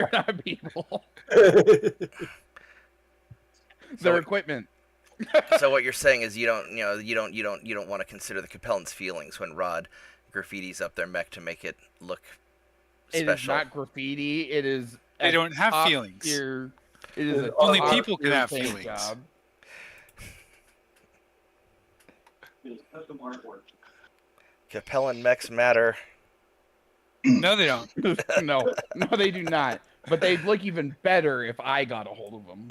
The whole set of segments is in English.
They're not people. So They're equipment. So what you're saying is you don't want to consider the Capellan's feelings when Rod graffitis up their mech to make it look It is special. not graffiti. It is They don't have top feelings. Tier, it is a Only top people can tier have paint feelings. job. Capellan mechs matter. No, they don't. No, they do not. But they'd look even better if I got a hold of them.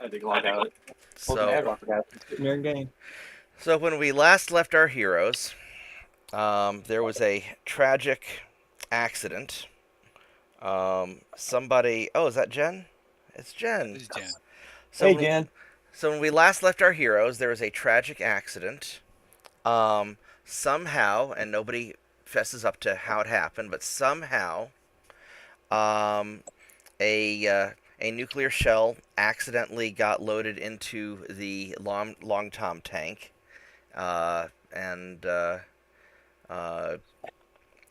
I think log out. So when we last left our heroes, there was a tragic accident. Somebody. Oh, is that Jen? It's Jen. It's Jen. So Hey, Jen. So when we last left our heroes, there was a tragic accident. Somehow, and nobody fesses up to how it happened, but somehow, a nuclear shell accidentally got loaded into the Long Tom tank, and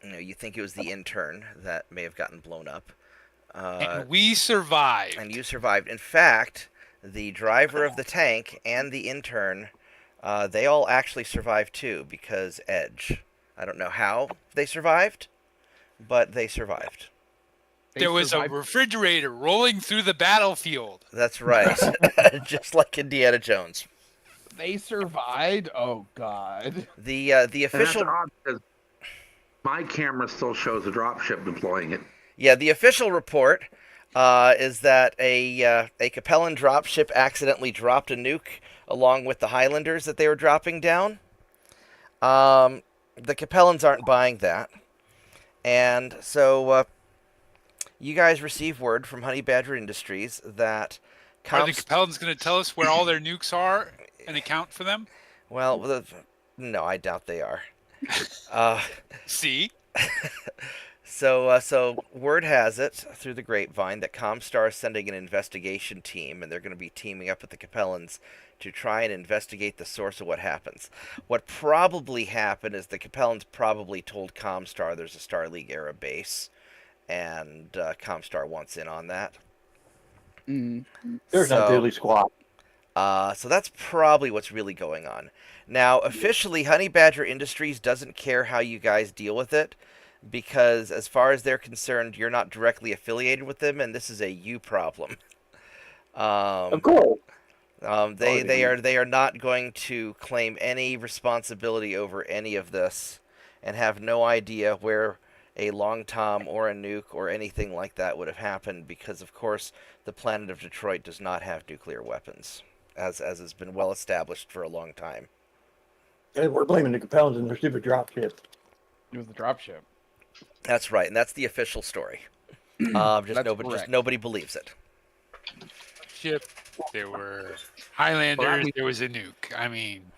you think it was the intern that may have gotten blown up. And we survived. And you survived. In fact, the driver of the tank and the intern, they all actually survived too, because Edge. I don't know how they survived, but they survived. There was a refrigerator rolling through the battlefield. That's right. Just like Indiana Jones. They survived? Oh, God. The official... And that's odd because my camera still shows a dropship deploying it. Yeah, the official report is that a Capellan dropship accidentally dropped a nuke along with the Highlanders that they were dropping down. The Capellans aren't buying that. And so you guys receive word from Honey Badger Industries that... Are the Capellans going to tell us where all their nukes are and account for them? Well, no, I doubt they are. See? So word has it through the grapevine that Comstar is sending an investigation team, and they're going to be teaming up with the Capellans to try and investigate the source of what happens. What probably happened is the Capellans probably told Comstar there's a Star League era base, and Comstar wants in on that. There's no daily squad. So that's probably what's really going on. Now, officially, Honey Badger Industries doesn't care how you guys deal with it, because as far as they're concerned, you're not directly affiliated with them, and this is a you problem. Of course. They are not going to claim any responsibility over any of this, and have no idea where a Long Tom or a nuke or anything like that would have happened, because of course the planet of Detroit does not have nuclear weapons, as has been well established for a long time. And we're blaming the Capellans and their stupid dropship. It was the dropship. That's right, and that's the official story. Just nobody believes it. Ship. There were Highlanders. There was a nuke. I mean,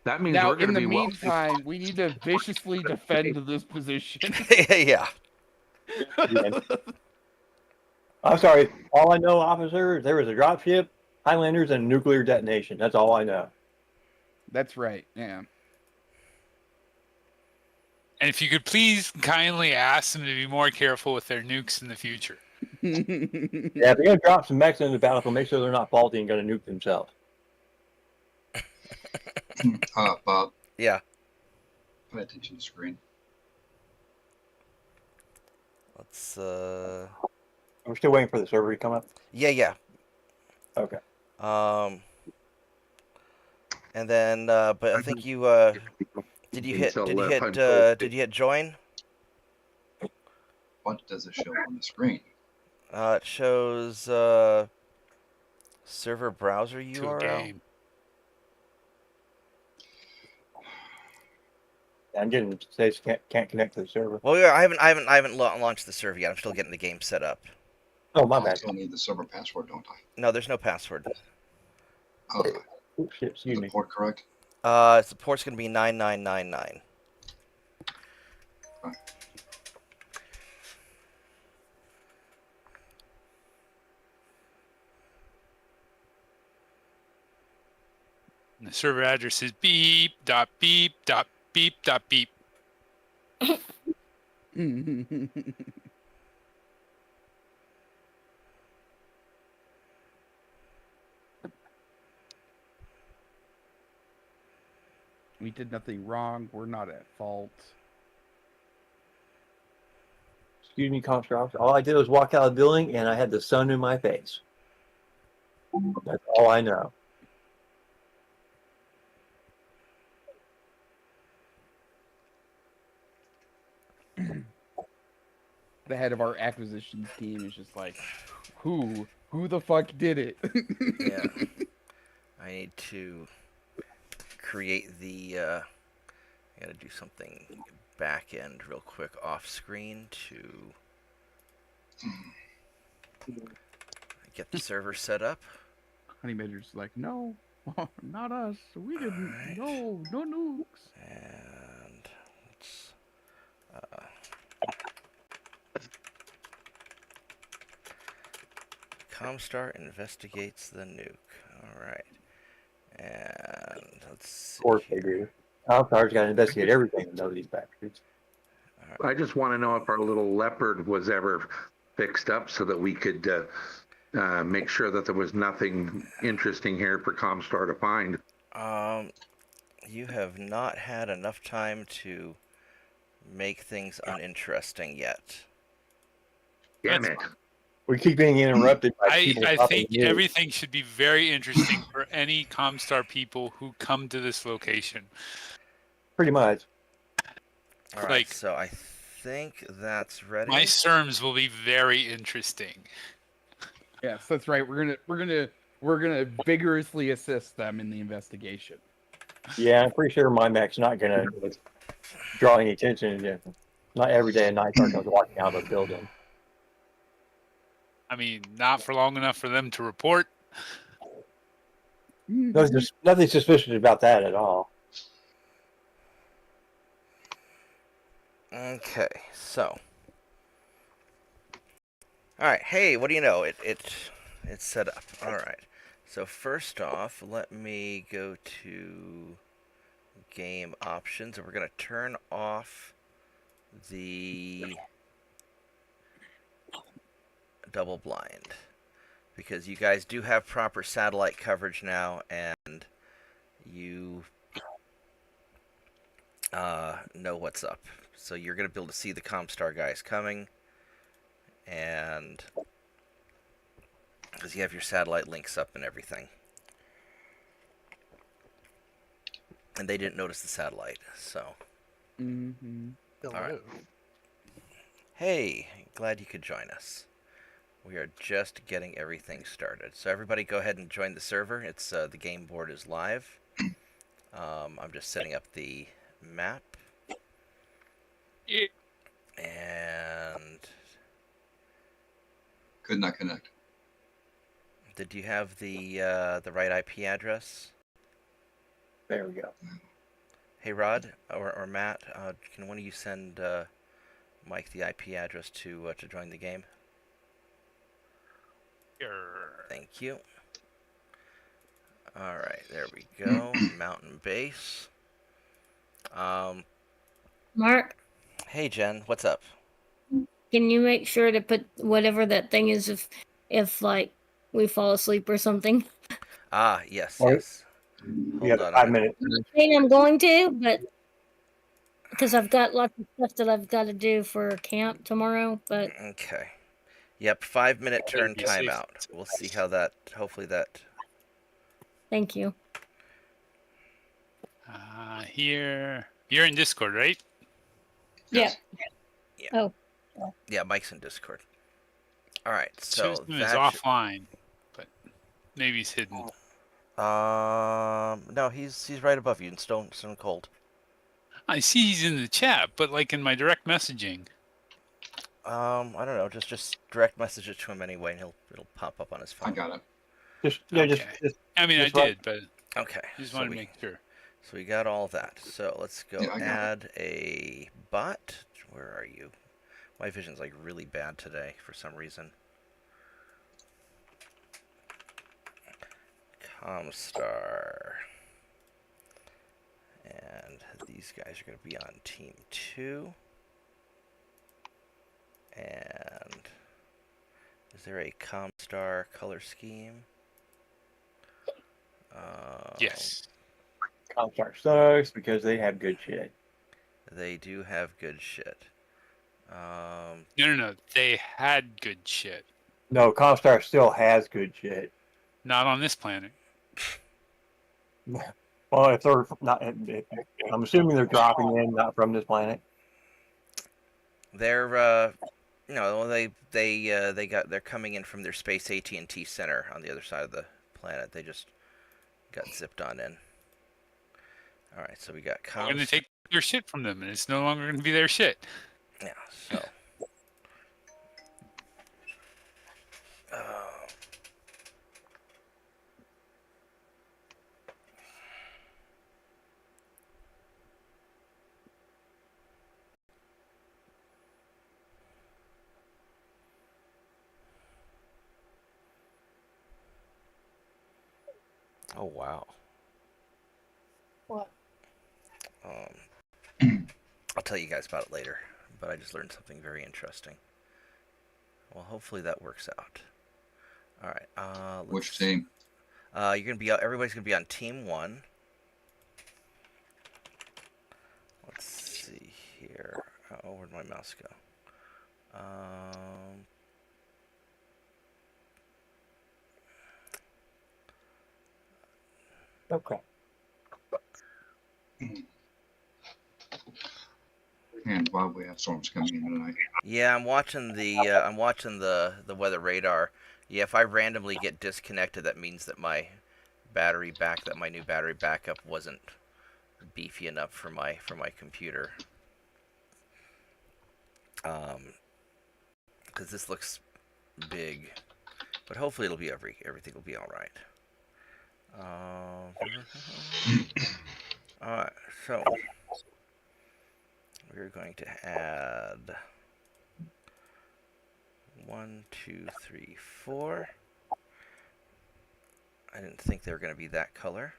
that means now we're going in to the be meantime, we need to viciously defend this position. Yeah. I'm sorry. All I know, officer, is there was a dropship, Highlanders, and a nuclear detonation. That's all I know. That's right. Yeah. and if you could please kindly ask them to be more careful with their nukes in the future. Yeah, if you're going to drop some mechs into the battlefield, make sure they're not faulty and going to nuke themselves. Bob. Yeah. Pay attention to the screen. Let's. We're still waiting for the server to come up. Yeah. Okay. And then, but I think you. Did you hit join? What does it show on the screen? It shows server browser URL. Game. I'm getting says can't connect to the server. Well, yeah, I haven't launched the server yet. I'm still getting the game set up. Oh, my I bad. still need the server password, don't I? No, there's no password. Okay. Oops, shit, excuse Is me. the port correct? The port's gonna be 9999. Right. And the server address is beep dot beep dot beep dot beep. We did nothing wrong. We're not at fault. Excuse me, Comstar. All I did was walk out of the building, and I had the sun in my face. That's all I know. The head of our acquisitions team is just like, who the fuck did it? Yeah. I need to create the. I gotta do something back end real quick off screen to get the server set up. Honey Badger's like, no, not us. We didn't. Alright. No nukes. And let's. Comstar investigates the nuke. All right. And let's see. Of course they do. Comstar's got to investigate everything to know these bastards. I just want to know if our little leopard was ever fixed up so that we could make sure that there was nothing interesting here for Comstar to find. You have not had enough time to make things uninteresting yet. Damn That's it. We keep being interrupted by I people. think dropping news. everything should be very interesting for any Comstar people who come to this location. Pretty much. All right, Like- so I think that's ready. My serms will be very interesting. Yes, that's right. We're gonna vigorously assist them in the investigation. Yeah, I'm pretty sure my Mac's not going to draw any attention. Not every day at night comes walking out of the building. I mean, not for long enough for them to report. No, there's nothing suspicious about that at all. Okay, so. All right, hey, what do you know? It's set up. All right. So first off, let me go to game options, and we're gonna turn off the double blind because you guys do have proper satellite coverage now, and you know what's up. So you're gonna be able to see the Comstar guys coming, and because you have your satellite links up and everything. And they didn't notice the satellite, so. Mm-hmm. All right. Hey, glad you could join us. We are just getting everything started. So everybody go ahead and join the server. It's the game board is live. I'm just setting up the map. Yeah. And Could not connect. did you have the right IP address? There we go. Hey Rod or Matt, can one of you send Mike the IP address to join the game? Sure. Thank you. All right, there we go. Mountain base. Mark, Hey Jen, what's up? can you make sure to put whatever that thing is if like we fall asleep or something? Ah, yes, All right. yes. You Hold got on. 5 minutes. I'm not saying I'm going to, but because I've got lots of stuff that I've got to do for camp tomorrow. But Okay. Yep, 5-minute turn Be safe. timeout. We'll see how that. Hopefully that. thank you. Here. You're in Discord, right? Yes. Yeah, Mike's in Discord. All right, so Susan is that. offline, but maybe he's hidden. No, he's right above you in Stone Cold. I see he's in the chat, but like in my direct messaging. I don't know. Just direct message it to him anyway, and it'll pop up on his phone. I got it. Just Okay. I mean, I Just right- did, but Okay. just so wanted to we- make sure. So we got all that. So let's go Yeah, I got it. add a bot. Where are you? My vision's like really bad today for some reason. Comstar. these guys are going to be on team 2. And is there a Comstar color scheme? Yes. Comstar sucks because they have good shit. They do have good shit. No. They had good shit. No, Comstar still has good shit. Not on this planet. Well, if they're not, I'm assuming they're dropping in, not from this planet. They're they're coming in from their space AT&T center on the other side of the planet. They just got zipped on in. All right, so we got We're going to take their shit from them, and it's no longer going to be their shit. Yeah, so. Oh, wow. What? I'll tell you guys about it later, but I just learned something very interesting. Well, hopefully that works out. All right. Which team? You're gonna be. Everybody's gonna be on team 1. Let's see here. Oh, where'd my mouse go? Okay. And Bob, we have storms coming in tonight. Yeah, I'm watching the weather radar. Yeah, if I randomly get disconnected, that means that my new battery backup wasn't beefy enough for my computer. Because this looks big, but hopefully everything will be all right. All right, so we're going to add 1, 2, 3, 4. I didn't think they were going to be that color.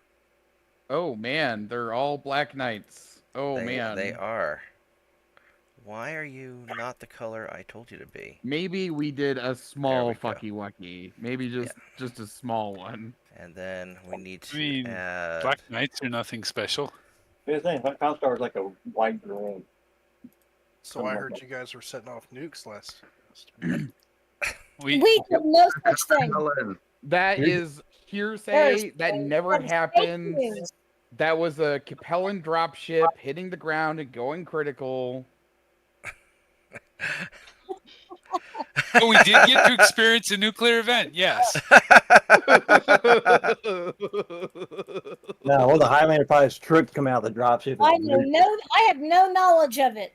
Oh man, they're all Black Knights. Oh They man, are. Why are you not the color I told you to be? maybe we did a There small we go. fucky wucky. Maybe just a small one. And then we need to I mean, add. Black Knights are nothing special. Here's the thing, Comstar is like a white green. So I heard you guys were setting off nukes last. We We did no such thing. Helen, That is hearsay. That never That's fake happened. news. That was a Capellan dropship hitting the ground and going critical. Oh, we did get to experience a nuclear event. Yes. No, well, the Highlander probably tricked come out of the dropship. I have no knowledge of it.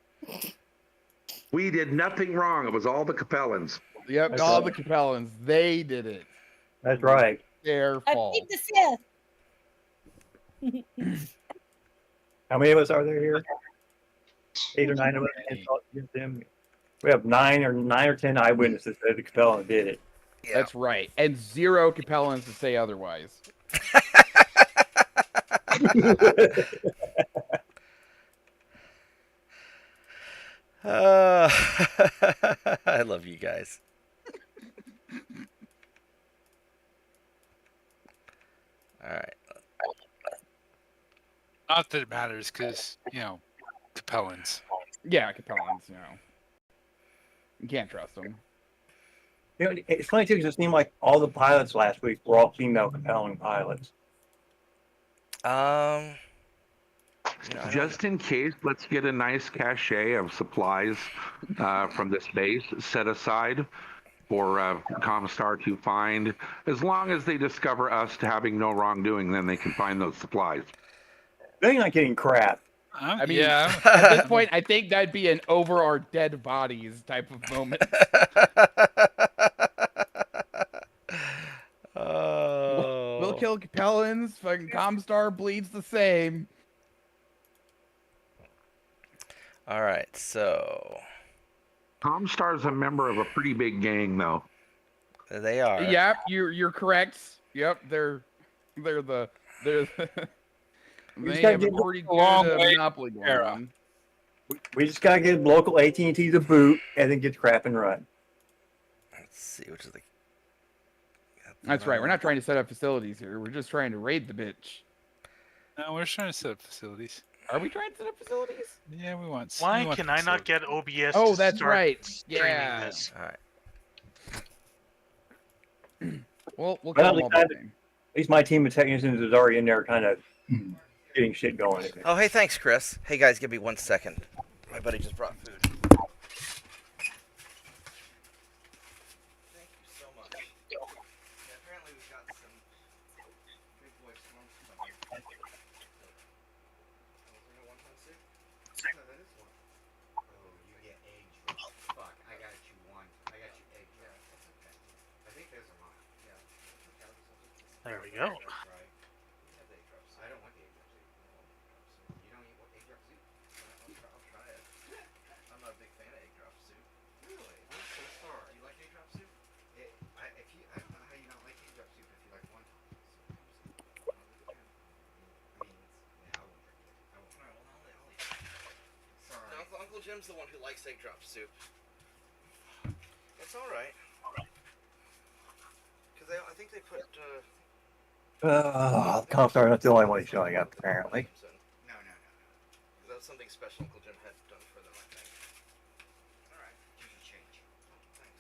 we did nothing wrong. It was all the Capellans. Yep, That's all right. the Capellans. They did it. That's right. Their I fault. think the fifth. How many of us are there here? 8 or 9 of us. Against them. We have 9 or 10 eyewitnesses that the Capellan did it. Yeah. That's right. And 0 Capellans to say otherwise. I love you guys. All right. Not that it matters, because Capellans. Yeah, Capellans. You can't trust them. You know, it's funny too because it seemed like all the pilots last week were all female Capellan pilots. I don't Just in case, let's get a nice cache of supplies from this base set aside for Comstar to find. As long as they discover us having no wrongdoing, then they can find those supplies. They're not getting crap. I mean, yeah. at this point, I think that'd be an over our dead bodies type of moment. Oh. We'll kill Capellans. Fucking Comstar bleeds the same. All right, so Comstar's a member of a pretty big gang, though. they are. Yep, you're correct. Yep, they're We just They gotta have a get pretty long good way monopoly going era. on. we just gotta get local AT&T to boot and then get the crap and run. Let's see, which is the. That's right. We're not trying to set up facilities here. We're just trying to raid the bitch. No, we're just trying to set up facilities. Are we trying to set up facilities? Yeah, we want. Why we want can the I not facilities. get OBS? Oh, to that's start right. streaming Yeah. this? All right. We'll Well, call at them least all by name. At least my team of technicians is already in there kind of getting shit going. Oh, hey, thanks, Chris. Hey, guys, give me 1 second. My buddy just brought food. Thank you so much. Yeah, apparently we've got some big boy storms coming. Oh, is there no wonton soup? No, that is one. Oh, you get egg drop. Fuck, I got you one. I got you egg drop. That's okay. I think those are mine. Yeah. There we go. Right. You have egg drop soup. I don't want egg drop soup. You don't eat egg drop soup? I'll try it. I'm not a big fan of egg drop soup. Really? I'm so sorry. Do you like egg drop soup? I don't know how you don't like egg drop soup if you like wonton. Sorry. No, Uncle Jim's the one who likes egg drop soup. It's all right. Because I think they put. Comstar not the only one showing up, apparently. No. That was something special Uncle Jim had done for them, I think. Alright, you can change. Thanks.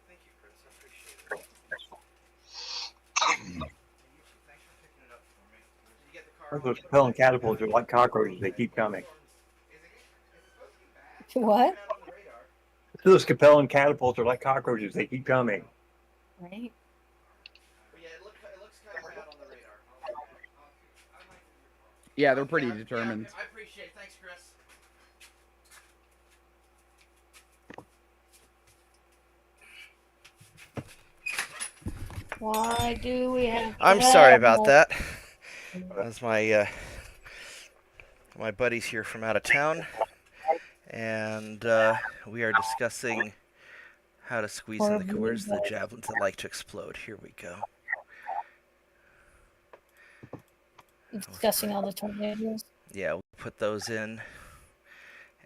Thank you, Chris. I appreciate it. Thanks for picking it up for me. Did you get the car? Those propelling catapults are like cockroaches. They keep coming. What? Those Capellan catapults are like cockroaches. They keep coming. Right. Yeah, it looks kind of bad on the radar. Yeah, they're pretty determined. I appreciate it. Thanks, Chris. Why do we have? I'm sorry about that. That's my my buddies here from out of town, and we are discussing how to squeeze in the where's the javelins that like to explode. Here we go. Discussing all the tornadoes. Yeah, we'll put those in,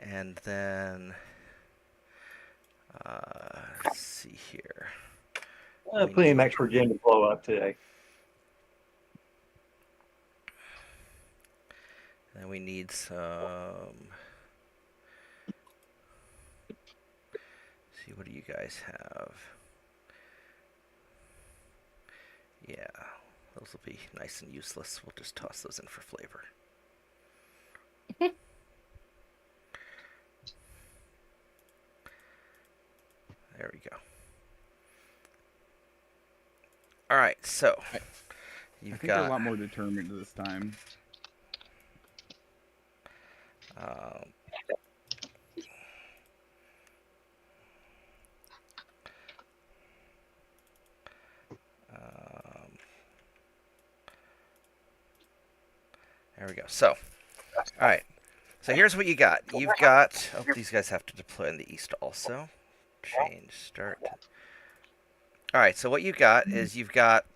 and then let's see here. Plenty of max for Jim to blow up today. And we need some. See, what do you guys have? Yeah, those will be nice and useless. We'll just toss those in for flavor. There we go. All right, so I you've think they're a got. lot more determined this time. There we go. So, all right. So here's what you got. You've got. Oh, these guys have to deploy in the east also. Change start. All right. So what you got is you've got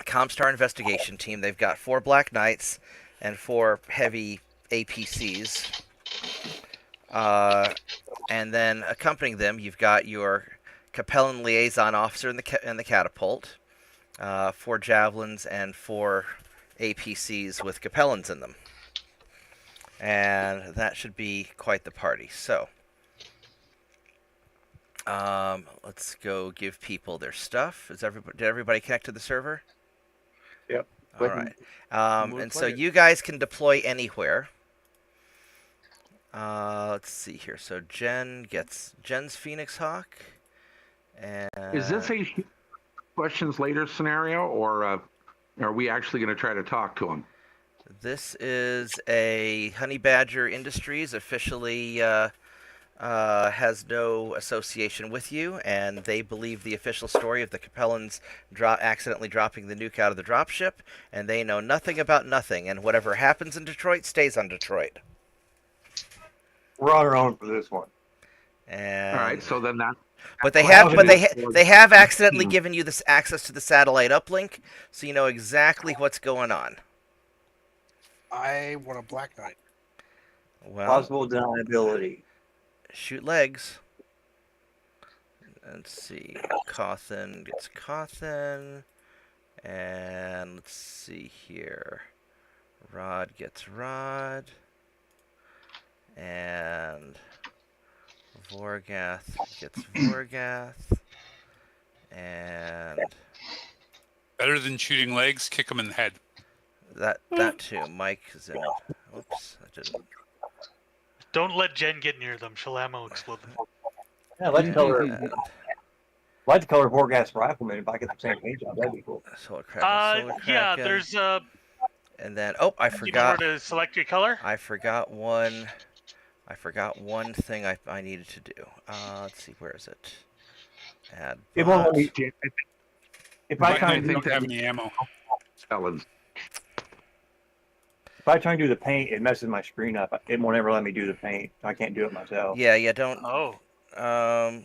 a Comstar investigation team. They've got 4 Black Knights and 4 heavy APCs. And then accompanying them, you've got your Capellan liaison officer in the catapult, 4 javelins and 4 APCs with Capellans in them. And that should be quite the party. So, let's go give people their stuff. Did everybody connect to the server? Yep. All right. And so you guys can deploy anywhere. Let's see here. So Jen's Phoenix Hawk. And Is this a questions later scenario, or are we actually going to try to talk to him? This is a Honey Badger Industries, officially has no association with you, and they believe the official story of the Capellans accidentally dropping the nuke out of the dropship, and they know nothing about nothing, and whatever happens in Detroit stays on Detroit. We're on our own for this one. And All right, so then But they Well, have, but they have accidentally Hmm. given you this access to the satellite uplink, so you know exactly what's going on. I want a Black Knight. Well, Plausible deniability. shoot legs. Let's see. Cawthon gets Cawthon. And let's see here. Rod gets Rod. And Vorgath gets Vorgath. And Better than shooting legs, kick them in the head. that too. Mike is in. Oops, I didn't. Don't let Jen get near them. She'll ammo explode them. Yeah, let's color. And I'd like to color Vorgas Rifleman if I get the same paint job. That'd be cool. Solar Kraken, Solar Yeah, Kraken. there's And then, oh, I you know where forgot. to select your color. I forgot one. I forgot one thing I needed to do. Let's see, where is it? Add It won't let bot. me. If I Black try Knight and do, don't have any ammo. Ellen. if I try and do the paint, it messes my screen up. It won't ever let me do the paint. I can't do it myself. Yeah, don't. Oh, Honey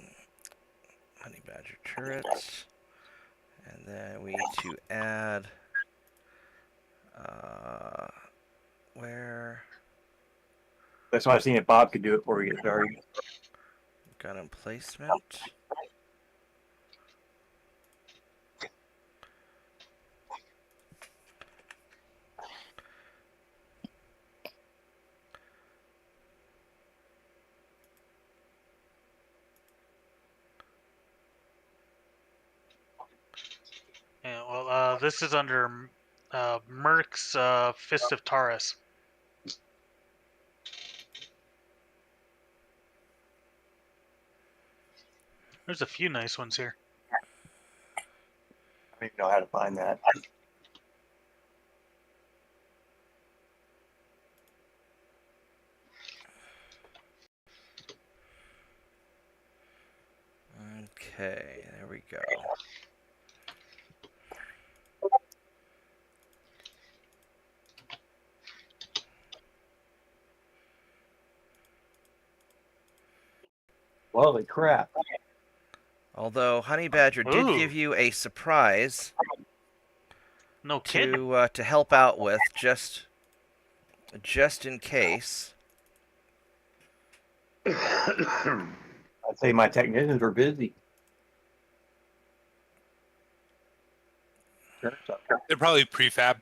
Badger turrets. And then we need to add. Where? That's why I seen if Bob could do it before we get started. Gun emplacement. yeah. Well, this is under Merc's Fist of Taurus. There's a few nice ones here. I don't even know how to find that. Okay, there we go. Holy crap! Although Honey Badger did Ooh. give you a surprise No kidding. to help out with, just in case. I'd say my technicians were busy. Sure, so- They're probably prefab.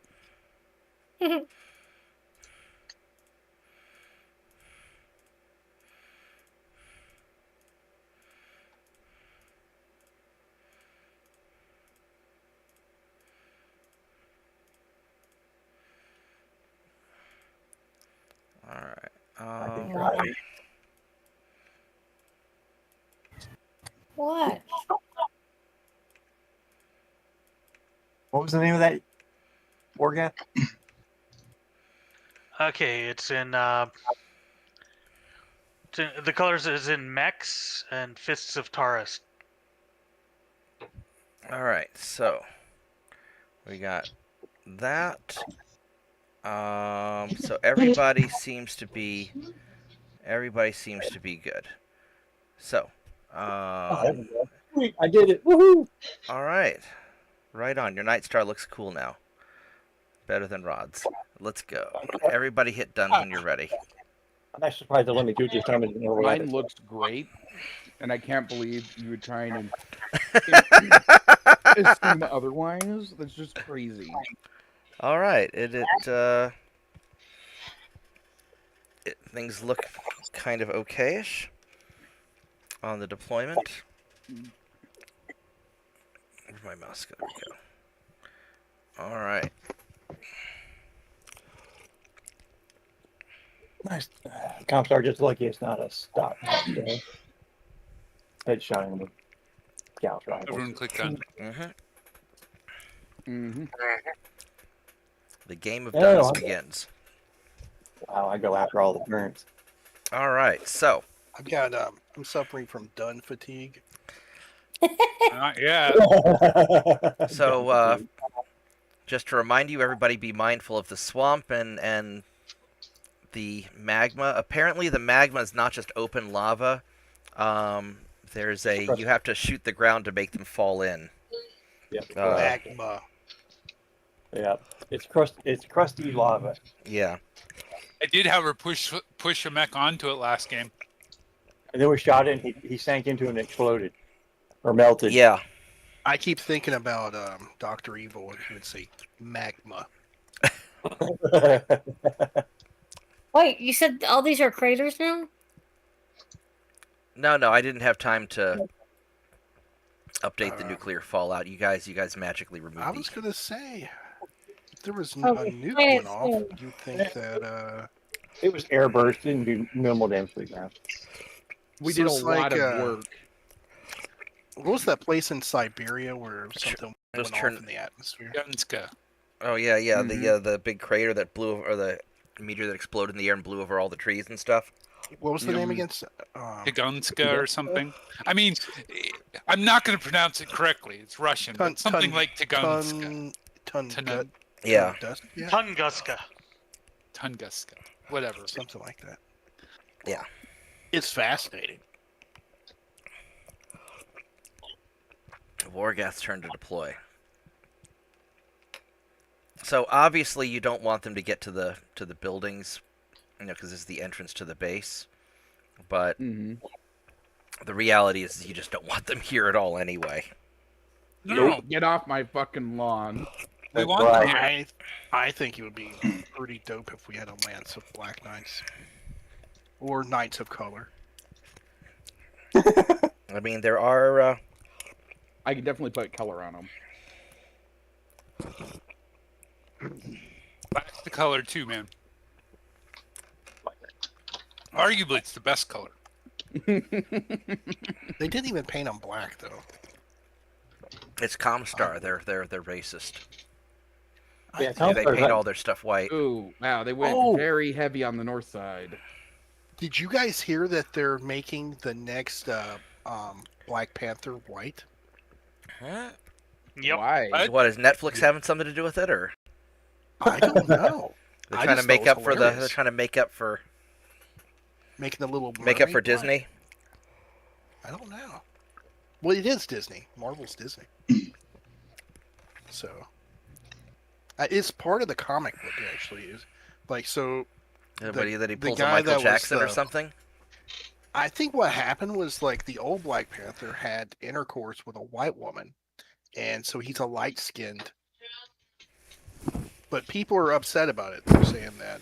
All right. I think Um, right. What? What was the name of that Vorgas? Okay, it's in the colors is in Mechs and Fists of Taurus. all right. So we got that. So everybody seems to be good. So, There we go. Sweet, I did it! Woohoo! all right, right on. Your Night Star looks cool now. Better than Rod's. Let's go. Everybody hit done when you're ready. I'm actually surprised they let me do it this time. I didn't know what Mine happened. looks great, and I can't believe you would try and assume otherwise. That's just crazy. All right. Things look kind of okayish on the deployment. Where's my mouse? There we go. All right. Nice. Comstar just lucky it's not a stock. Headshot in the Scout rifle. Everyone click done. Mm-hmm. The game of Yeah, duns well, begins. Wow, I go after all the turns. All right. So, I've got I'm suffering from dun fatigue. Not yet. So, just to remind you, everybody be mindful of the swamp and the magma. Apparently, the magma is not just open lava. You have to shoot the ground to make them fall in. Yeah. Magma. Yeah. It's crusty lava. Yeah. I did have her push a mech onto it last game. And then we shot it, and he sank into it and exploded. Or melted. Yeah. I keep thinking about Dr. Evil, and he would say magma. Wait, you said all these are craters now? No, I didn't have time to update the nuclear fallout. You guys magically removed I these. was gonna say, if there was Oh, a nuke yes, went off, yes. you'd think that It was airburst, didn't do minimal damage to the ground. We So did a it's lot like, of work. what was that place in Siberia where something Those went off in the atmosphere? Gunska. Oh yeah, Mhm. the big crater that blew, or the meteor that exploded in the air and blew over all the trees and stuff. What was the name Yum. again? Tugunska or something. I mean, I'm not going to pronounce it correctly. It's Russian. But something like Tugunska. Yeah. Tunguska. Tunguska. Whatever. Something like that. Yeah. It's fascinating. Wargath's turn to deploy. So obviously you don't want them to get to the buildings, because this is the entrance to the base. But Mhm. the reality is you just don't want them here at all anyway. No, Get off my fucking lawn. we That's want right. them here. I think it would be pretty dope if we had a lance of Black Knights. Or Knights of Color. I mean, there are... I could definitely put color on them. Black's the color too, man. Arguably, it's the best color. They didn't even paint them black, though. It's Comstar. They're racist. Yeah, They paint all their stuff white. Ooh, wow, they went very heavy on the north side. Did you guys hear that they're making the next Black Panther white? Huh? Yep. Why? What, is Netflix having something to do with it, or I don't know. they're I trying to just make thought it up was for the? hilarious. They're trying to make up for Making the little make up for mermaid Disney. black. I don't know. Well, it is Disney. Marvel's Disney. So it's part of the comic book, actually. Is like so. Everybody that he the pulls a guy Michael that was Jackson or the- something. I think what happened was like the old Black Panther had intercourse with a white woman, and so he's a light skinned. But people are upset about it. They're saying that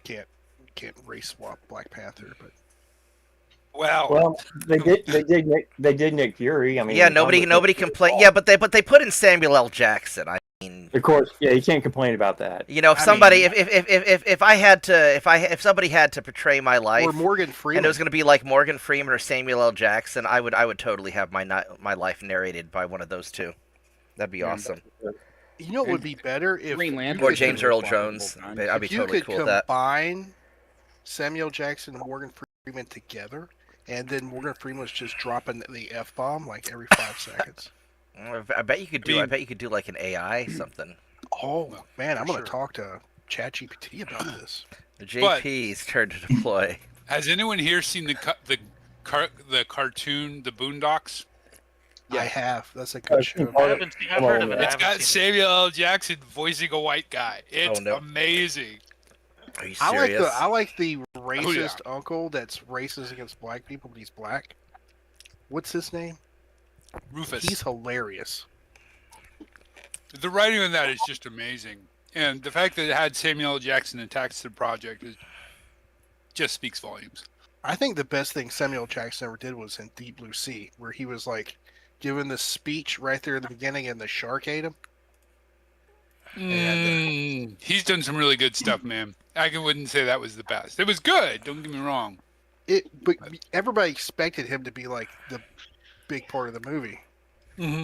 you can't race swap Black Panther. But Well, they did Nick Fury. I mean, Yeah, nobody complained. Yeah, but they put in Samuel L. Jackson. I mean, Of course, yeah, you can't complain about that. if I somebody, mean- if somebody had to portray my life, or Morgan Freeman. and it was going to be like Morgan Freeman or Samuel L. Jackson, I would totally have my life narrated by one of those two. That'd be awesome. You know what would be better if Green you Lantern Or could- James Earl Jones. times. I'd be if you totally could cool with that. combine Samuel Jackson and Morgan Freeman together, and then Morgan Freeman was just dropping the F bomb like every 5 seconds. I bet you could do. I bet you could do like an AI something. Oh man, I'm gonna sure. talk to ChatGPT about this. JP's turn to deploy. Has anyone here seen the cartoon, The Boondocks? I have. That's a good show. I've heard of it. I It's haven't got seen it. Samuel L. Jackson voicing a white guy. It's no. amazing. Are you I serious? like the racist yeah. uncle that's racist against black people, but he's black. What's his name? Rufus. He's hilarious. The writing on that is just amazing. And the fact that it had Samuel L. Jackson attached to the project just speaks volumes. I think the best thing Samuel Jackson ever did was in Deep Blue Sea, where he was like giving the speech right there in the beginning, and the shark ate him. He's done some really good stuff, man. I wouldn't say that was the best. It was good. Don't get me wrong. But everybody expected him to be like the big part of the movie. Mm-hmm.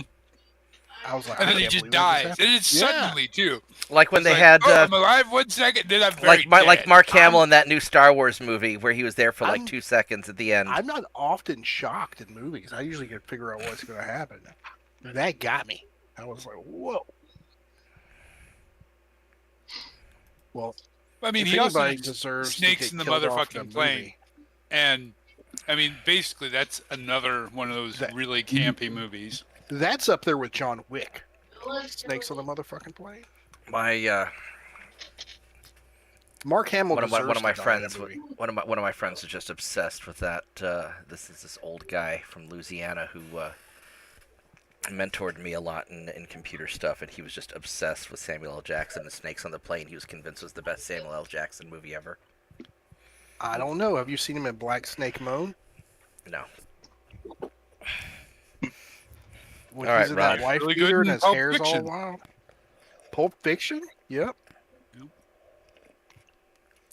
I was like, And then I he can't just believe this dies. happened. And it's suddenly, too. Like when It's they like, had, I'm alive 1 second, then I'm very like dead. Mark Hamill in that new Star Wars movie where he was there for like 2 seconds at the end. I'm not often shocked in movies. I usually can figure out what's going to happen. That got me. I was like, whoa. Well, I mean, if he also anybody deserves to snakes get in the killed off in a motherfucking plane. movie, And I mean, basically, that's another one of those really campy movies. That's up there with John Wick. Snakes on the motherfucking plane. My Mark Hamill one of deserves my to die in friends a movie. one of my friends is just obsessed with that. This is this old guy from Louisiana who mentored me a lot in computer stuff, and he was just obsessed with Samuel L. Jackson and Snakes on the Plane. He was convinced it was the best Samuel L. Jackson movie ever. I don't know. Have you seen him in Black Snake Moan? No. When All he's right, in Rod. that wife Really beater good and in his Pulp hair's Fiction. all wild. Pulp Fiction? Yep.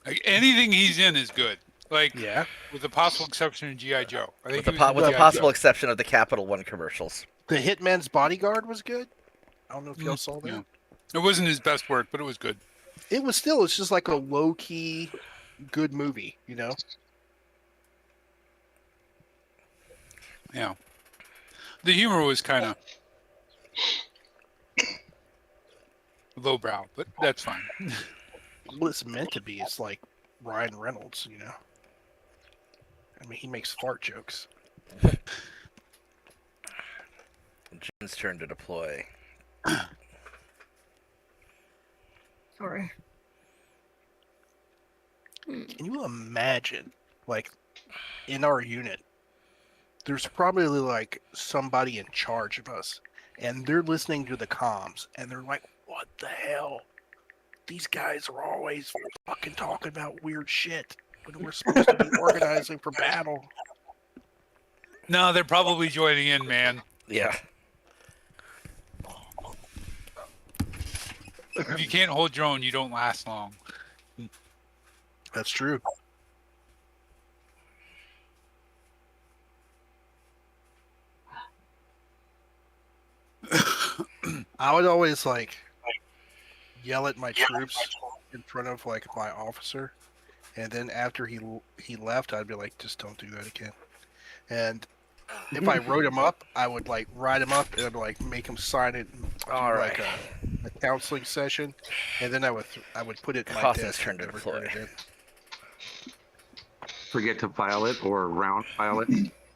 Like, anything he's in is good. Like, Yeah. with the possible exception of G.I. Joe. I think With he the was in with the G.I. possible Joe. exception of the Capital One commercials. The Hitman's Bodyguard was good. I don't know if y'all saw that. Yeah. It wasn't his best work, but it was good. It was still. It's just like a low key, good movie. You know. Yeah. The humor was kind of lowbrow, but that's fine. What it's meant to be. It's like Ryan Reynolds. You know. I mean, he makes fart jokes. Jen's turn to deploy. Sorry. Can you imagine, like, in our unit, there's probably like somebody in charge of us, and they're listening to the comms, and they're like, "What the hell? These guys are always fucking talking about weird shit when we're supposed to be organizing for battle." No, they're probably joining in, man. Yeah. If you can't hold your own, you don't last long. That's true. I would always like yell at my troops in front of like my officer, and then after he left, I'd be like, "Just don't do that again." And if I wrote him up, I would like write him up and I'd like make him sign it. And do, All like right. a counseling session, and then I would put it in my Cawthon's desk. turn to and never deploy. turn it in. Forget to file it or round file it.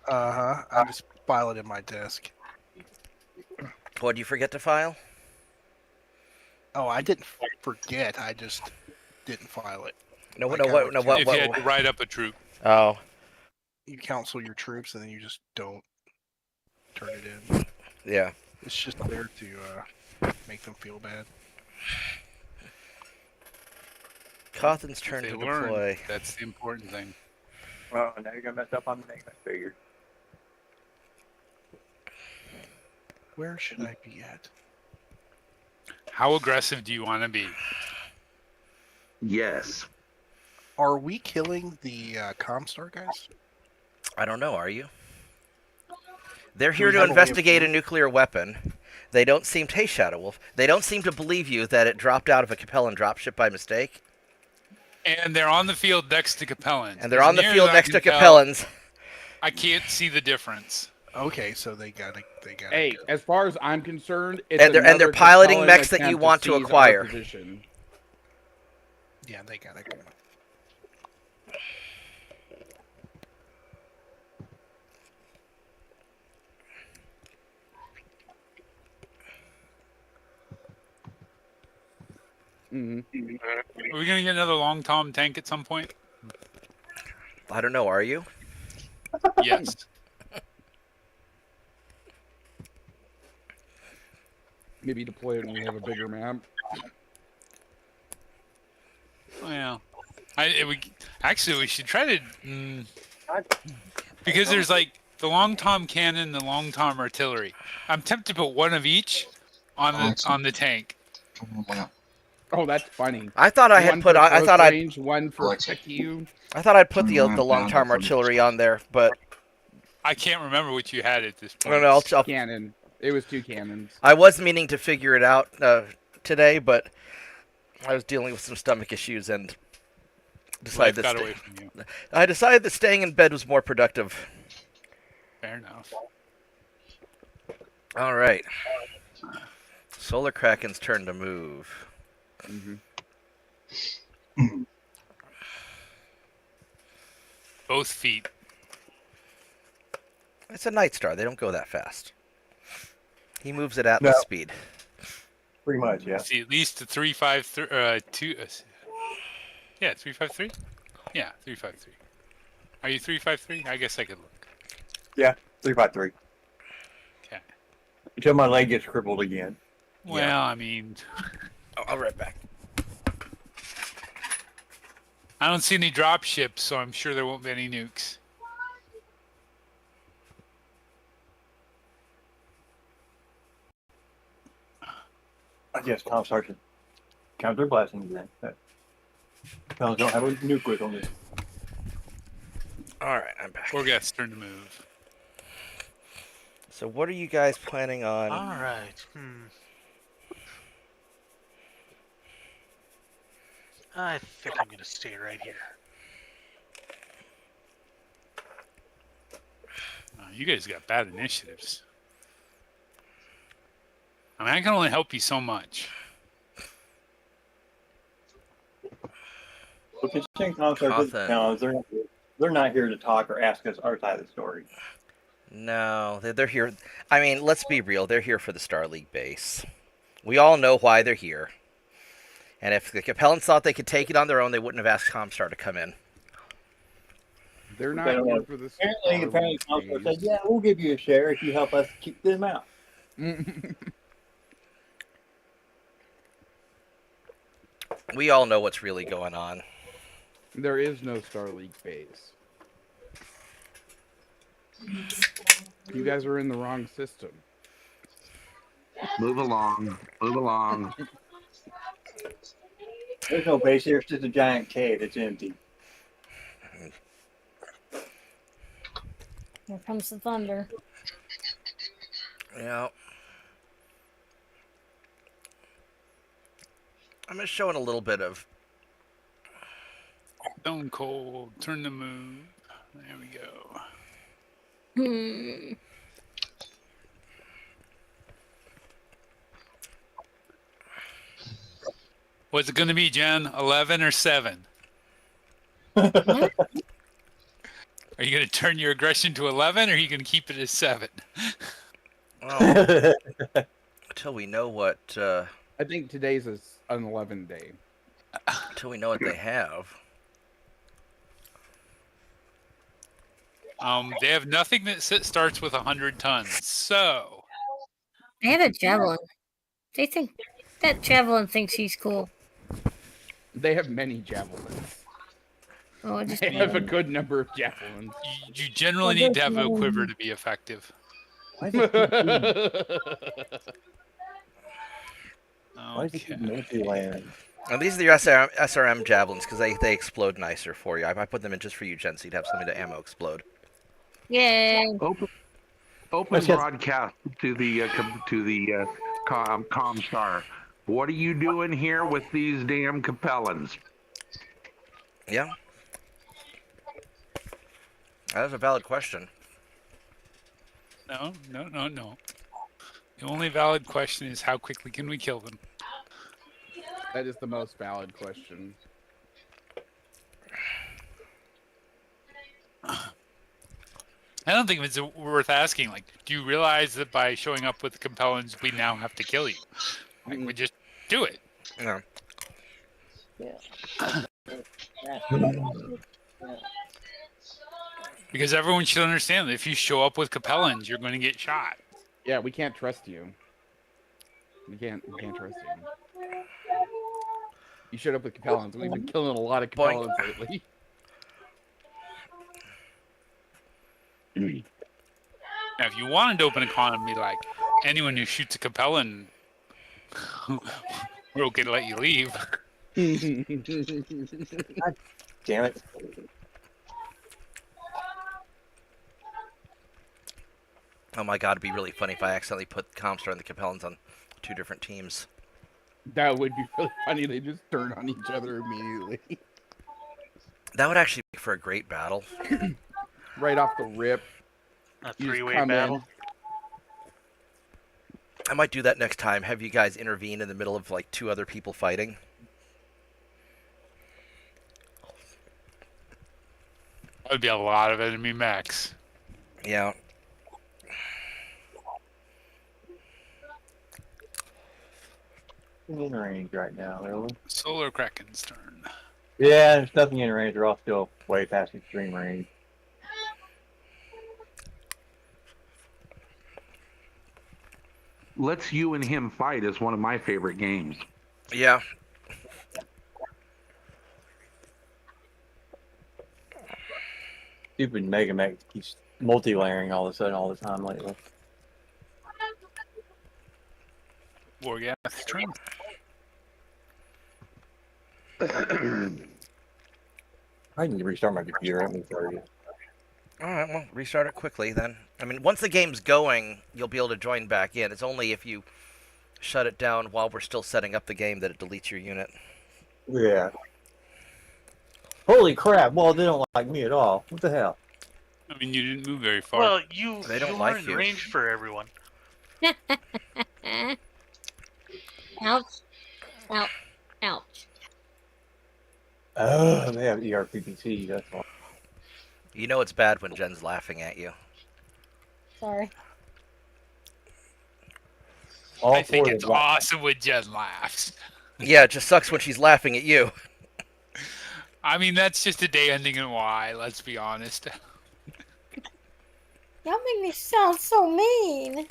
I just file it in my desk. What do you forget to file? Oh, I didn't forget. I just didn't file it. No, Like no, I what, would no, do. what, If you had what? to write up a troop. Oh, You counsel your troops, and then you just don't turn it in. yeah. It's just there to make them feel bad. Cawthon's If turn they to learn, deploy. that's the important thing. Well, now you're gonna mess up on the name, I figured. Where should I be at? How aggressive do you want to be? Yes. Are we killing the Comstar guys? I don't know, are you? They're Do here we to have a way of investigate a proof? nuclear weapon. They don't seem to, hey, Shadow Wolf, they don't seem to believe you that it dropped out of a Capellan dropship by mistake. And they're on the field next to Capellan. And they're on the As near field as I next to can tell, Capellans. I can't see the difference. Okay, so they gotta Hey, go. as far as I'm concerned, it's And they're another piloting Capellan mechs that you attempt want to seize our acquire. position. Yeah, they gotta go. Mhm. Are we going to get another Long Tom tank at some point? I don't know, are you? Yes. Maybe deploy it when we have a bigger map. Well, we should try to... because there's like the Long Tom cannon, the Long Tom artillery. I'm tempted to put one of each on the tank. Oh, that's funny. I thought I had One put. for I close thought I'd. range, one for Alexa. pick you. I thought I'd put the Turn around, long term down, artillery on there, but I can't remember what you had at this I point. don't know. Cannon. It was 2 cannons. I was meaning to figure it out today, but I was dealing with some stomach issues and decided Life got that away from you. I decided that staying in bed was more productive. Fair enough. All right. Solar Kraken's turn to move. Mm-hmm. Both feet. It's a Night Star. They don't go that fast. He moves at Atlas No. speed. Pretty much, yeah. See, at least the 353. Yeah, 353. Yeah, 353. Are you 353? I guess I could look. Yeah, 353. Okay. Until my leg gets crippled again. Well, Yeah. I mean, I'll be right back. I don't see any drop ships, so I'm sure there won't be any nukes. I guess Comstar should count their blessings then. Fellas don't have a nuke with them. All right, I'm back. Orgat's turn to move. So what are you guys planning on? All right. I think I'm gonna stay right here. You guys got bad initiatives. I mean, I can only help you so much. Look at Comstar Cawthon. no, they're not here to talk or ask us our side of the story. No, they're here. I mean, let's be real. They're here for the Star League base. We all know why they're here. And if the Capellans thought they could take it on their own, they wouldn't have asked Comstar to come in. They're not They don't here want- for this. Apparently Comstar said, yeah, we'll give you a share if you help us keep them out. We all know what's really going on. There is no Star League base. You guys are in the wrong system. Move along. Move along. There's no base here, it's just a giant cave. It's empty. Here comes the thunder. Yeah. I'm just showing a little bit of. Stone Cold, turn to move. There we go. What's it going to be, Jen? 11 or 7? Are you going to turn your aggression to 11, or are you going to keep it as 7? Well, until we know what. I think today's an 11 day. Until we know what they have. They have nothing that starts with 100 tons. So They have a javelin. They think that javelin thinks he's cool. They have many javelins. Oh, I just They have a good number of javelins. you generally need to have a quiver to be effective. Why does it keep doing- why does it Okay. keep multi-land? And these are the SRM javelins because they explode nicer for you. I put them in just for you, Jen, so you'd have something to ammo explode. Yay. Open Let's just- broadcast to the Comstar. What are you doing here with these damn Capellans? Yeah. That's a valid question. No. The only valid question is how quickly can we kill them? That is the most valid question. I don't think it's worth asking. Like, do you realize that by showing up with the Compellans, we now have to kill you? Like, we just do it. Yeah. Because everyone should understand that if you show up with Capellans, you're going to get shot. Yeah, we can't trust you. We can't trust you. You showed up with Capellans. We've been killing a lot of Boink. Capellans lately. Now, if you wanted to open a con and be like, anyone who shoots a Capellan, we're okay to let you leave. Damn it. Oh my god, it'd be really funny if I accidentally put Comstar and the Capellans on two different teams. That would be really funny. They just turn on each other immediately. That would actually make for a great battle. Right off the rip. A You just three-way come battle. in. I might do that next time. Have you guys intervene in the middle of like two other people fighting. That would be a lot of enemy mechs. Yeah. in range right now, really. Solar Kraken's turn. Yeah, there's nothing in range. They're all still way past extreme range. Let's You and Him Fight is one of my favorite games. Yeah. Stupid MegaMek keeps multi-layering all of a sudden all the time lately. Wargath's turn. I need to restart my computer. Let me tell you. All right, well, restart it quickly then. I mean, once the game's going, you'll be able to join back in. It's only if you shut it down while we're still setting up the game that it deletes your unit. Yeah. Holy crap! Well, they don't like me at all. What the hell? I mean, you didn't move very far. Well, They don't you like weren't you. range for everyone. Ouch. Ouch. Ouch. Oh, they have ERPPC. That's why. You know it's bad when Jen's laughing at you. Sorry. All I think four it's of them. awesome when Jen laughs. Yeah, it just sucks when she's laughing at you. I mean, that's just a day ending in Y, let's be honest. Y'all make me sound so mean.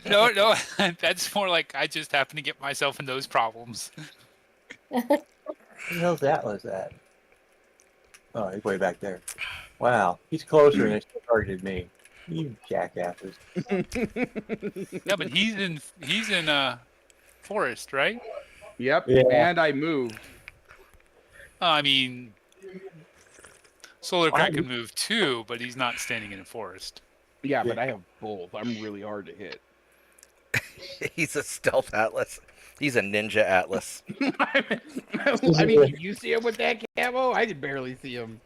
No, that's more like I just happen to get myself in those problems. Where the hell's Atlas at? Oh, he's way back there. Wow, he's closer and they still targeted me. You jackasses. Yeah, but he's in forest, right? Yep. Yeah. And I moved. I mean, Solar Crack can move too, but he's not standing in a forest. Yeah, but I have both. I'm really hard to hit. He's a stealth atlas. He's a ninja atlas. I mean, can you see him with that camo? I could barely see him.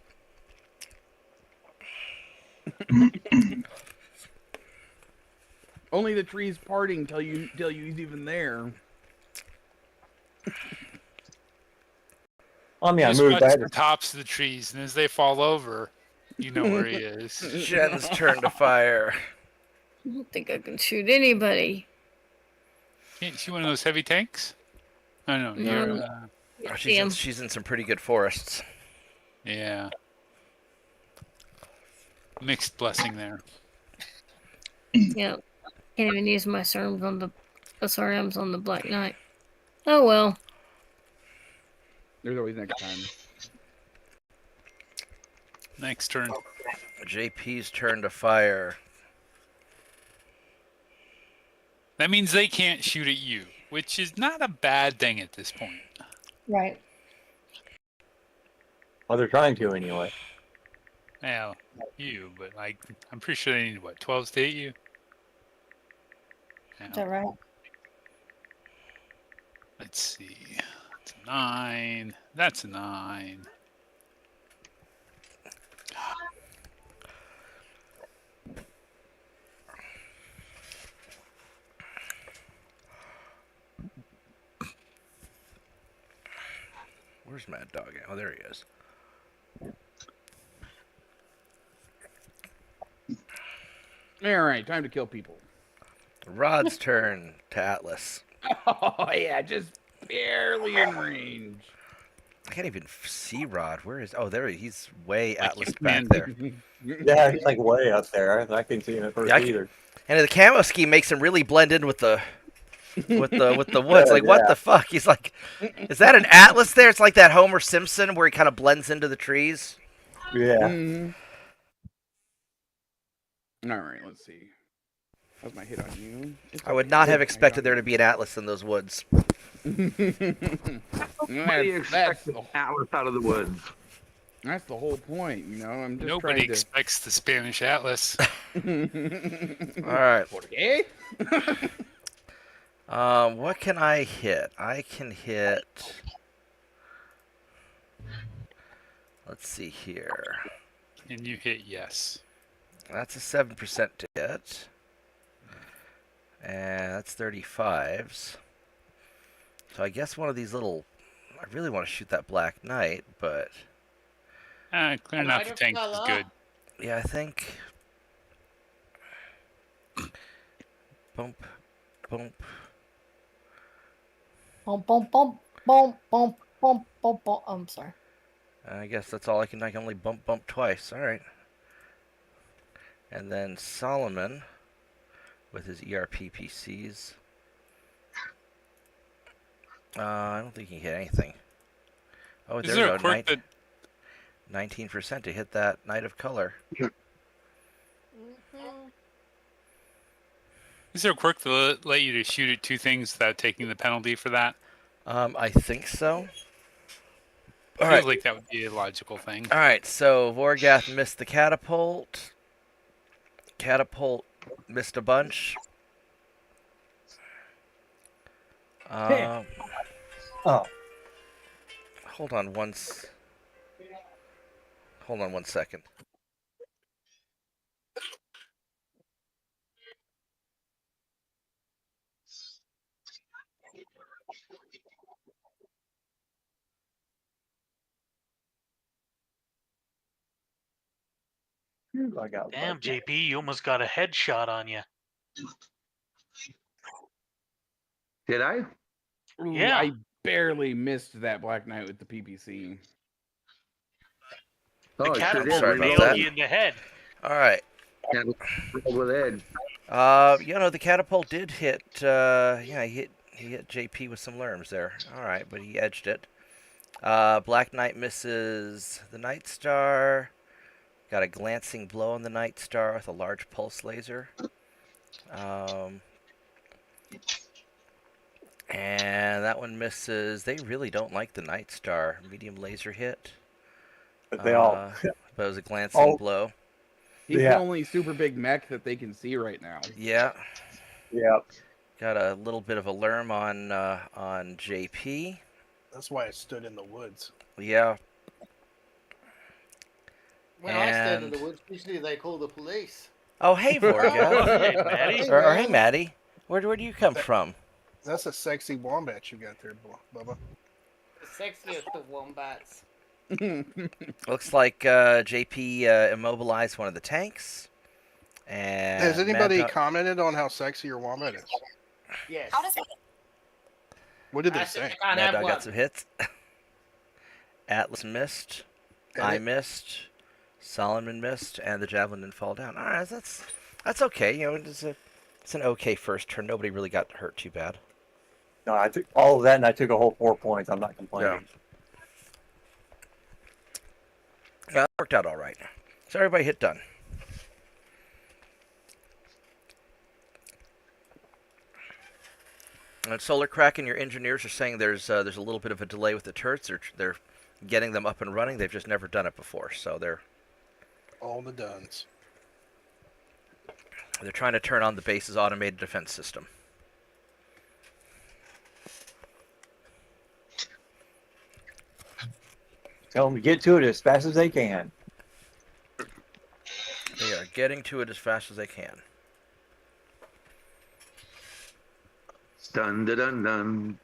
Only the trees parting tell you he's even there. I mean, I Just moved watch back. the tops of the trees, and as they fall over, you know where he is. Jen's turn to fire. I don't think I can shoot anybody. Can't you see one of those heavy tanks? I know. No. You're, She's in some pretty good forests. yeah. Mixed blessing there. Yeah. Can't even use my SRMs on the Black Knight. Oh well. There's always next time. Next turn. JP's turn to fire. That means they can't shoot at you, which is not a bad thing at this point. Right. Well, they're trying to anyway. Well, you, but like, I'm pretty sure they need what, 12s to hit you? Is that right? Let's see. That's a 9. That's a 9. Where's Mad Dog at? Oh, there he is. All right, time to kill people. Rod's turn to Atlas. Oh yeah, just barely in range. I can't even see Rod. Where is? Oh, there he's way Atlas man. back there. Yeah, he's like way up there. I couldn't see him at first either. And the camo scheme makes him really blend in with the woods. Like, what the fuck? He's like, is that an Atlas there? It's like that Homer Simpson where he kind of blends into the trees. Yeah. All right, let's see. How's my hit on you? I would not have expected there to be an Atlas in those woods. Nobody expects an Atlas out of the woods. That's the whole point, you know. I'm just Nobody trying to... expects the Spanish Atlas. All right. Okay. What can I hit? I can hit. Let's see here. And you hit yes. That's a 7% to hit. And that's 35s. So I guess one of these little... I really want to shoot that Black Knight, but... Clearing out the tank is good. Yeah, I think... Bump. Bump. Bum, bum, bum, bum, bum, bum, bum, bum. I'm sorry. I guess that's all I can only bump twice. All right. And then Solomon with his ERP PCs. I don't think he hit anything. Oh, Is there there we a go. quirk that 19% to hit that Knight of Color. is there a quirk that let you to shoot at 2 things without taking the penalty for that? I think so. All Feels right. like that would be a logical thing. All right. So Vorgath missed the catapult. Catapult missed a bunch. Oh, Hold on one second. I got Damn, lucky. JP, you almost got a headshot on you. Did I? Ooh, Yeah. I barely missed that Black Knight with the PPC. The Oh, it sure catapult did. Sorry about nailed that. you in the head. All right. Rolled with Ed. The catapult did hit. He hit JP with some lerms there. All right, but he edged it. Black Knight misses the Night Star. Got a glancing blow on the Night Star with a large pulse laser. And that one misses. They really don't like the Night Star. Medium laser hit. But they all. But it was a glancing Oh. blow. He's Yeah. the only super big mech that they can see right now. Yeah. Yeah. Got a little bit of a lerm on JP. That's why I stood in the woods. Yeah. When I stand in And- the woods, usually they call the police. Oh, hey, Vorga. Hey, Maddie. or hey, Maddie. Where do you come from? That's a sexy wombat you got there, Bubba. The sexiest of wombats. Looks like JP immobilized one of the tanks. And Has anybody Mad Dog- commented on how sexy your wombat is? Yes. What did I they said say? I can't Mad have Dog one. got some hits. Atlas missed. I Edit? missed. Solomon missed, and the javelin didn't fall down. All right, that's okay. It's an okay first turn. Nobody really got hurt too bad. No, I took all of that and I took a whole 4 points. I'm not complaining. Yeah, that worked out all right. So everybody hit done. And Solar Crack and your engineers are saying there's a little bit of a delay with the turrets. They're getting them up and running. They've just never done it before, so they're All the duns. trying to turn on the base's automated defense system. Tell them to get to it as fast as they can. They are getting to it as fast as they can. Dun dun dun dun.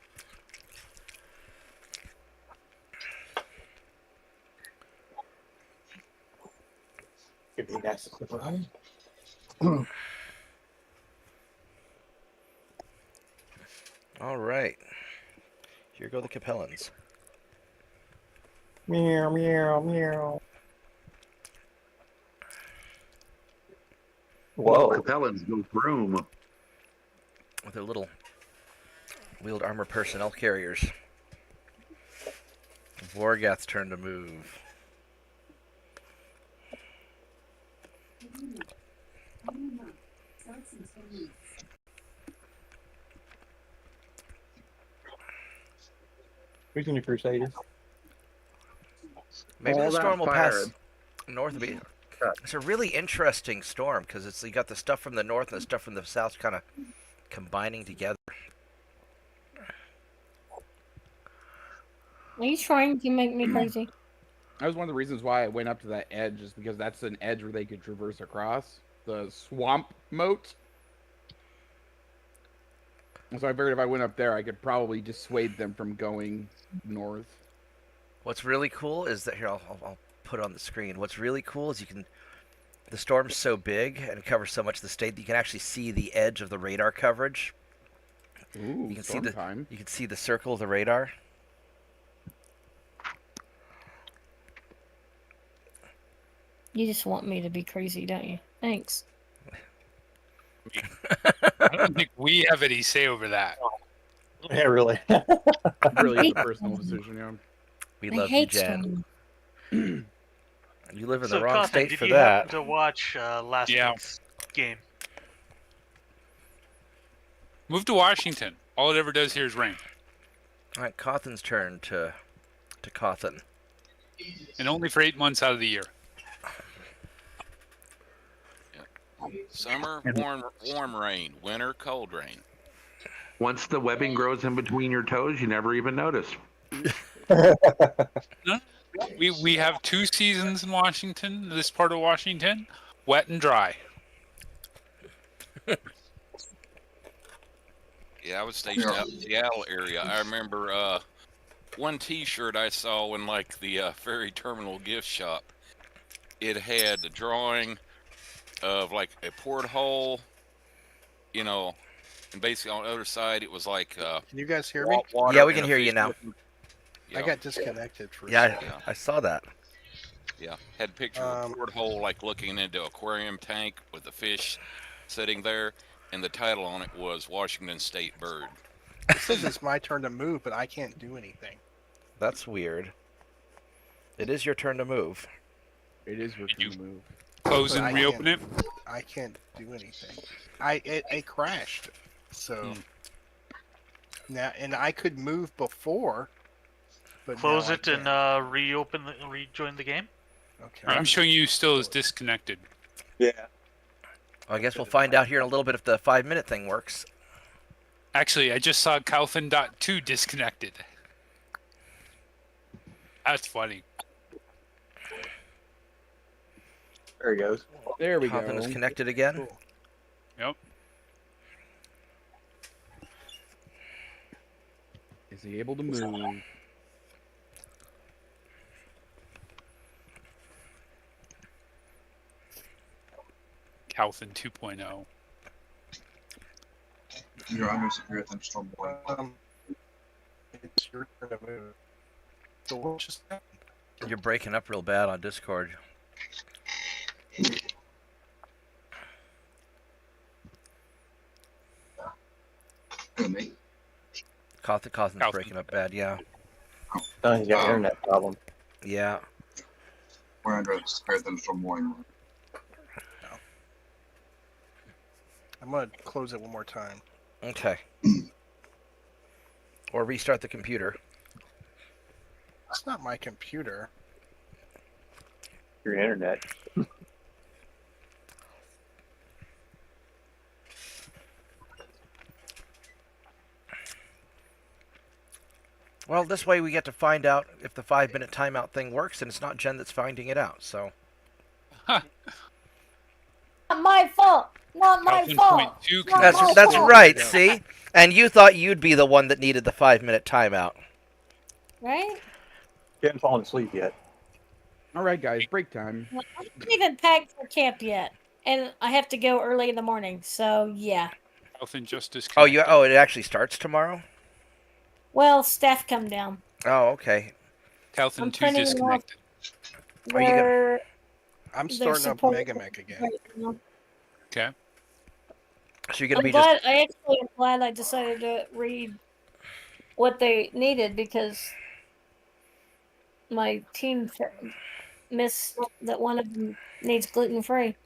Give me that. All right. Here go the Capellans. Meow, meow, meow. Whoa. Capellans go broom. With their little wheeled armor personnel carriers. Vorgath's turn to move. Who's in your Crusaders? Maybe All the that storm will fire. pass north of it. It's a really interesting storm because you got the stuff from the north and the stuff from the south kind of combining together. Are you trying to make me crazy? That was one of the reasons why I went up to that edge, is because that's an edge where they could traverse across the swamp moat. And so I figured if I went up there, I could probably dissuade them from going north. What's really cool is that here I'll put it on the screen. What's really cool is the storm's so big and it covers so much of the state that you can actually see the edge of the radar coverage Ooh, You can see storm the time. you can see the circle of the radar. You just want me to be crazy, don't you? Thanks. I don't think we have any say over that. Yeah, really. Really is a personal decision, yeah. We I love you, hate Jan. storm. You live in So, the wrong Cawthon, state did for you that. happen to watch last Yeah. week's game? Move to Washington. All it ever does here is rain. All right, Cawthon's turn to Cawthon. And only for 8 months out of the year. Summer, warm rain. Winter, cold rain. Once the webbing grows in between your toes, you never even notice. No, we have 2 seasons in Washington, this part of Washington, wet and dry. Yeah, I was stationed out in the Seattle area. I remember one T-shirt I saw in like the ferry terminal gift shop. It had a drawing of like a porthole, you know, and basically on the other side it was like Can you guys hear me? water. Yeah, we and can a hear you fish now. looking- I got disconnected for a Yeah, second. Yeah. I saw that. Yeah, had a picture of a porthole like looking into an aquarium tank with a fish sitting there, and the title on it was Washington State Bird. It says it's my turn to move, but I can't do anything. That's weird. It is your turn to move. It is your You- turn to move. Close But and I reopen it. I can't do anything. It crashed. So now, and I could move before, but Close now I it and can't. rejoin the game. Okay. I'm showing you still is disconnected. Yeah. I guess we'll find out here in a little bit if the 5-minute thing works. Actually, I just saw Calvin.2 disconnected. That's funny. There he goes. There we Cawthon go. is connected again. Cool. Yep. Is he able to move? Calvin 2.0. You're under severe thunderstorm warning. It's your turn to move. So what just happened? You're breaking up real bad on Discord. Good, mate. Cawthon's Cawthon. breaking up bad, yeah. Oh, he's got an internet problem. Yeah. We're under a severe thunderstorm warning. I'm gonna close it one more time. Okay. Or restart the computer. It's not my computer. Your internet. Well, this way we get to find out if the 5-minute timeout thing works, and it's not Jen that's finding it out. So Not my fault. Not my Calvin fault. point two Not that's my that's fault. right. See, and you thought you'd be the one that needed the 5-minute timeout. Right? He hasn't fallen asleep yet. All right, guys, break time. Well, I haven't even packed for camp yet, and I have to go early in the morning. So yeah. Calvin just Oh, disconnected. it actually starts tomorrow. Well, staff come down. Oh, okay. Calvin I'm 2 printing off- disconnected. Are you gonna- They're- I'm they're starting up supporting MegaMek again. right now. Okay. So you're gonna I'm be glad. just I actually am glad I decided to read what they needed because my team missed that one of them needs gluten free.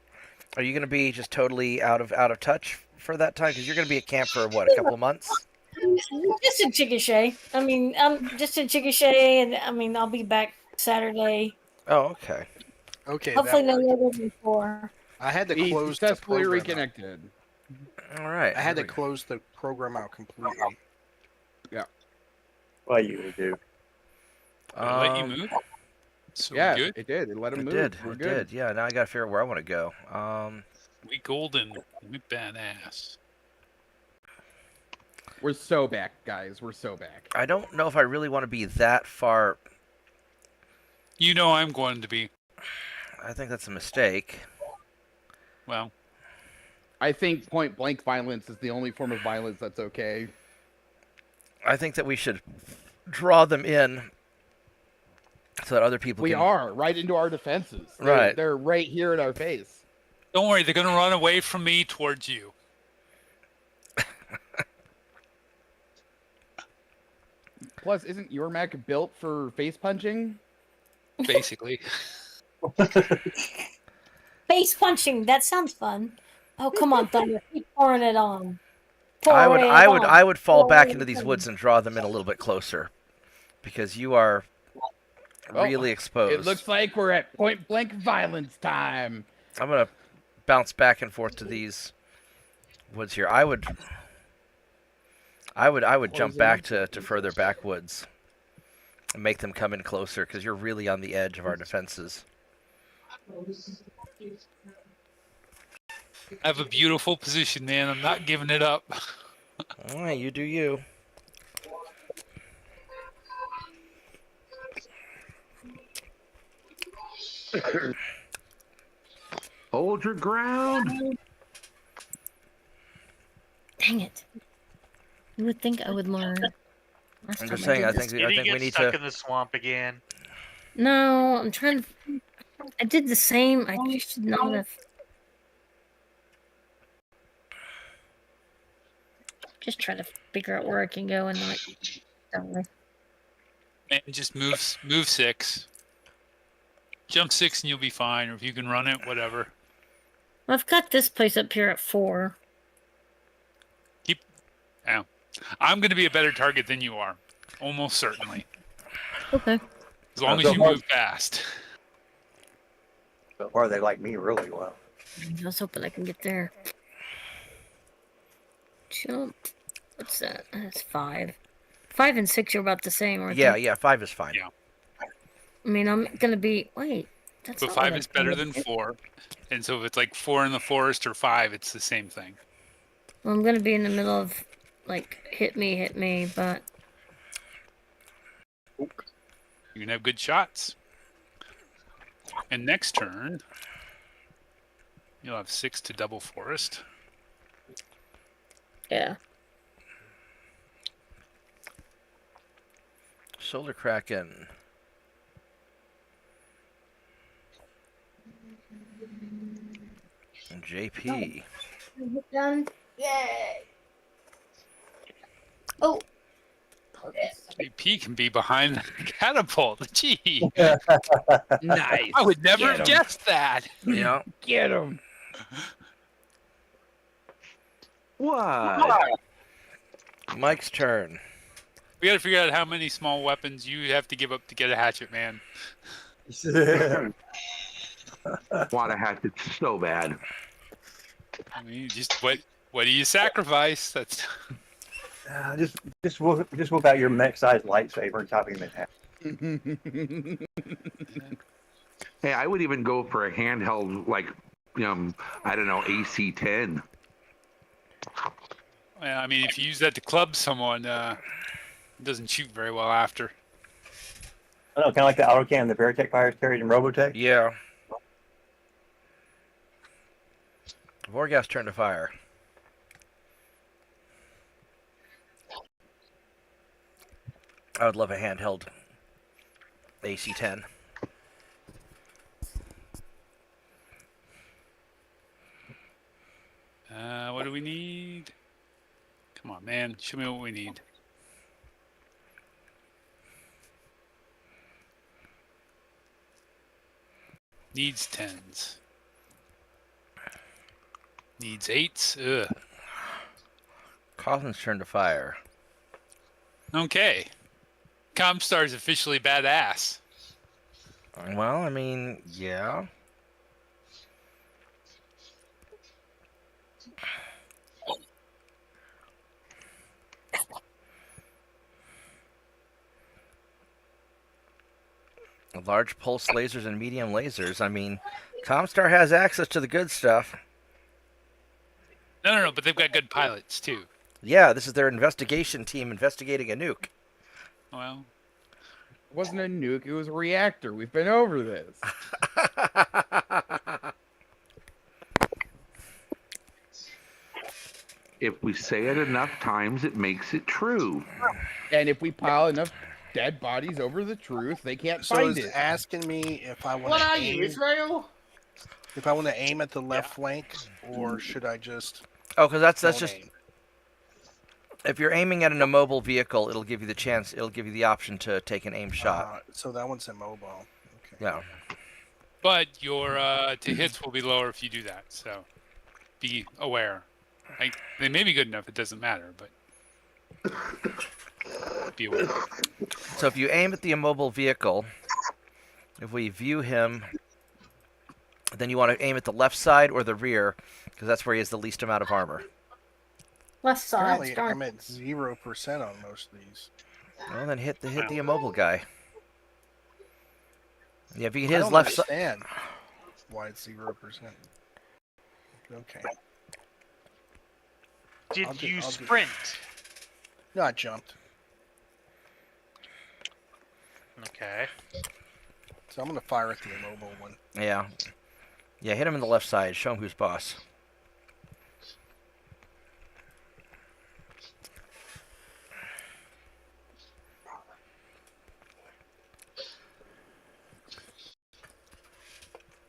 Are you gonna be just totally out of touch for that time? Because you're gonna be at camp for what, a couple of months? Just in Chickasha. I mean, I'm just in Chickasha, and I mean, I'll be back Saturday. Oh, okay. Okay, Hopefully, that no worked. later than 4. I had to He close the successfully program out. reconnected. All right. I had to here we go. close the program out completely. Well, you would do. Did it let you Um, move? So Yeah, we good? it did. It let him It move. did. We're It good. did. Yeah. Now I gotta figure out where I want to go. We golden. We badass. We're so back, guys. We're so back. I don't know if I really want to be that far. You know I'm going to be. I think that's a mistake. Well, I think point blank violence is the only form of violence that's okay. I think that we should draw them in so that other people We can. are right into our defenses. Right. They're right here in our face. Don't worry, they're going to run away from me towards you. Plus, isn't your mech built for face punching? Basically. Face punching. That sounds fun. Oh, come on, Thunder. Keep pouring it on. I would fall back Pour into it these on. woods and draw them in a little bit closer, because you are really exposed. It looks like we're at point blank violence time. I'm gonna bounce back and forth to these woods here. I would jump back to further backwoods and make them come in closer, because you're really on the edge of our defenses. I have a beautiful position, man. I'm not giving it up. All right, you do you. Hold your ground. Dang it. You would think I would learn. Last I'm time just saying, I did think this. we Get need stuck to. in the swamp again. No, I'm trying to. I did the same. I should not have. Just try to figure out where I can go and not. Die. And just move 6. Jump 6 and you'll be fine. Or if you can run it, whatever. I've got this place up here at 4. I'm going to be a better target than you are. Almost certainly. Okay. As long as so you far- move fast. So far, they like me really well. I was hoping I can get there. Jump. What's that? That's 5. 5 and 6 are about the same, aren't they? Yeah, 5 is fine. Yeah. I mean, I'm gonna be. Wait. That's But not 5 what is I'm better gonna than do. 4. And so if it's like 4 in the forest or 5, it's the same thing. Well, I'm gonna be in the middle of, like, hit me, but. You can have good shots. And next turn, you'll have 6 to double forest. Yeah. Shoulder Kraken. And JP. Done. Yay. Oh. Okay. AP can be behind the catapult. Gee, Nice. I would never Get have 'em. guessed that. Yeah. Get him. What? Mike's turn. We got to figure out how many small weapons you have to give up to get a hatchet, man. Want a hatchet so bad. I mean, just what do you sacrifice? That's Just whip out your mech-sized lightsaber and chop him in half. Hey, I would even go for a handheld, like, I don't know, AC-10. I mean, if you use that to club someone, it doesn't shoot very well after. I don't know, kind of like the autocannon the Battletech fighters carried in Robotech. Yeah. Vorgas turn to fire. I would love a handheld AC-10. What do we need? Come on, man. Show me what we need. Needs 10s. Needs 8s. Ugh. Coughlin's turn to fire. Okay. Comstar's officially badass. Well, I mean, yeah. Large pulse lasers and medium lasers. I mean, Comstar has access to the good stuff. No, but they've got good pilots, too. Yeah, this is their investigation team investigating a nuke. Well, It wasn't a nuke, it was a reactor. We've been over this. If we say it enough times, it makes it true. And if we pile enough dead bodies over the truth, they can't So find is it. asking me if I want What to are you, aim, Israel? if I want to aim at the left flank, or should I just? Oh, because that's don't just aim? if you're aiming at an immobile vehicle, it'll give you the chance. It'll give you the option to take an aim shot. So that one's immobile. Okay. Yeah. But your to hits will be lower if you do that. So be aware. Like, they may be good enough; it doesn't matter. But be aware. So if you aim at the immobile vehicle, if we view him, then you want to aim at the left side or the rear, because that's where he has the least amount of armor. Left side. Apparently, I'm at 0% on most of these. Well, then hit the immobile guy. Yeah, if you I hit his don't left side. understand why it's 0%. Okay. Did I'll do- you I'll do- sprint? No, I jumped. Okay. So I'm gonna fire at the immobile one. Yeah. Yeah, hit him in the left side. Show him who's boss.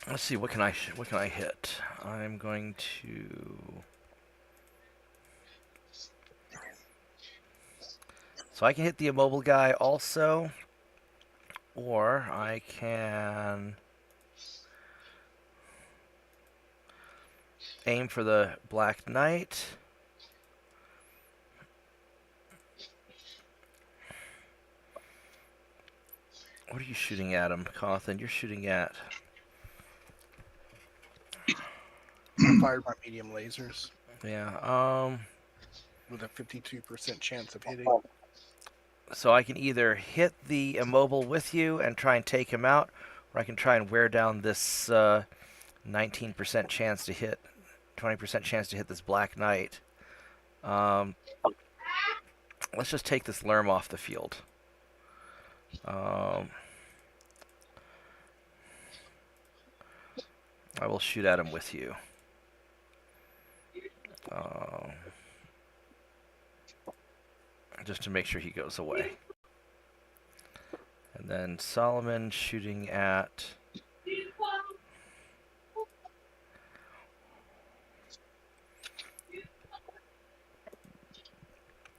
Let's see, what can I hit? I'm going to. So I can hit the immobile guy also, or I can aim for the Black Knight. What are you shooting at him, Cawthon? You're shooting at. I fired my medium lasers Yeah. with a 52% chance of hitting. So I can either hit the immobile with you and try and take him out, or I can try and wear down this 19% chance to hit, 20% chance to hit this Black Knight. Let's just take this Lerm off the field. I will shoot at him with you. Just to make sure he goes away. And then Solomon shooting at.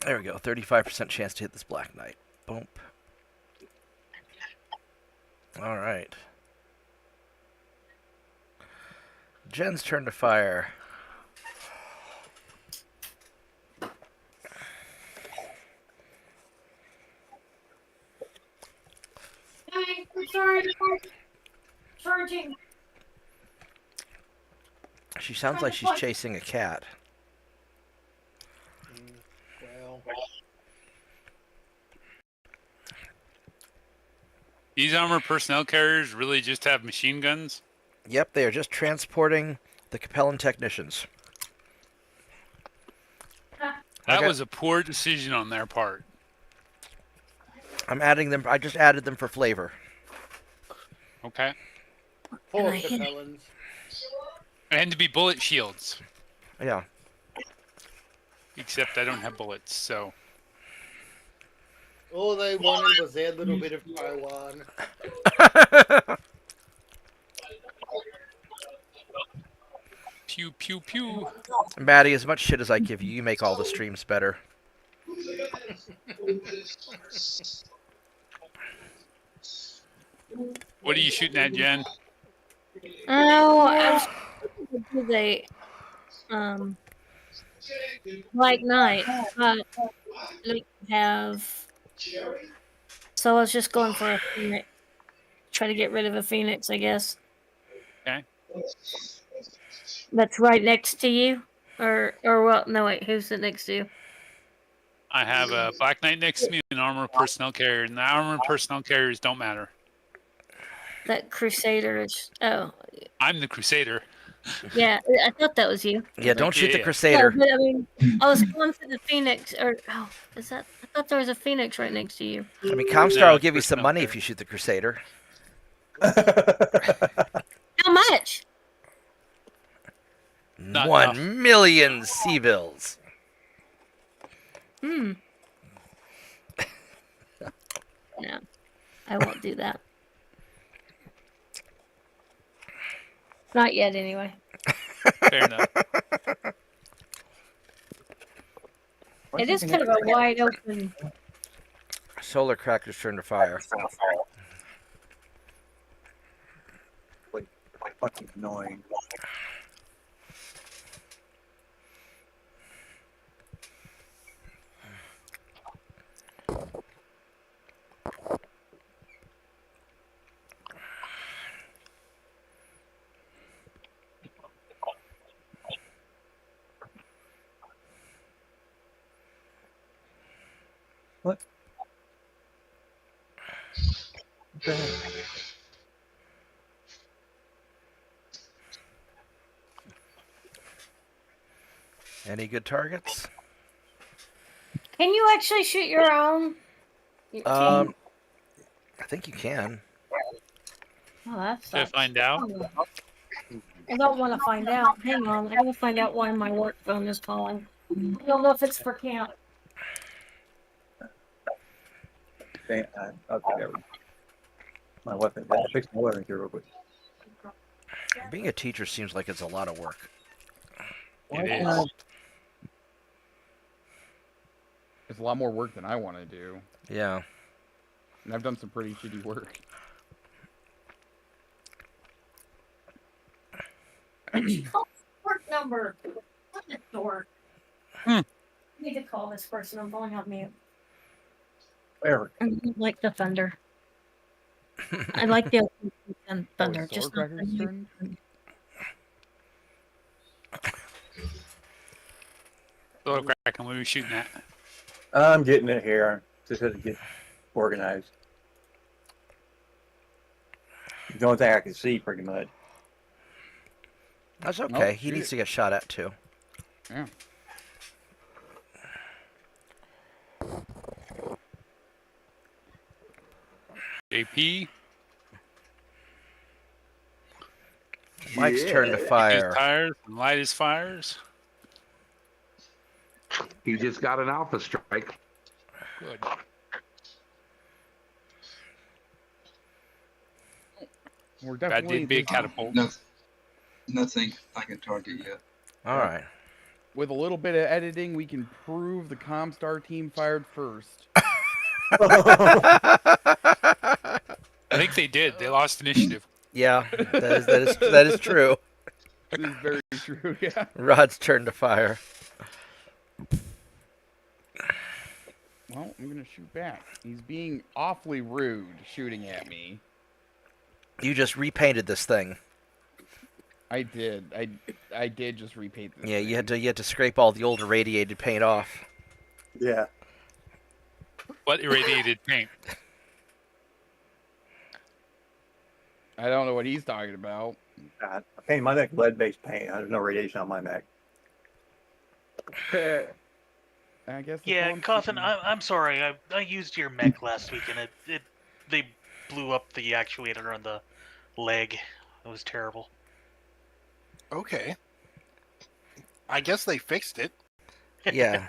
There we go. 35% chance to hit this Black Knight. Boom. All right. Jen's turn to fire. Hi, I'm sorry. Charging. She sounds like she's chasing a cat. Well, These armored personnel carriers really just have machine guns. Yep, they are just transporting the Capellan technicians. That Okay. was a poor decision on their part. I'm adding them. I just added them for flavor. Okay. poor I hit- Capellans. And to be bullet shields. Yeah. Except I don't have bullets, so. All they wanted was their little bit of Taiwan. Pew, pew, pew. Maddie, as much shit as I give you, you make all the streams better. What are you shooting at, Jen? Oh, I was trying to do the Black Knight, but I don't have. So I was just going for a Phoenix. Try to get rid of a Phoenix, I guess. Okay. That's right next to you, or well, no wait, who's it next to you? I have a Black Knight next to me and an armored personnel carrier, and the armored personnel carriers don't matter. That Crusader is. Oh, I'm the Crusader. yeah, I thought that was you. Yeah, don't shoot the Yeah. Crusader. No, but I mean, I was going for the Phoenix, or is that? I thought there was a Phoenix right next to you. I mean, Comstar No, will give you some personnel money carrier. if you shoot the Crusader. How much? Not 1 enough. million sea bills. Hmm. Yeah, I won't do that. Not yet, anyway. Fair enough. It is kind of a wide open. Solar crackers turned to fire. Fucking annoying. What? Okay. Any good targets? Can you actually shoot your own? I think you can. Oh, that Should I sucks. find out? I don't want to find out. Hang on, I gotta find out why my work phone is calling. I don't know if it's for camp. Okay, okay. My weapon. I fix my weapon here real quick. Being a teacher seems like it's a lot of work. It is. It's a lot more work than I want to do. Yeah. And I've done some pretty shitty work. Work number. What the door? Hmm. I need to call this person. I'm going on mute. Where? I like the thunder. I like the thunder. Oh, Just Solar not the Cracker's new turn? thunder. Solar cracker, what are we shooting at? I'm getting it here. Just had to get organized. The only thing I can see, pretty much. That's okay. He shoot needs it. to get shot at too. Yeah. JP. Mike's turn to His fire. tires and light his fires. He just got an alpha strike. Good. We're That definitely did be a catapult. Nothing I can target yet. All right. with a little bit of editing, we can prove the Comstar team fired first. I think they did. They lost initiative. Yeah, that is true. This is very true, yeah. Rod's turn to fire. Well, I'm gonna shoot back. He's being awfully rude shooting at me. You just repainted this thing. I did. I did just repaint this. Yeah, thing. you had to scrape all the old irradiated paint off. Yeah. What irradiated paint? I don't know what he's talking about. I painted my neck lead-based paint. There's no radiation on my neck. I guess. Yeah, Coffin, I'm sorry. I used your mech last week, and they blew up the actuator on the leg. It was terrible. Okay. I guess they fixed it. Yeah.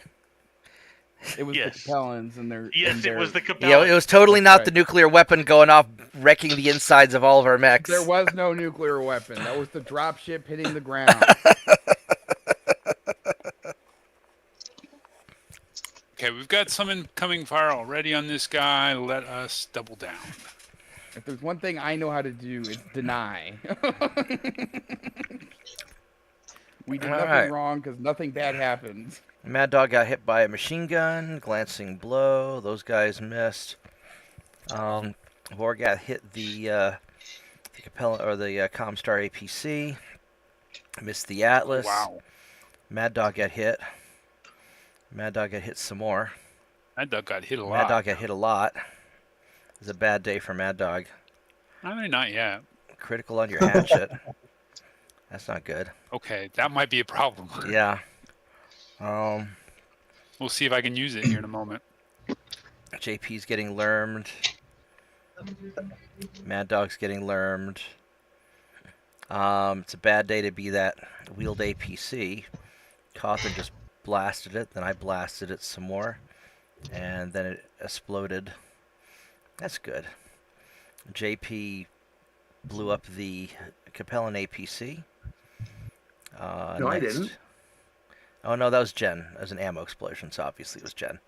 It was Yes. the Capellans and their. Yes, and it was the Capella. Yeah, it was totally not Right. the nuclear weapon going off, wrecking the insides of all of our mechs. There was no nuclear weapon. That was the dropship hitting the ground. Okay, we've got some incoming fire already on this guy. Let us double down. If there's one thing I know how to do, it's deny. We did nothing Alright. wrong because nothing bad happens. Mad Dog got hit by a machine gun, glancing blow. Those guys missed. Vor got hit the Capella or the Comstar APC. Missed the Atlas. Wow. Mad Dog got hit. Mad Dog got hit some more. Mad Dog got hit a lot. Mad Dog got hit a lot. It was a bad day for Mad Dog. I mean, not yet. Critical on your hatchet. That's not good. Okay, that might be a problem. Yeah. We'll see if I can use it here in a moment. JP's getting lermed. Mad Dog's getting lermed. It's a bad day to be that wheeled APC. Cawthon just blasted it, then I blasted it some more, and then it exploded. That's good. JP blew up the Capellan APC. No, I next- didn't. Oh no, that was Jen. That was an ammo explosion, so obviously it was Jen.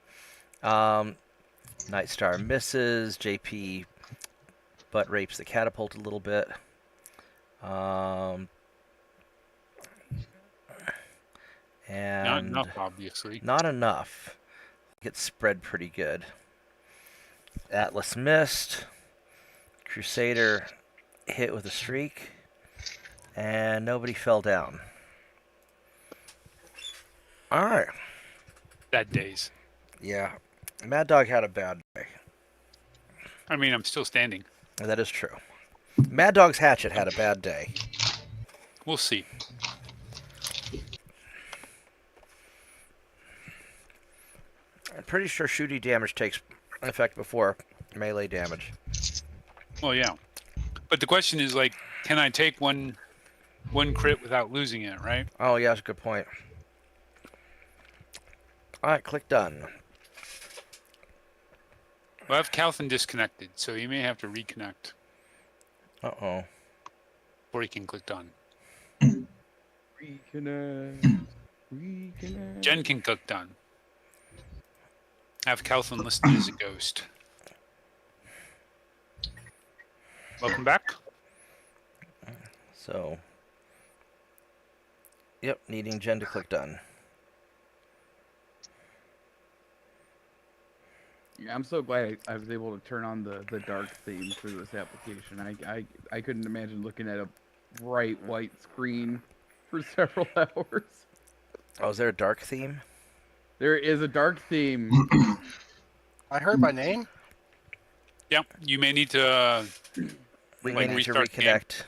Night Star misses. JP butt rapes the catapult a little bit. And Not enough, obviously. not enough. Gets spread pretty good. Atlas missed. Crusader hit with a streak. And nobody fell down. Alright. Bad days. Yeah. Mad Dog had a bad day. I mean, I'm still standing. That is true. Mad Dog's hatchet had a bad day. We'll see. I'm pretty sure shooty damage takes effect before melee damage. Well, yeah. But the question is, like, can I take one crit without losing it, right? Oh, yeah, that's a good point. Alright, click done. Well, I have Calvin disconnected, so you may have to reconnect Uh-oh. before he can click done. Reconnect. Reconnect. Jen can click done. Have Calvin listed as a ghost. Welcome back. So, yep, needing Jen to click done. Yeah, I'm so glad I was able to turn on the dark theme through this application. I couldn't imagine looking at a bright white screen for several hours. Oh, is there a dark theme? There is a dark theme. I heard my name. Yep, you may need to We like may need to restart the game. reconnect.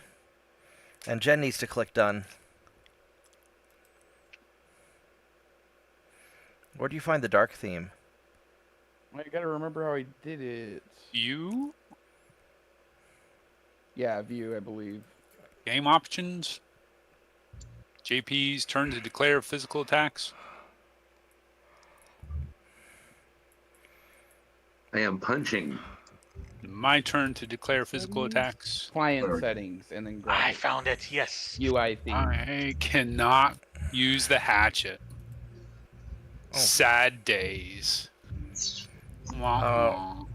And Jen needs to click done. Where do you find the dark theme? I gotta remember how I did it. You Yeah, view, I believe. game options. JP's turn to declare physical attacks. I am punching. My turn to declare physical attacks. Client settings, and then I graphics. found it. Yes. UI theme. I cannot use the hatchet. Oh. Sad days. Wah, wah.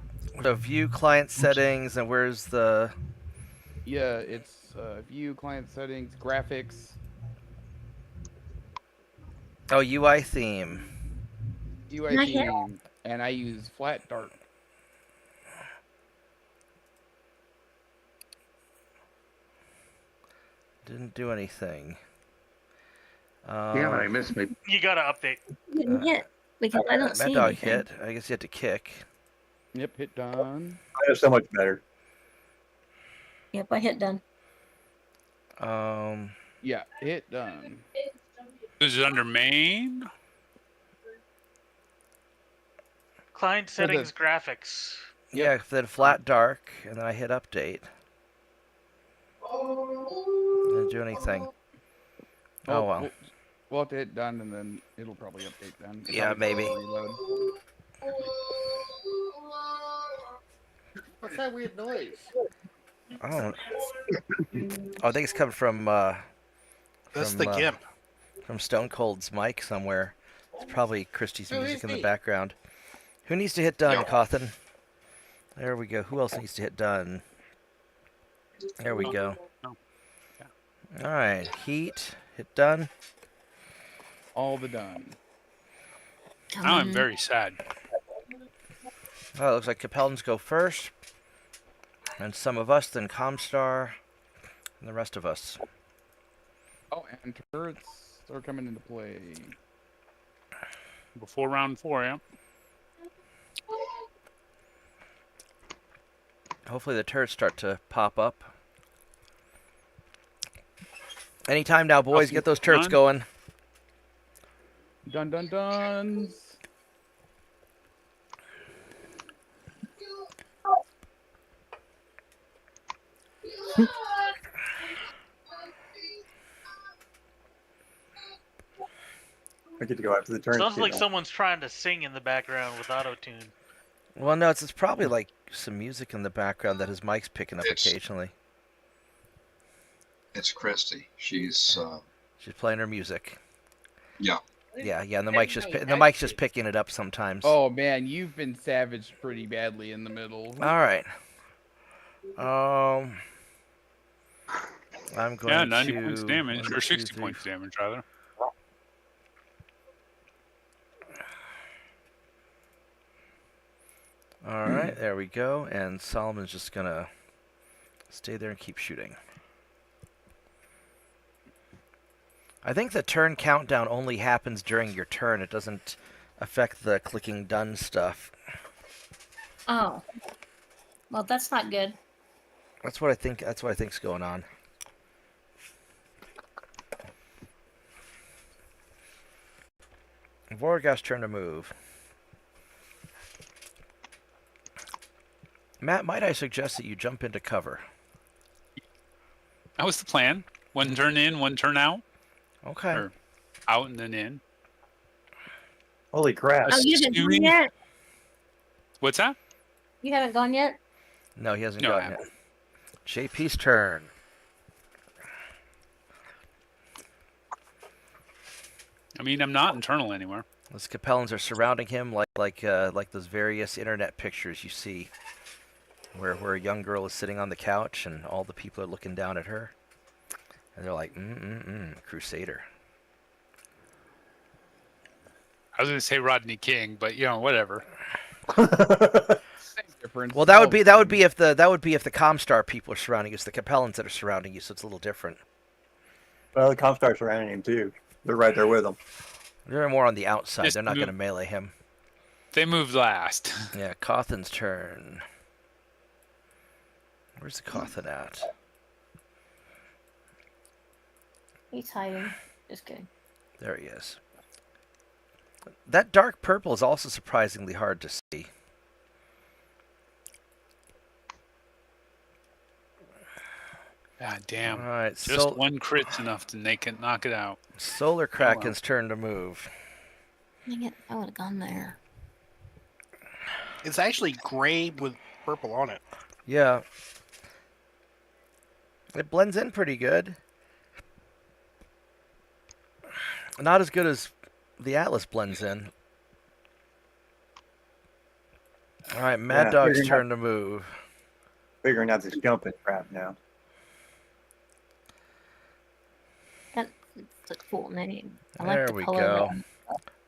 So view client settings, and where's the... Yeah, it's view, client settings, graphics, Oh, UI theme. UI Not yet. theme, and I use flat dark. Didn't do anything. Damn it, I missed my. You gotta update. Didn't hit because I don't see Mad Dog anything. hit. I guess you had to kick. Yep, hit done. I know so much better. Yep, I hit done. Yeah, hit done. Is it under main? Client For the- settings, graphics. Yeah, then flat dark, and then I hit update. Didn't do anything. Oh well. We'll have to hit done, and then it'll probably update then. It'll Yeah, probably maybe. reload. What's that weird noise? I don't. Oh, I think it's coming from That's From, the uh, GIMP. from Stone Cold's mic somewhere. It's probably Christie's Who music is in the he? background. Who needs to hit done, No. Cawthon? There we go. Who else needs to hit done? There we go. No. All right, heat, hit done. All the done. Now I'm very sad. Oh, it looks like Capellans go first, and some of us, then Comstar, and the rest of us. Oh, and turrets are coming into play. Before round 4, yeah. Hopefully the turrets start to pop up. Anytime now, boys. Get those turrets Done. going. Dun dun duns. I get to go after the turn. Sounds like someone's trying to sing in the background with auto tune. Well, no, it's probably like some music in the background that his mic's picking up It's- occasionally. It's Christy. She's She's playing her music. yeah. Yeah, and the mic's just picking it up sometimes. Oh man, you've been savaged pretty badly in the middle. All right. I'm going Yeah, to 90 points damage, 1, or 60 2, 3, points damage, rather. All right, there we go. And Solomon's just gonna stay there and keep shooting. I think the turn countdown only happens during your turn. It doesn't affect the clicking done stuff. Oh. Well, that's not good. That's what I think. That's what I think's going on. Vorgash's turn to move. Matt, might I suggest that you jump into cover? That was the plan. One turn in, one turn out. Okay. Or out and then in. Holy crap! Oh, you haven't gone Assuming- yet? What's that? You haven't gone yet? No, he hasn't No, I gotten it. JP's turn. I mean, I'm not internal anywhere. Those Capellans are surrounding him like those various internet pictures you see, where a young girl is sitting on the couch and all the people are looking down at her, and they're like, Crusader. I was going to say Rodney King, but whatever. Difference. Well, that would be if the Comstar people are surrounding you. It's the Capellans that are surrounding you, so it's a little different. Well, the Comstar surrounding him too. They're right there with him. They're more on the outside. Just They're not move- going to melee him. They moved last. Yeah, Cawthon's turn. Where's the Cawthon at? He's hiding. Just kidding. There he is. That dark purple is also surprisingly hard to see. God damn. All right, Just one crit's enough to knock it out. Solar Kraken's turn to move. Dang it, I would have gone there. It's actually gray with purple on it. Yeah. It blends in pretty good. Not as good as the Atlas blends in. All right, Mad Yeah, Dog's figuring turn to move. Figuring out this jumping crap now. That's a cool name. I There like the we color. go.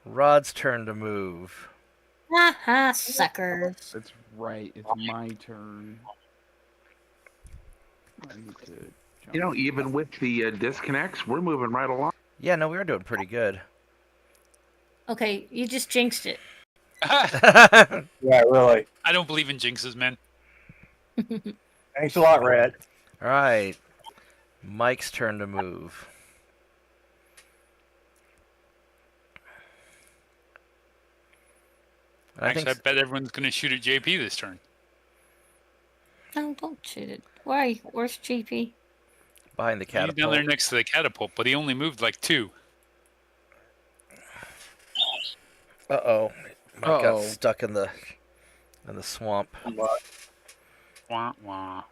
Rod's turn to move. Haha, suckers. That's right. It's my turn. I need to jump. You know, even with the disconnects, we're moving right along. Yeah, no, we were doing pretty good. Okay, you just jinxed it. Yeah, really. I don't believe in jinxes, man. Thanks a lot, Red. All right. Mike's turn to move. Actually, I bet everyone's going to shoot at JP this turn. No, don't shoot it. Why? Where's GP? Behind the He's down there catapult. next to the catapult, but he only moved like 2. Uh-oh. Mike got Uh-oh. stuck in the swamp. Wah, wah.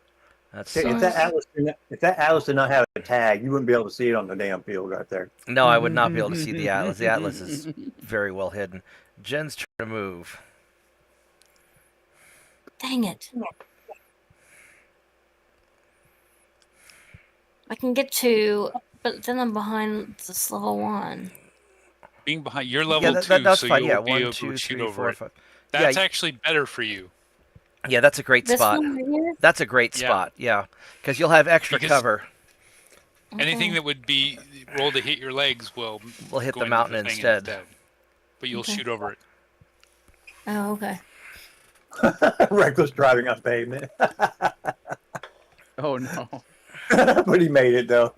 That If sucks. that Atlas did not have a tag, you wouldn't be able to see it on the damn field right there. No, I would not be able to see the Atlas. The Atlas is very well hidden. Jen's turn to move. Dang it. I can get 2, but then I'm behind this level 1. Being behind, you're level 2, that's so fine. you'll Yeah, be 1, able 2, to shoot 3, over 4, it. 5. That's Yeah, actually better for you. yeah, that's a great This spot. one right here? That's a great Yeah. spot. Yeah, because you'll have extra Because- cover. Anything Okay. that would be roll to hit your legs will We'll hit go the into mountain thing instead. But you'll Okay. shoot over it. Oh, okay. Reckless driving on pavement. Oh no. But he made it though.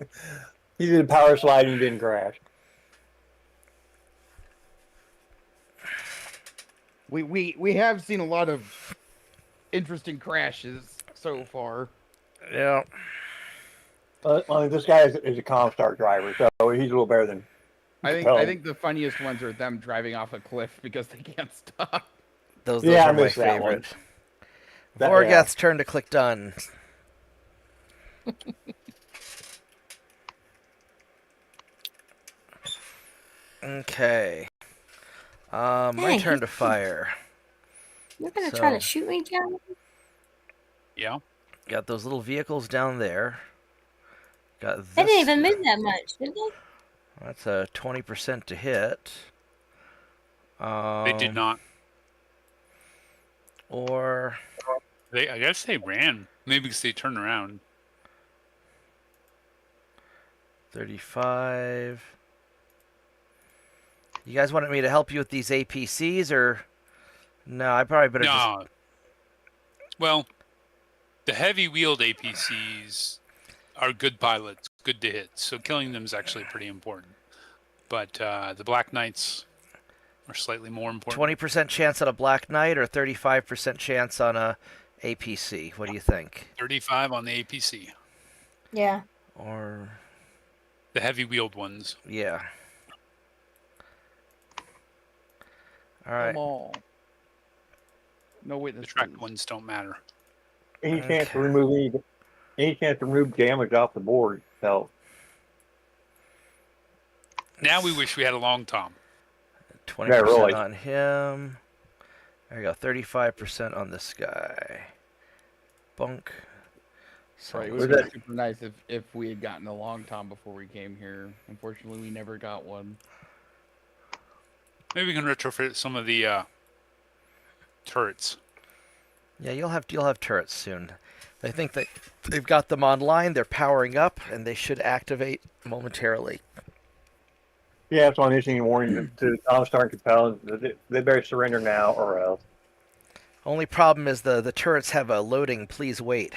He did a power slide and didn't crash. We have seen a lot of interesting crashes so far. Yeah. This guy is a Comstar driver, so he's a little better than I think the funniest ones are them driving off a cliff because they can't stop. Those Yeah, I are my missed that one. favorite. That- Vorgath's turn to click done. Okay. My Dang, turn to fire. You're gonna try So- to shoot me, John? Yeah. Got those little vehicles down there. Got this. They didn't even move that much, did they? That's a 20% to hit. They did not. Or I guess they ran. Maybe because they turned around. 35. You guys wanted me to help you with these APCs, or no? I probably better just. No. Well, the heavy wheeled APCs are good pilots, good to hit. So killing them is actually pretty important. But the Black Knights are slightly more important. 20% chance on a Black Knight or 35% chance on a APC. What do you think? 35 on the APC. Yeah. Or The heavy wheeled ones. yeah. All right. Come on. No The witnesses. tracked ones don't matter. Any chance to remove any chance to remove damage off the board? So Now we wish we had a long Tom. 20% really. on him. There you go. 35% on this guy. Bunk. So Right, it Was would that- be super nice if we had gotten a long Tom before we came here. Unfortunately, we never got one. Maybe we can retrofit some of the turrets. yeah, you'll have turrets soon. I think that they've got them online. They're powering up, and they should activate momentarily. yeah, that's one interesting warning to Comstar and Capel. They better surrender now or else. Only problem is the turrets have a loading please wait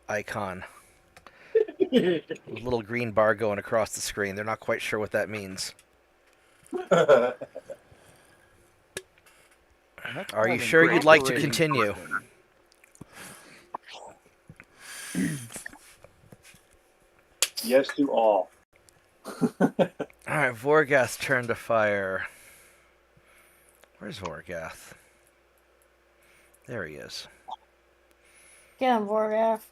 icon. A little green bar going across the screen. They're not quite sure what that means. Are you sure you'd like to continue? Yes to all. Alright, Vorgath's turn to fire. Where's Vorgath? There he is. Get him, Vorgath.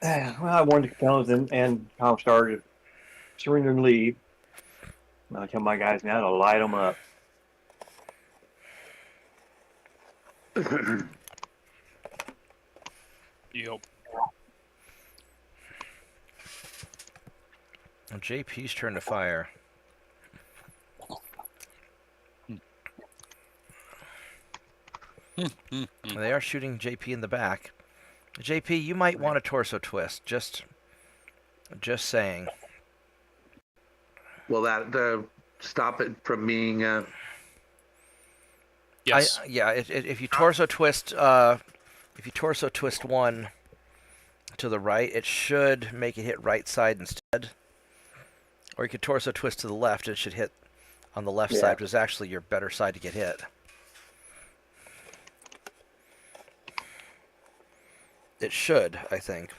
Well, I wanted to Capel and Comstar to surrender and leave. I tell my guys now to light them up. Yep. Well, JP's turn to fire. They are shooting JP in the back. JP, you might want a torso twist. Just saying. Will that stop it from being? Yes. If you torso twist, one to the right, it should make it hit right side instead. Or you could torso twist to the left, it should hit on the left side, which is actually your better side to get hit. It should, I think.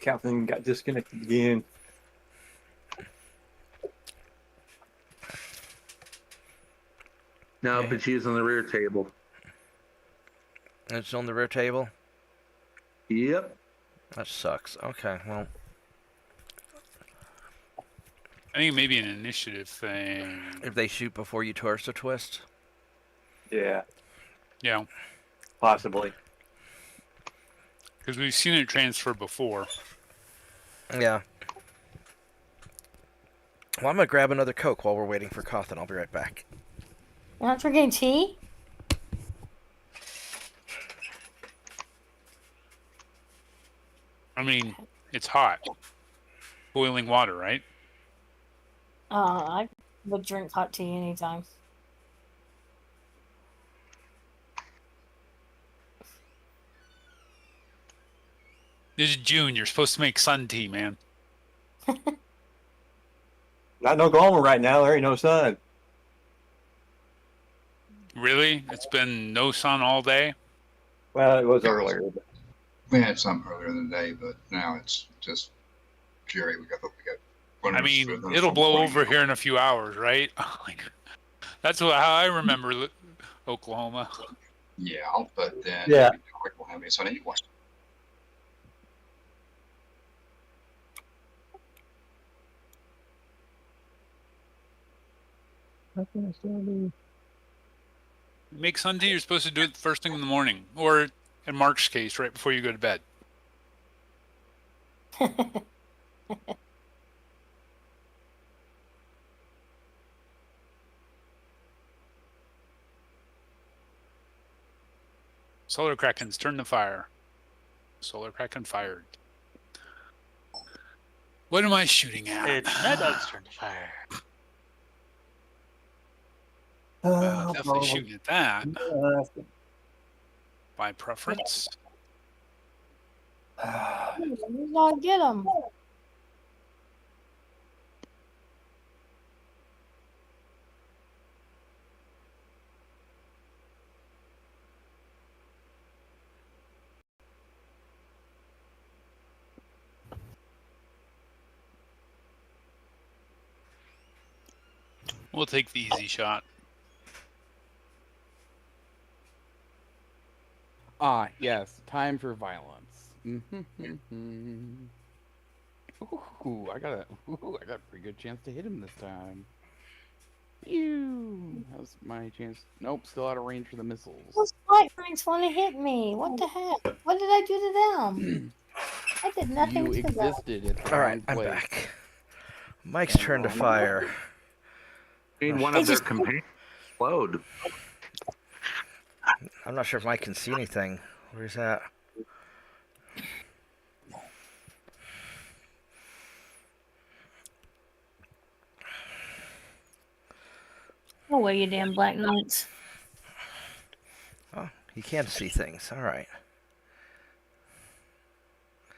Captain got disconnected again. No, but she's on the rear table. It's on the rear table? Yep. That sucks. Okay, well. I think maybe an initiative thing. If they shoot before you torso twist? Yeah, Yeah. possibly. Because we've seen it transfer before. Yeah. Well, I'm going to grab another Coke while we're waiting for Cawthon. I'll be right back. You're not drinking tea? I mean, it's hot. Boiling water, right? I would drink hot tea anytime. This is June. You're supposed to make sun tea, man. Not in Oklahoma right now. There ain't no sun. Really? It's been no sun all day? Well, it was Yeah. earlier. But We had some earlier in the day, but now it's just Jerry. We got I mean, it'll blow over here in a few hours, right? Like, that's how I remember Oklahoma. Yeah, but then Yeah. we will have any sun anyway. Make Sunday, you're supposed to do it first thing in the morning, or in Mark's case, right before you go to bed. Solar Krakens, turn the fire. Solar Kraken fired. What am I shooting at? It's Mad Dog's turn to fire. Definitely shooting at that. By preference. You gotta get them. We'll take the easy shot. Ah, yes, time for violence. Ooh, I got a pretty good chance to hit him this time. Phew. How's my chance? Nope, still out of range for the missiles. Those light ranks want to hit me. What the heck? What did I do to them? I did nothing You to them. existed at the All wrong right, I'm place. back. Mike's turn to fire. One of their companions explode. I'm not sure if Mike can see anything. Where's that? Oh, where you damn black knights. Oh, he can't see things. All right.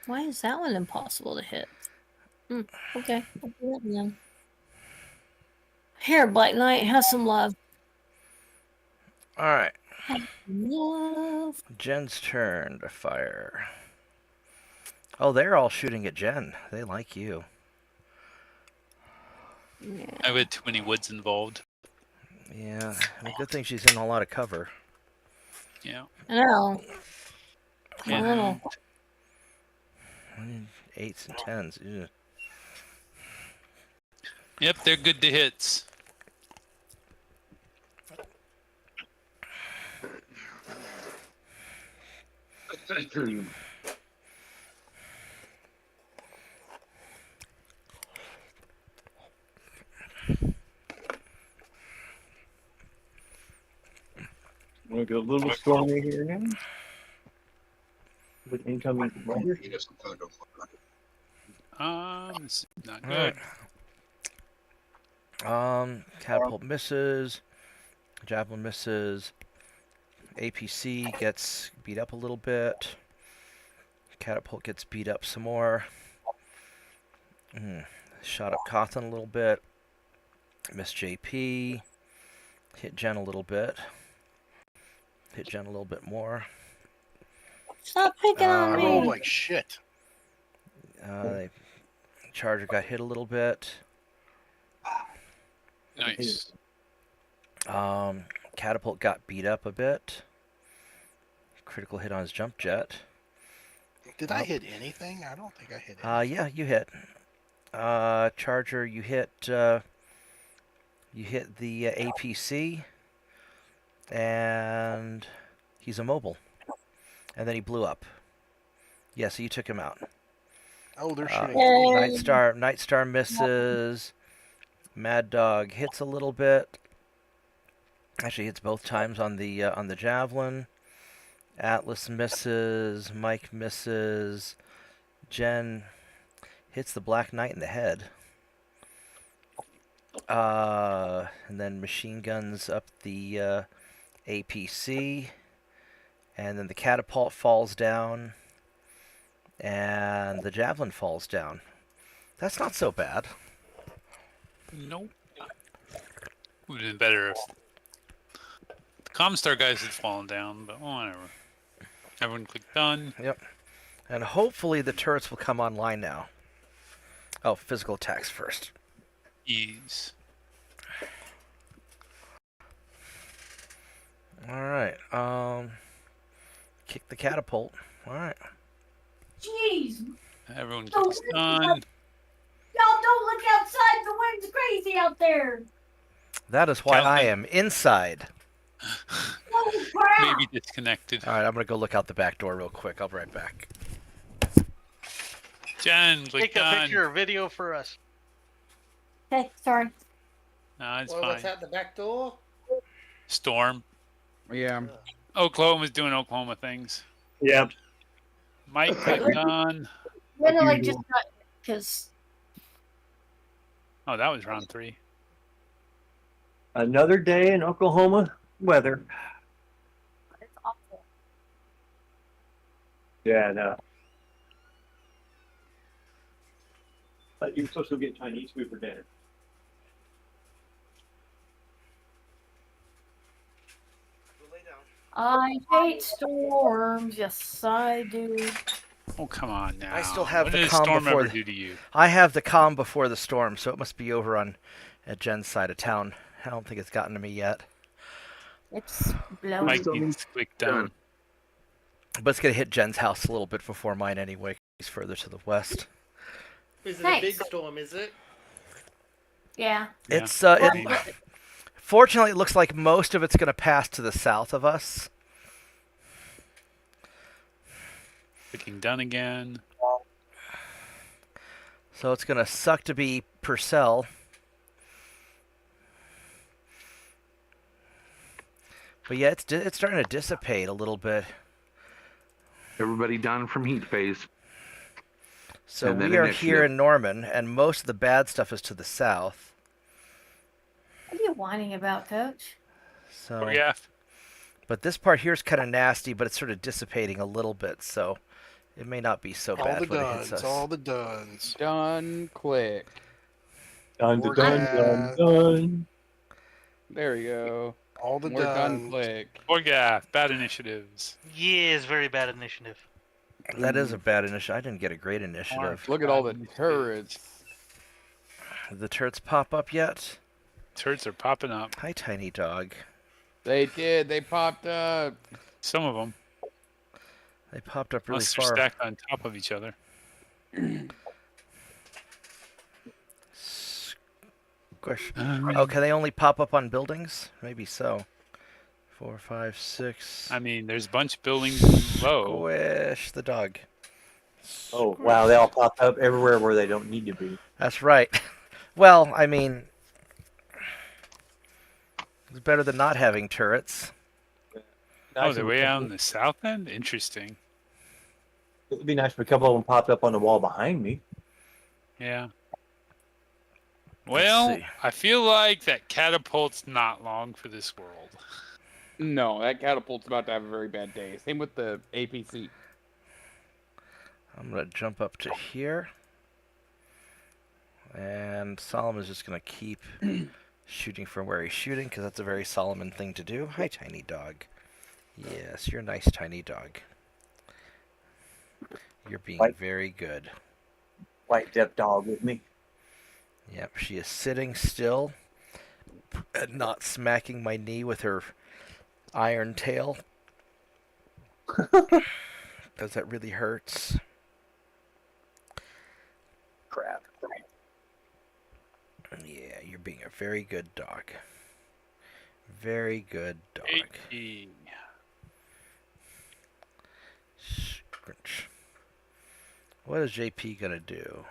Why is that one impossible to hit? Okay. I'll do that then. Here, Black Knight, have some love. All right. Have some love. Jen's turn to fire. Oh, they're all shooting at Jen. They like you. Yeah. I've had too many woods involved. Yeah. I mean, good thing she's in a lot of cover. Yeah. I know. Yeah. I know. 8s and 10s. Ew. Yep, they're good to hits. Want to go a little stormy here now? With incoming weather? This is not All good. right. Catapult misses. Javelin misses. APC gets beat up a little bit. Catapult gets beat up some more. Shot up Cawthon a little bit. Missed JP. Hit Jen a little bit. Hit Jen a little bit more. Stop picking on I me. rolled like shit. Charger got hit a little bit. Nice. Catapult got beat up a bit. Critical hit on his jump jet. Did I hit anything? I don't think I hit anything. Yeah, you hit. Charger, you hit the APC, and he's immobile. And then he blew up. Yeah, so you took him out. Oh, they're shooting. Nightstar misses. Mad Dog hits a little bit. Actually, hits both times on the javelin. Atlas misses. Mike misses. Jen hits the Black Knight in the head. And then machine guns up the APC. And then the catapult falls down. And the javelin falls down. That's not so bad. Nope. Would have been better if the Comstar guys had fallen down, but whatever. Everyone click done. Yep. And hopefully the turrets will come online now. Oh, physical attacks first. Ease. Alright. Kick the catapult. Alright. Jeez, Everyone Don't clicks look done. y'all don't look outside. The wind's crazy out there. That is why I Calvin. am inside. Holy crap! Maybe disconnected. Alright, I'm gonna go look out the back door real quick. I'll be right back. Jen, click Take a done. picture or video for us. Okay, sorry. No, it's Well, what's fine. at the back door? Storm. Yeah. Oklahoma's doing Oklahoma things. Yep. Mike, click done. When What I do you just got because Oh, that was round 3. Another day in Oklahoma weather. it's awful. Yeah, no. But you're supposed to get Chinese food for dinner. I hate storms. Yes, I do. Oh, come on now. I still have what the did calm storm before ever the- do to you? I have the calm before the storm, so it must be over on at Jen's side of town. I don't think it's gotten to me yet. It's blowing. Mike needs to click done. But it's gonna hit Jen's house a little bit before mine anyway. He's further to the west. Is it Thanks. a big storm, is it? Yeah. Yeah. It's Well, fortunately it looks like most of it's gonna pass to the south of us. Clicking done again. So it's gonna suck to be Purcell. But yeah, it's starting to dissipate a little bit. Everybody done from heat phase. So And then we are initiative. here in Norman, and most of the bad stuff is to the south. what are you whining about, Coach? So, Oh, yeah. but this part here is kind of nasty, but it's sort of dissipating a little bit, so it may not be so All bad the when it hits duns. us. All the duns. Done. Click. Dun, dun, We're dun, done. dun, dun. There we go. All the We're done. duns. Click. Orgaff, bad initiatives. Yeah, it's very bad initiative. That is a bad initiative. I didn't get a great initiative. Look at all the turrets. Did the turrets pop up yet? Turrets are popping up. Hi, tiny dog. They did. They popped up. Some of them. They popped up really Unless they're far. stacked on top of each other. Squish. Oh, can they only pop up on buildings? Maybe so. 4, 5, 6. I mean, there's a bunch of buildings low. Squish the dog. Oh, wow. They all pop up everywhere where they don't need to be. That's right. Well, I mean, it's better than not having turrets. Oh, Nice they're if way a out couple- in the south end? Interesting. It would be nice if a couple of them popped up on the wall behind me. Yeah. Well, see. I feel like that catapult's not long for this world. No, that catapult's about to have a very bad day. Same with the APC. I'm going to jump up to here. And Solomon's just going to keep shooting from where he's shooting, because that's a very Solomon thing to do. Hi, tiny dog. Yes, you're a nice tiny dog. You're being White- very good. White deaf dog with me. Yep, she is sitting still and not smacking my knee with her iron tail. Because that really hurts. Crap. Yeah, you're being a very good dog. Very good dog. 80. Scrunch. What is JP gonna do?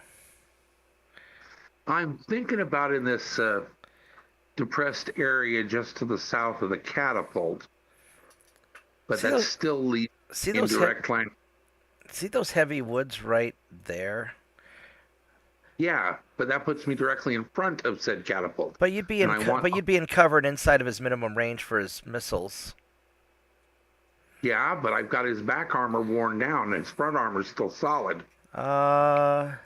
I'm thinking about in this depressed area just to the south of the catapult, but See that those- still leads See in those direct line. see those heavy woods right there? Yeah, but that puts me directly in front of said catapult. But you'd be And I want- but you'd be covered inside of his minimum range for his missiles. Yeah, but I've got his back armor worn down and his front armor's still solid. Well,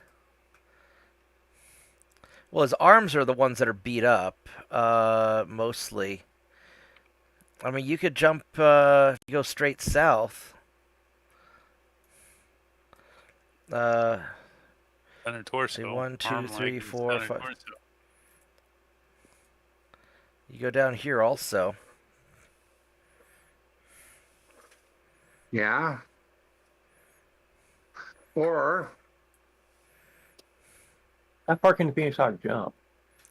his arms are the ones that are beat up, mostly. I mean, you could jump, you go straight south. Center torso. Say 1, 2, arm, 3, leg, and 4, center 5. torso. You go down here also. Yeah. Or How far can the Phoenix Hawk jump?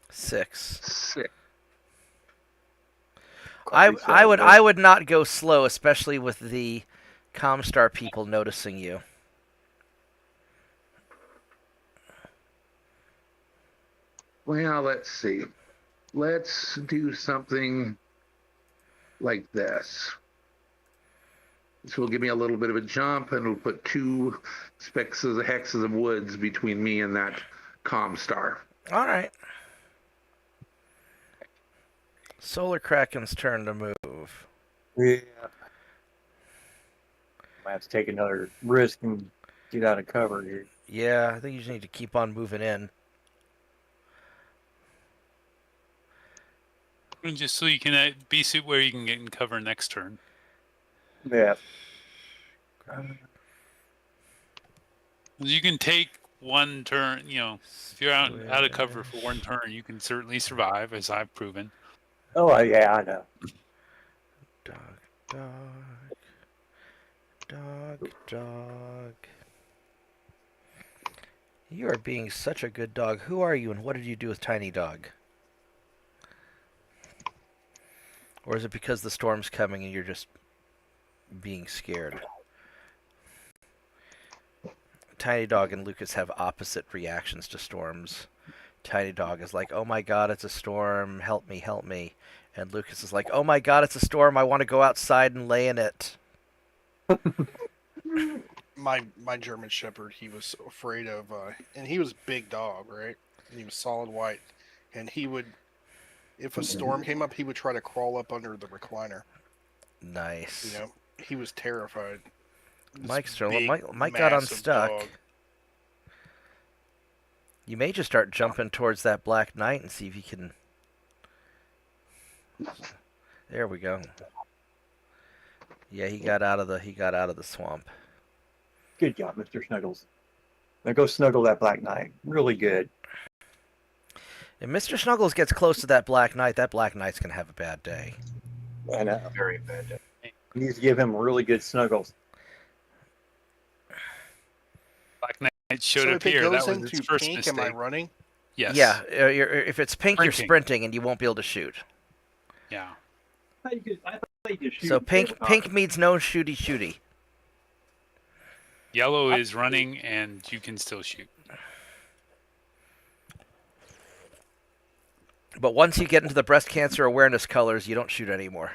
6. 6. I would not go slow, especially with the Comstar people noticing you. Well, let's see. Let's do something like this. This will give me a little bit of a jump, and it'll put 2 hexes of woods between me and that Comstar. All right. Solar Kraken's turn to move. Yeah. I have to take another risk and get out of cover here. Yeah, I think you just need to keep on moving in. And just so you can be where you can get in cover next turn. Yeah. You can take one turn, if you're out of cover for one turn, you can certainly survive, as I've proven. Oh, yeah, I know. Dog. You are being such a good dog. Who are you, and what did you do with Tiny Dog? Or is it because the storm's coming and you're just being scared? Tiny Dog and Lucas have opposite reactions to storms. Tiny Dog is like, oh my god, it's a storm, help me, help me. And Lucas is like, oh my god, it's a storm, I want to go outside and lay in it. My German Shepherd, he was afraid of, and he was a big dog, right? And he was solid white. And he would, if a storm came up, he would try to crawl up under the recliner. Nice. You know, he was terrified. Mike got unstuck. Dog. You may just start jumping towards that Black Knight and see if you can. There we go. Yeah, he got out of the swamp. Good job, Mr. Snuggles. Now go snuggle that Black Knight. Really good. If Mr. Snuggles gets close to that Black Knight's gonna have a bad day. I know. Very bad day. You need to give him really good snuggles. Black Knight showed So up if it here. goes That was his into first pink, mistake. am I running? Yes. Yeah, if it's pink, you're Sprinting. sprinting and you won't be able to shoot. Yeah. I thought you could shoot So pink tabletop. means no shooty. Yellow is running, and you can still shoot. But once you get into the breast cancer awareness colors, you don't shoot anymore.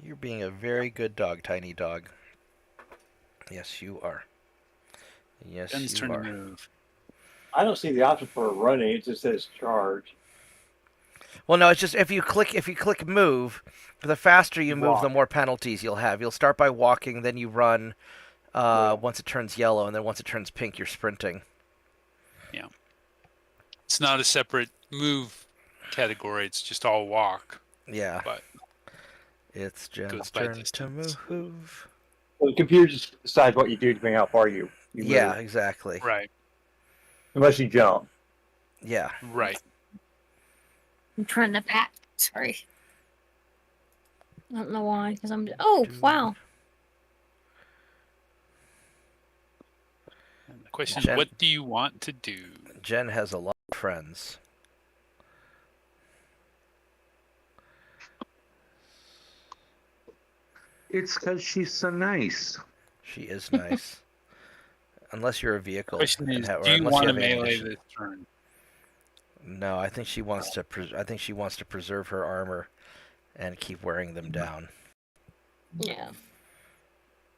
You're being a very good dog, Tiny Dog. Yes, you are. Yes, Ben's you turn are. to move. I don't see the option for running. It just says charge. Well, no, it's just if you click move, the faster you move, Walk. the more penalties you'll have. You'll start by walking, then you run. Once it turns yellow, and then once it turns pink, you're sprinting. Yeah. It's not a separate move category. It's just all walk. Yeah. But It's Jen's goes by turn to distance. move. Well, the computer just decides what you do depending on how far you Yeah, move. exactly. Right. Unless you jump. Yeah. Right. I'm trying to pack. Sorry. I don't know why, because I'm. Oh, wow. And the question Jen- is, what do you want to do? Jen has a lot of friends. It's because she's so nice. She is nice. Unless you're a vehicle. Question and is, or do you unless want to have melee ammunition. this turn? No, I think she wants to. I think she wants to preserve her armor, and keep wearing them down. Yeah.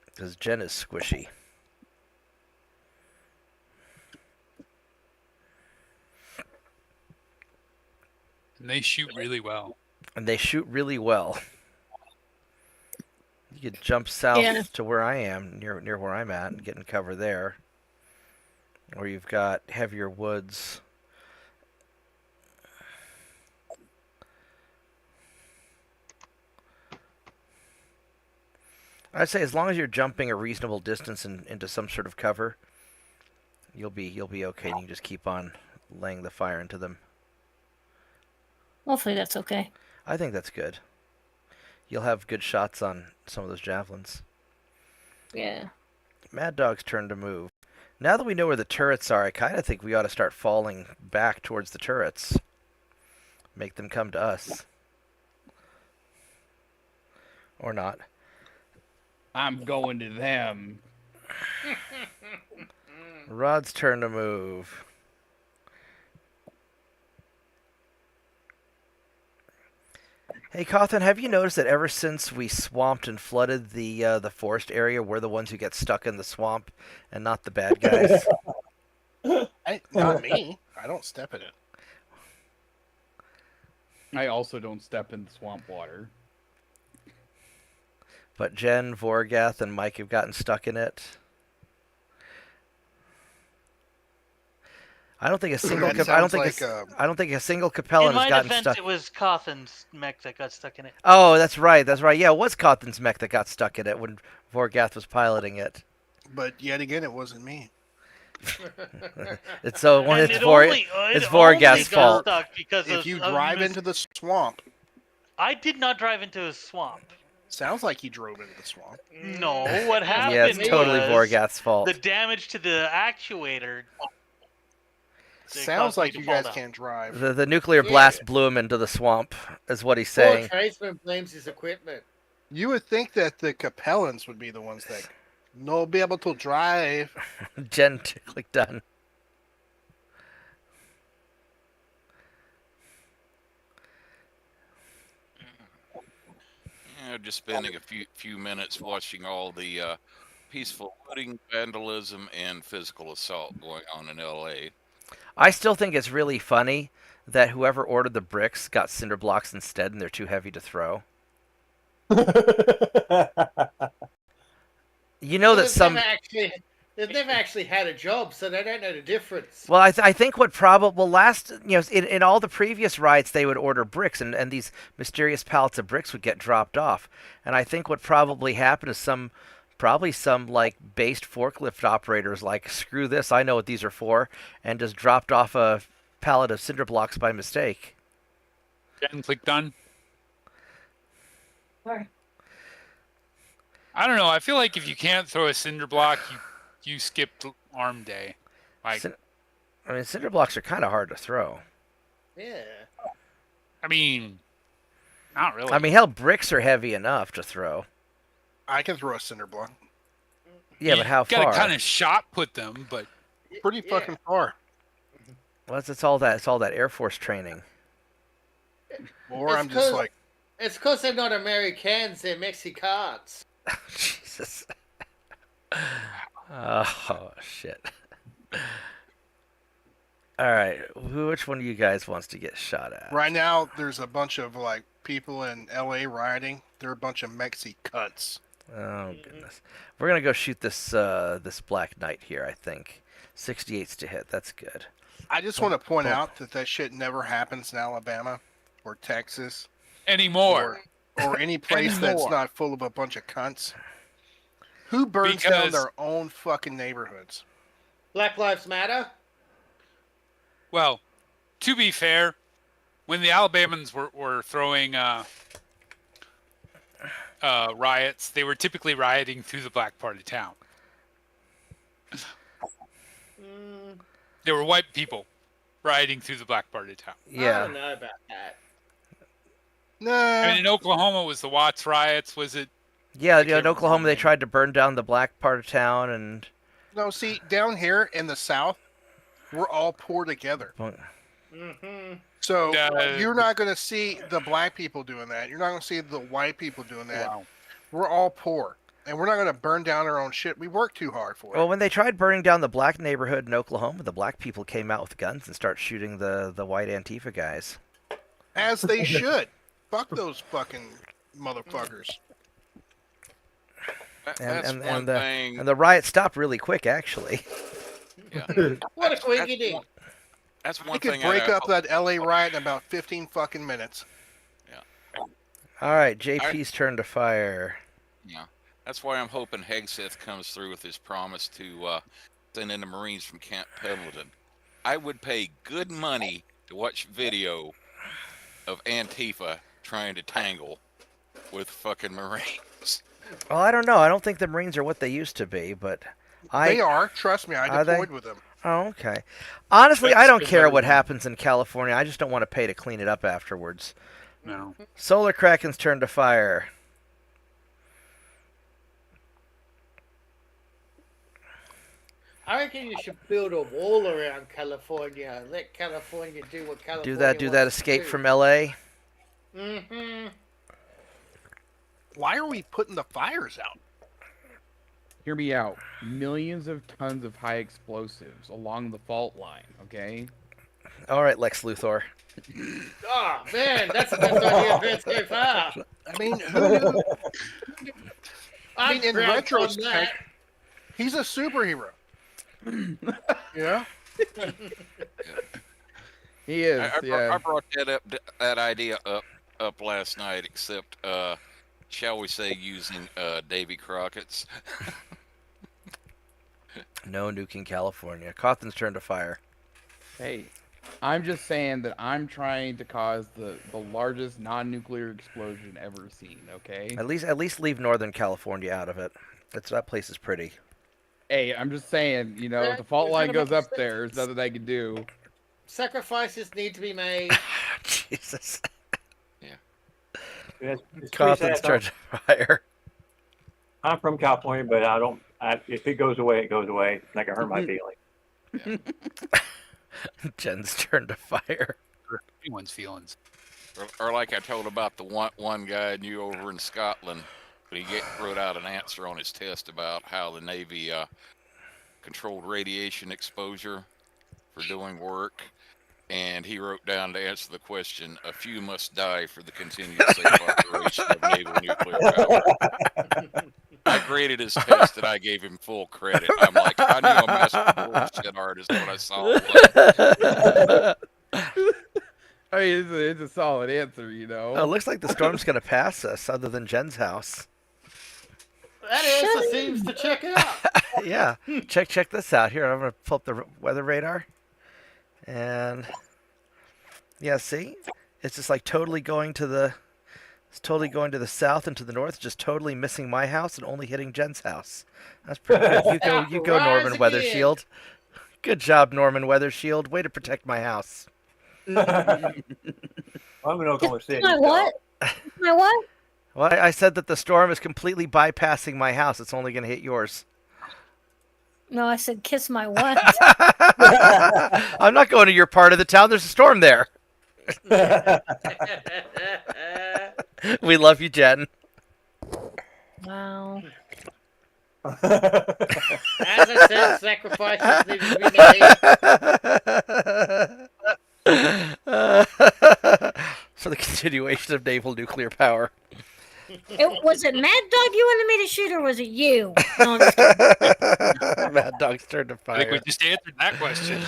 Because Jen is squishy. And they shoot really well. And they shoot really well. You could jump south to where I am, near where I'm at, and get in cover there. Or you've got heavier woods. I'd say as long as you're jumping a reasonable distance into some sort of cover, you'll be okay. You can just keep on laying the fire into them. Hopefully that's okay. I think that's good. You'll have good shots on some of those javelins. Yeah. Mad Dog's turn to move. Now that we know where the turrets are, I kind of think we ought to start falling back towards the turrets. Make them come to us. Or not. I'm going to them. Rod's turn to move. Hey, Cawthon, have you noticed that ever since we swamped and flooded the forest area, we're the ones who get stuck in the swamp and not the bad guys? Not me. I don't step in it. I also don't step in the swamp water. But Jen, Vorgath, and Mike have gotten stuck in it. I don't think a single. That I don't sounds think. like, I don't think a single Capellan In my has gotten defense, stuck. it was Cawthon's mech that got stuck in it. Oh, that's right. That's right. Yeah, it was Cawthon's mech that got stuck in it when Vorgath was piloting it. But yet again, it wasn't me. It's so And it's it only Vorgath's got fault. stuck because If of- you of drive into the swamp, I did not drive into a swamp. sounds like you drove into the swamp. No, what happened Yeah, it's totally was Vorgath's fault. the damage to the actuator. Sounds caused me like to you fall guys down. can't drive. The nuclear blast blew him into the swamp, is what he's Poor saying. tradesman blames his equipment. You would think that the Capellans would be the ones that no be able to drive. Jen, click done. Yeah, just spending a few minutes watching all the peaceful looting, vandalism, and physical assault going on in L.A. I still think it's really funny that whoever ordered the bricks got cinder blocks instead, and they're too heavy to throw. You know that some. They've never actually had a job, so they don't know the difference. Well, I think what probably in all the previous riots they would order bricks, and these mysterious pallets of bricks would get dropped off. And I think what probably happened is probably some like based forklift operators like, screw this, I know what these are for, and just dropped off a pallet of cinder blocks by mistake. Jen, click done. Sorry. I don't know. I feel like if you can't throw a cinder block, you skipped arm day. Like, I mean, cinder blocks are kind of hard to throw. Yeah. I mean, not really. I mean, hell, bricks are heavy enough to throw. I can throw a cinder block. Yeah, but how far? Got to kind of shot put them, but Pretty fucking far. Well, it's all that Air Force training. Or It's I'm just 'cause- like, It's because they're not Americans, they're Mexicans. Jesus. Oh, shit. All right, which one of you guys wants to get shot at? right now there's a bunch of like people in LA rioting. They're a bunch of Mexi cuts. Oh goodness, we're gonna go shoot this this Black Knight here. I think 68's to hit. That's good. I just want to point out that shit never happens in Alabama or Texas anymore. or any place that's Anymore. not full of a bunch of cunts. Who burns down Because- their own fucking neighborhoods? Black Lives Matter? Well, to be fair, when the Alabamans were throwing riots, they were typically rioting through the black part of town. There were white people rioting through the black part of town. I Yeah. don't know about that. Nah. I mean, in Oklahoma, was the Watts riots? Was it? Yeah, I in can't Oklahoma remember. they tried to burn down the black part of town, and No, see, down here in the South, we're all poor together. Mm-hmm. So Uh, you're not going to see the black people doing that. You're not going to see the white people doing that. Wow. We're all poor. And we're not going to burn down our own shit. We work too hard for it. well, when they tried burning down the black neighborhood in Oklahoma, the black people came out with guns and started shooting the white Antifa guys. As they should. Fuck those fucking motherfuckers. That's And one the thing. and the riot stopped really quick, actually. Yeah. What a quiggity. That's We one could thing. break I, up that LA riot in about 15 fucking minutes. All right, JP's turn to fire. Yeah. That's why I'm hoping Hegseth comes through with his promise to send in the Marines from Camp Pendleton. I would pay good money to watch video of Antifa trying to tangle with fucking Marines. Well, I don't know. I don't think the Marines are what they used to be, but They are. Trust me, I Are they? deployed with them. Oh, okay. Honestly, I don't That's care better what than- happens in California. I just don't want to pay to clean it up afterwards. No. Solar Kraken's turn to fire. I reckon you should build a wall around California and let California do what California Do that escape from LA. Mm-hmm. Why are we putting the fires out? Hear me out. Millions of tons of high explosives along the fault line, okay? All right, Lex Luthor. Oh, man, that's the best idea I've heard so far. I mean, who knew? I mean, in proud on retrospect, that. he's a superhero. Yeah. He is, I yeah. brought that idea up last night, except shall we say using Davy Crockett's. No nuke in California. Cawthon's turn to fire. Hey, I'm just saying that I'm trying to cause the largest non-nuclear explosion ever seen, okay? At least leave Northern California out of it. That place is pretty. Hey, I'm just saying, you know, if the fault line goes up there, there's nothing I can do. Sacrifices need to be made. Jesus. It's pretty Cawthon's sad. turn to fire. I'm from California, but if it goes away, it goes away. It's not gonna hurt my feelings. Jen's turn to fire. Anyone's feelings. Or like I told about the one guy I knew over in Scotland, but he wrote out an answer on his test about how the Navy controlled radiation exposure for doing work. And he wrote down to answer the question, a few must die for the continued safe operation of naval nuclear power. I graded his test and I gave him full credit. I'm like, I knew a master bullshit artist when I saw it. I mean, it's a solid answer, you know? Oh, it looks like the storm's going to pass us, other than Jen's house. That answer seems to check out. Yeah. Check this out. Here, I'm going to pull up the weather radar. And yeah, see? It's just like totally going to the south and to the north, just totally missing my house and only hitting Jen's house. That's pretty good. You go, Norman Weather Shield. Good job, Norman Weather Shield. Way to protect my house. I'm in Oklahoma City. My what? My what? Well, I said that the storm is completely bypassing my house. It's only going to hit yours. No, I said kiss my what? I'm not going to your part of the town. There's a storm there. We love you, Jen. Wow. As I said, sacrifices need to be made. For the continuation of naval nuclear power. Was it Mad Dog you wanted me to shoot, or was it you? No, I'm just kidding. Mad Dog's turn to I think we fire. just answered that question.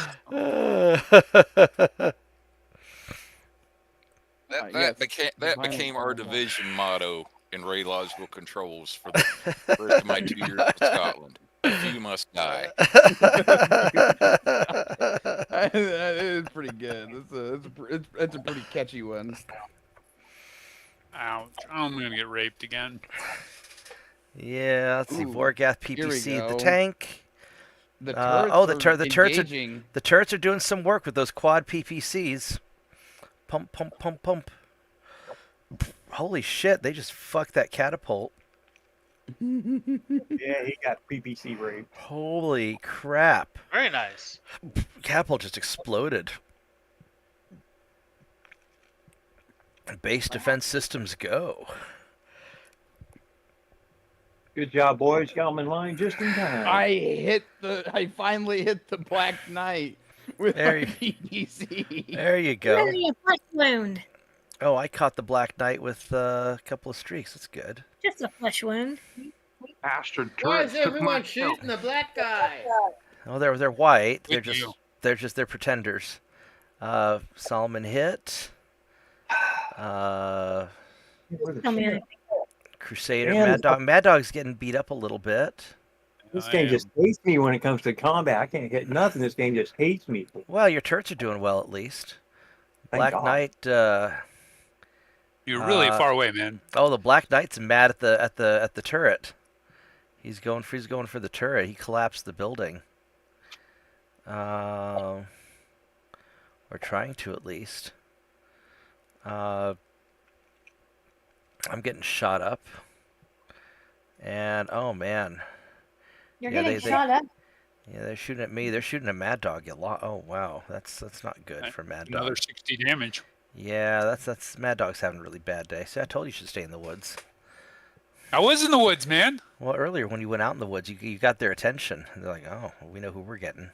That became our division motto in radiological controls for the first of my 2 years in Scotland. A few must die. That is pretty good. It's a pretty catchy one. Ouch. I'm going to get raped again. Yeah, let's see. Ooh, Vorgath here we PPC, the go. tank. The turrets are doing some work with those quad PPCs. Pump, pump, pump, pump. Holy shit! They just fucked that catapult. Yeah, he got PPC raped. Holy crap! Very nice. Catapult just exploded. Base defense systems go. Good job, boys. Got them in line just in time. I finally hit the Black Knight with There my PPC. There you go. Only a flesh wound. Oh, I caught the Black Knight with a couple of streaks. That's good. Just a flesh wound. Bastard Why turrets is took my everyone kill. shooting the black guy? Oh, they're white. Thank you. They're pretenders. Solomon hit. Tell me anything. Crusader, Man, Mad Dog's getting beat up a little bit. this I game am. just hates me when it comes to combat. I can't hit nothing. This game just hates me. Well, your turrets are doing well at least. Thank Black God. Knight. You're really Uh, far away, man. Oh, the Black Knight's mad at the turret. He's going for the turret. He collapsed the building. Or trying to at least. I'm getting shot up. And oh man. You're Yeah, getting they- shot up. Yeah, they're shooting at me. They're shooting at Mad Dog. Oh wow, that's not good for Mad Dog. Another 60 damage. Yeah, that's Mad Dog's having a really bad day. See, I told you should stay in the woods. I was in the woods, man. Well, earlier when you went out in the woods, you got their attention. They're like, oh, we know who we're getting.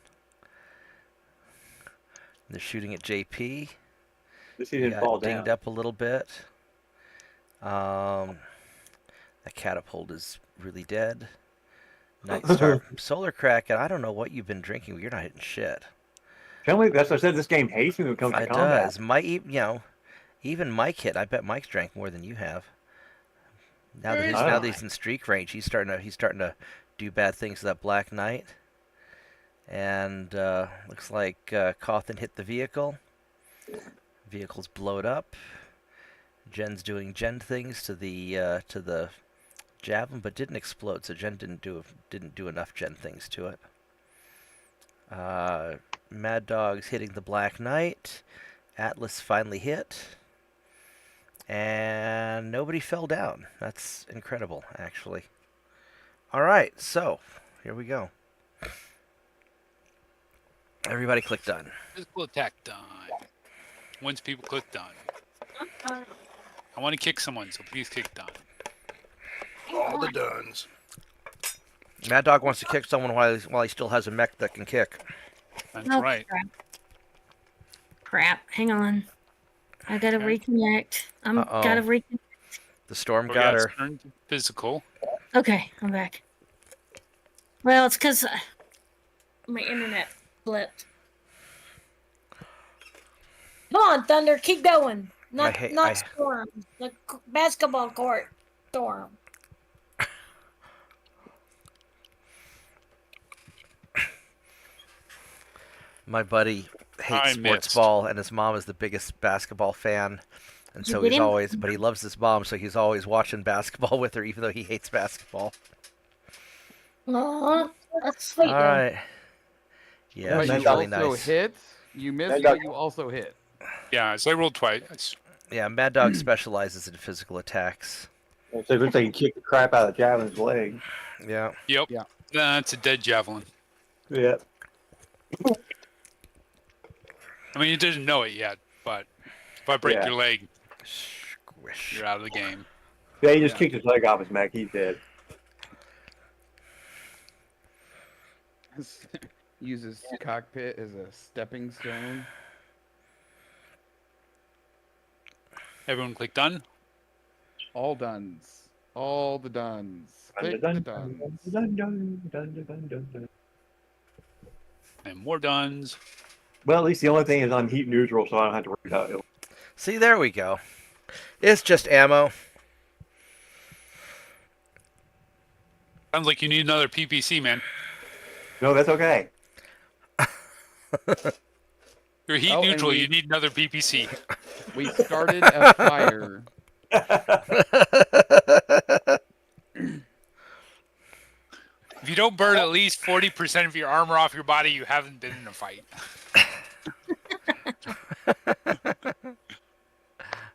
They're shooting at JP. This he He didn't fall got dinged down. up a little bit. That catapult is really dead. Night Star, Solar Crack, and I don't know what you've been drinking, but you're not hitting shit. Tell me, that's what I said. This game hates me when it comes to It combat. does. Even Mike hit. I bet Mike's drank more than you have. Now that he's in streak range, he's starting to do bad things to that Black Knight. And looks like Cawthon hit the vehicle. Vehicle's blowed up. Jen's doing Gen things to the javelin, but didn't explode. So Jen didn't do enough Gen things to it. Mad Dog's hitting the Black Knight. Atlas finally hit. And nobody fell down. That's incredible, actually. All right, so here we go. Everybody click done. Physical attack done. Once people click done. I want to kick someone, so please kick done. All the duns. Mad Dog wants to kick someone while he still has a mech that can kick. That's Oh, right. Crap. Hang on. I gotta reconnect. Uh-oh. Gotta reconnect. The storm We got her. turn to physical. Okay, I'm back. Well, it's because my internet flipped. Come on, Thunder, keep going. Not storm. The basketball court storm. My buddy hates I sports missed. ball, and his mom is the biggest basketball fan. And You so get he's him? always, but he loves his mom, so he's always watching basketball with her, even though he hates basketball. Aw, that's sweet. All right. Yeah, But she's you really also nice. hit. You missed, Mad but Dog- you also hit. Yeah, so I rolled twice. Yeah, Mad Dog specializes in physical attacks. So if they can kick the crap out of Javelin's leg. Yeah. Yep. Yeah. That's a dead javelin. Yeah. I mean, it doesn't know it yet, but if I break Yeah. your leg, Squish. you're out of the game. Yeah, he just Yeah. kicked his leg off his mech. He's dead. Uses cockpit as a stepping stone. Everyone click done. All duns. All the duns. Click the duns. And more duns. Well, at least the only thing is I'm heat neutral, so I don't have to worry about it. See, there we go. It's just ammo. Sounds like you need another PPC, man. No, that's okay. You're heat Oh, and neutral. we- You need another PPC. We started a fire. If you don't burn at least 40% of your armor off your body, you haven't been in a fight.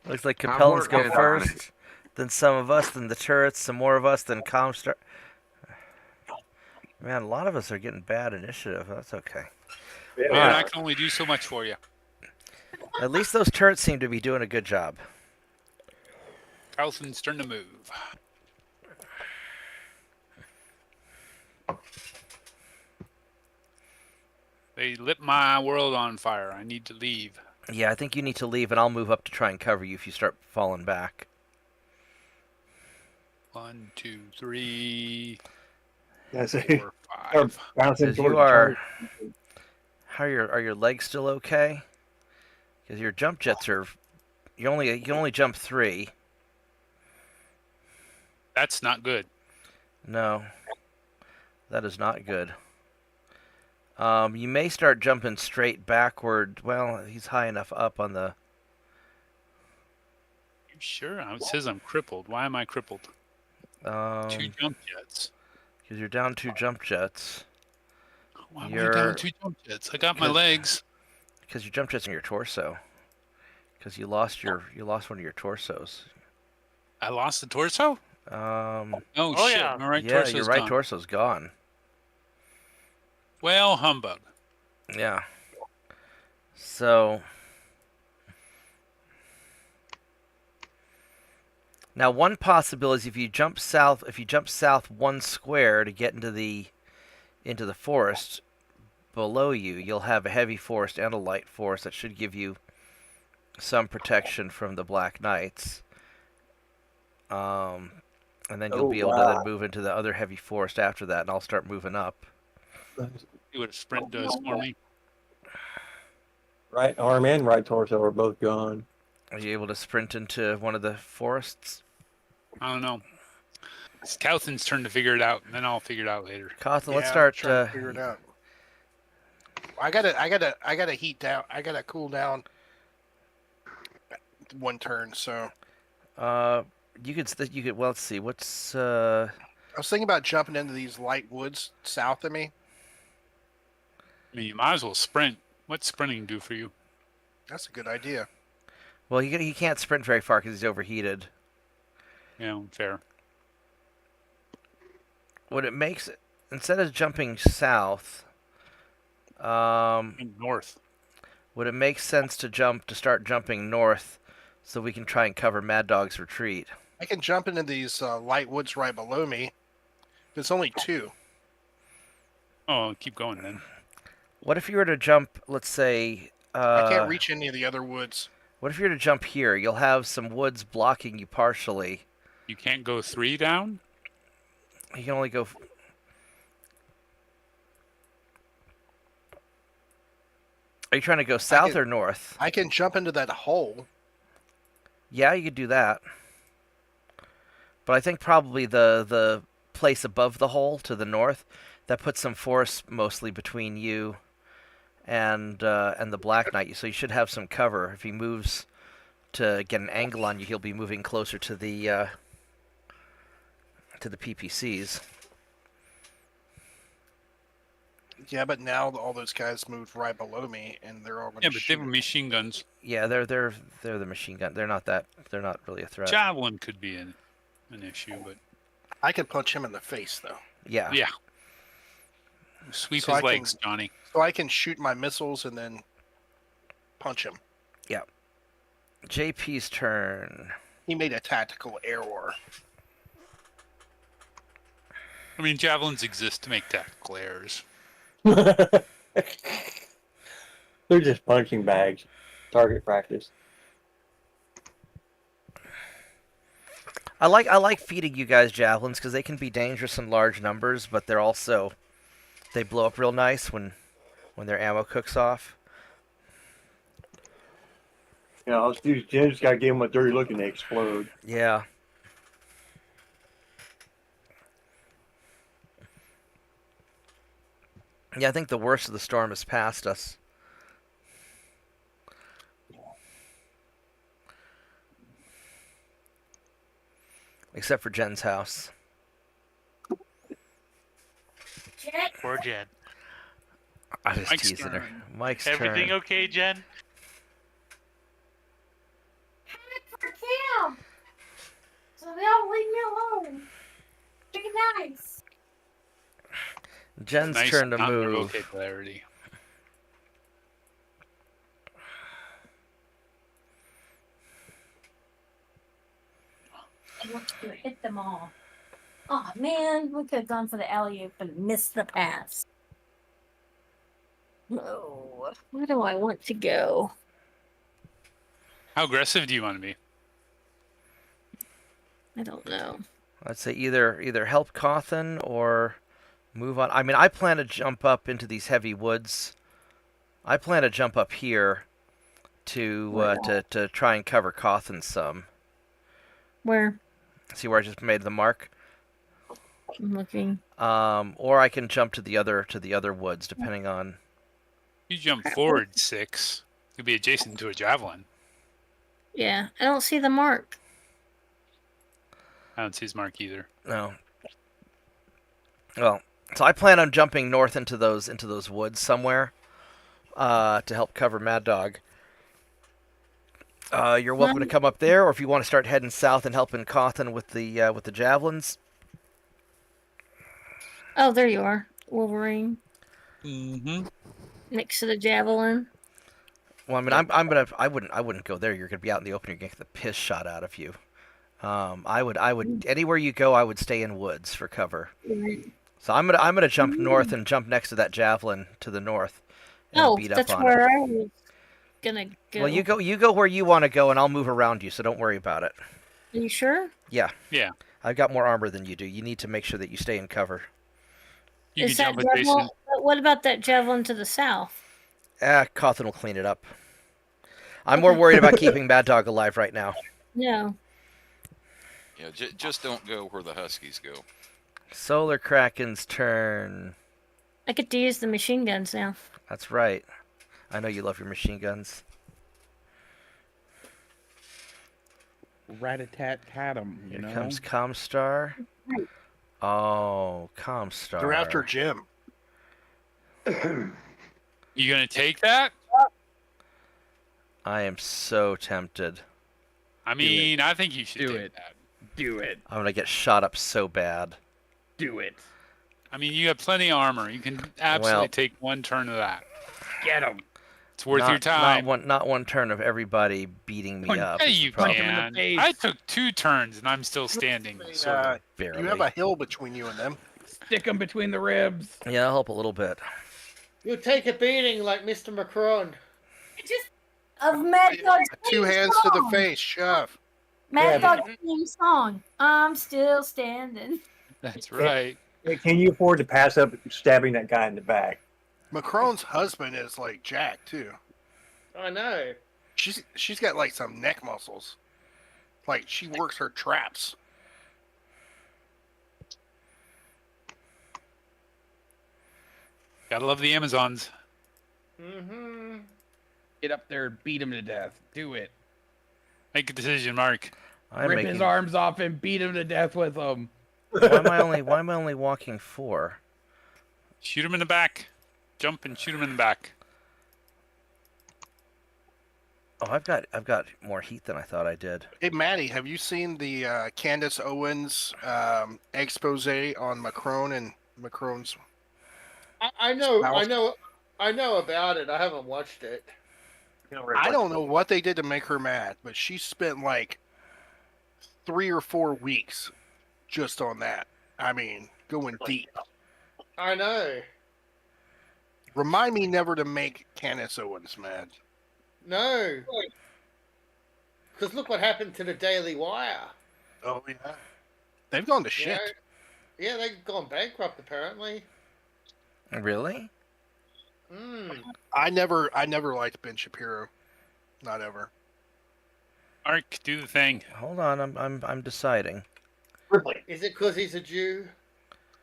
Looks like I'm Capellans go working on first, then some of us, then the turrets, some more of us, then Comstar. Man, a lot of us are getting bad initiative. That's okay. Yeah. Man, I can only do so much for you. At least those turrets seem to be doing a good job. Carlson's turn to move. They lit my world on fire. I need to leave. Yeah, I think you need to leave, and I'll move up to try and cover you if you start falling back. 1, 2, 3, That's it. 4, 5. Bouncing Because toward you the are... target. Are your legs still okay? Because your jump jets are... You can only jump 3. That's not good. No, that is not good. You may start jumping straight backward. Well, he's high enough up on the... You sure? It says I'm crippled. Why am I crippled? 2 jump jets. Because you're down 2 jump jets. Why am I down 2 jump jets? I got my legs. Because your jump jets in your torso. Because you lost one of your torsos. I lost the torso? Oh shit! yeah. My right yeah, torso's your right gone. torso's gone. Well, humbug. Yeah. So now one possibility is if you jump south 1 square to get into the forest below you, you'll have a heavy forest and a light forest that should give you some protection from the Black Knights. And then you'll be able to then move into the other heavy forest after that, and I'll start moving up. See what a sprint does for me. Right arm and right torso are both gone. Are you able to sprint into one of the forests? I don't know. It's Cowthan's turn to figure it out, and then I'll figure it out later. Cawthon, Yeah, let's I'm start. trying to figure it out. I gotta heat down. I gotta cool down 1 turn. So You could. Well, let's see. What's I was thinking about jumping into these light woods south of me. I mean, you might as well sprint. What's sprinting do for you? That's a good idea. Well, he can't sprint very far because he's overheated. Yeah, fair. What it makes, instead of jumping south, North. would it make sense to start jumping north, so we can try and cover Mad Dog's retreat? I can jump into these light woods right below me. It's only 2. Oh, keep going then. What if you were to jump, let's say... I can't reach any of the other woods. What if you were to jump here? You'll have some woods blocking you partially. You can't go 3 down? You can only go... Are you trying to go south or north? I can jump into that hole. Yeah, you could do that. But I think probably the place above the hole to the north, that puts some force mostly between you and the Black Knight. So you should have some cover. If he moves to get an angle on you, he'll be moving closer to the PPCs. Yeah, but now all those guys moved right below me, and they're all going to Yeah, but they were machine guns. Yeah, they're the machine gun. They're not really a threat. Javelin could be an issue, but I could punch him in the face, though. Yeah. yeah. Sweep So his I legs, can- Johnny. So I can shoot my missiles and then punch him. Yeah. JP's turn. He made a tactical error. I mean, javelins exist to make tactical errors. They're just punching bags. Target practice. I like feeding you guys javelins because they can be dangerous in large numbers, but they blow up real nice when their ammo cooks off. Yeah, all these Jim's got to give them a dirty look and they explode. Yeah. Yeah, I think the worst of the storm is past us. Except for Jen's house. Poor Jen. I was Mike's teasing her. turn. Mike's Everything turn. okay, Jen? Cam. So they all leave me alone. Be nice. Jen's Nice turn to amount of move. vocabulary. I want to hit them all. Oh man, we could have gone for the alley oop and missed the pass. No, where do I want to go? How aggressive do you want to be? I don't know. I'd say either help Cawthon or move on. I mean, I plan to jump up into these heavy woods. I plan to jump up here to try and cover Cawthon some. Where? See where I just made the mark? I'm looking. Or I can jump to the other woods, depending on. You jump forward 6. You'll be adjacent to a javelin. Yeah, I don't see the mark. I don't see his mark either. No. Well, so I plan on jumping north into those woods somewhere, to help cover Mad Dog. You're welcome to come up there, or if you want to start heading south and helping Cawthon with the javelins. Oh, there you are, Wolverine. Mm-hmm. Next to the javelin. Well, I mean, I wouldn't go there. You're gonna be out in the open. You're gonna get the piss shot out of you. I would anywhere you go, I would stay in woods for cover. Right. So I'm gonna jump north and jump next to that javelin to the north. And beat up that's on where it. I was gonna go. Well, you go where you want to go, and I'll move around you. So don't worry about it. Are you sure? Yeah. Yeah. I've got more armor than you do. You need to make sure that you stay in cover. You Is can that jump adjacent. javelin? What about that javelin to the south? Cawthon will clean it up. I'm more worried about keeping Mad Dog alive right now. No. Yeah, just don't go where the Huskies go. Solar Kraken's turn. I get to use the machine guns now. That's right. I know you love your machine guns. Rat-a-tat-tat-em, you know? Here comes Comstar. Oh, Comstar. They're after Jim. You gonna take that? I am so tempted. I mean, I think you should Do take it. that. Do it. I'm gonna get shot up so bad. Do it. I mean, you have plenty of armor. You can absolutely Well- take one turn of that. Get him. It's worth your time. Not one turn of everybody beating me up. Yeah, is the you problem. him in the can. face. I took 2 turns and I'm still standing. Barely. You have a hill between you and them. Stick him between the ribs. Yeah, I'll help a little bit. You'll take a beating like Mr. Macron. Just of Mad Dog's 2 hands to the face, shove. Mad Dog's theme song. I'm still standing. That's right. Hey, can you afford to pass up stabbing that guy in the back? Macron's husband is like Jack too. I know. She's got like some neck muscles. Like she works her traps. Gotta love the Amazons. Mm-hmm. Get up there and beat him to death. Do it. Make a decision, Mark. Rip his arms off and beat him to death with them. Why am I only walking 4? Shoot him in the back. Jump and shoot him in the back. Oh, I've got more heat than I thought I did. Hey Maddie, have you seen the Candace Owens expose on Macron and Macron's? I know about it. I haven't watched it. I don't know what they did to make her mad, but she spent like 3 or 4 weeks just on that. I mean, going deep. I know. Remind me never to make Candace Owens mad. No. Because look what happened to the Daily Wire. Oh yeah, they've gone to shit. Yeah, they've gone bankrupt apparently. Really? I never liked Ben Shapiro, not ever. Mark, do the thing. Hold on, I'm deciding. Is it because he's a Jew?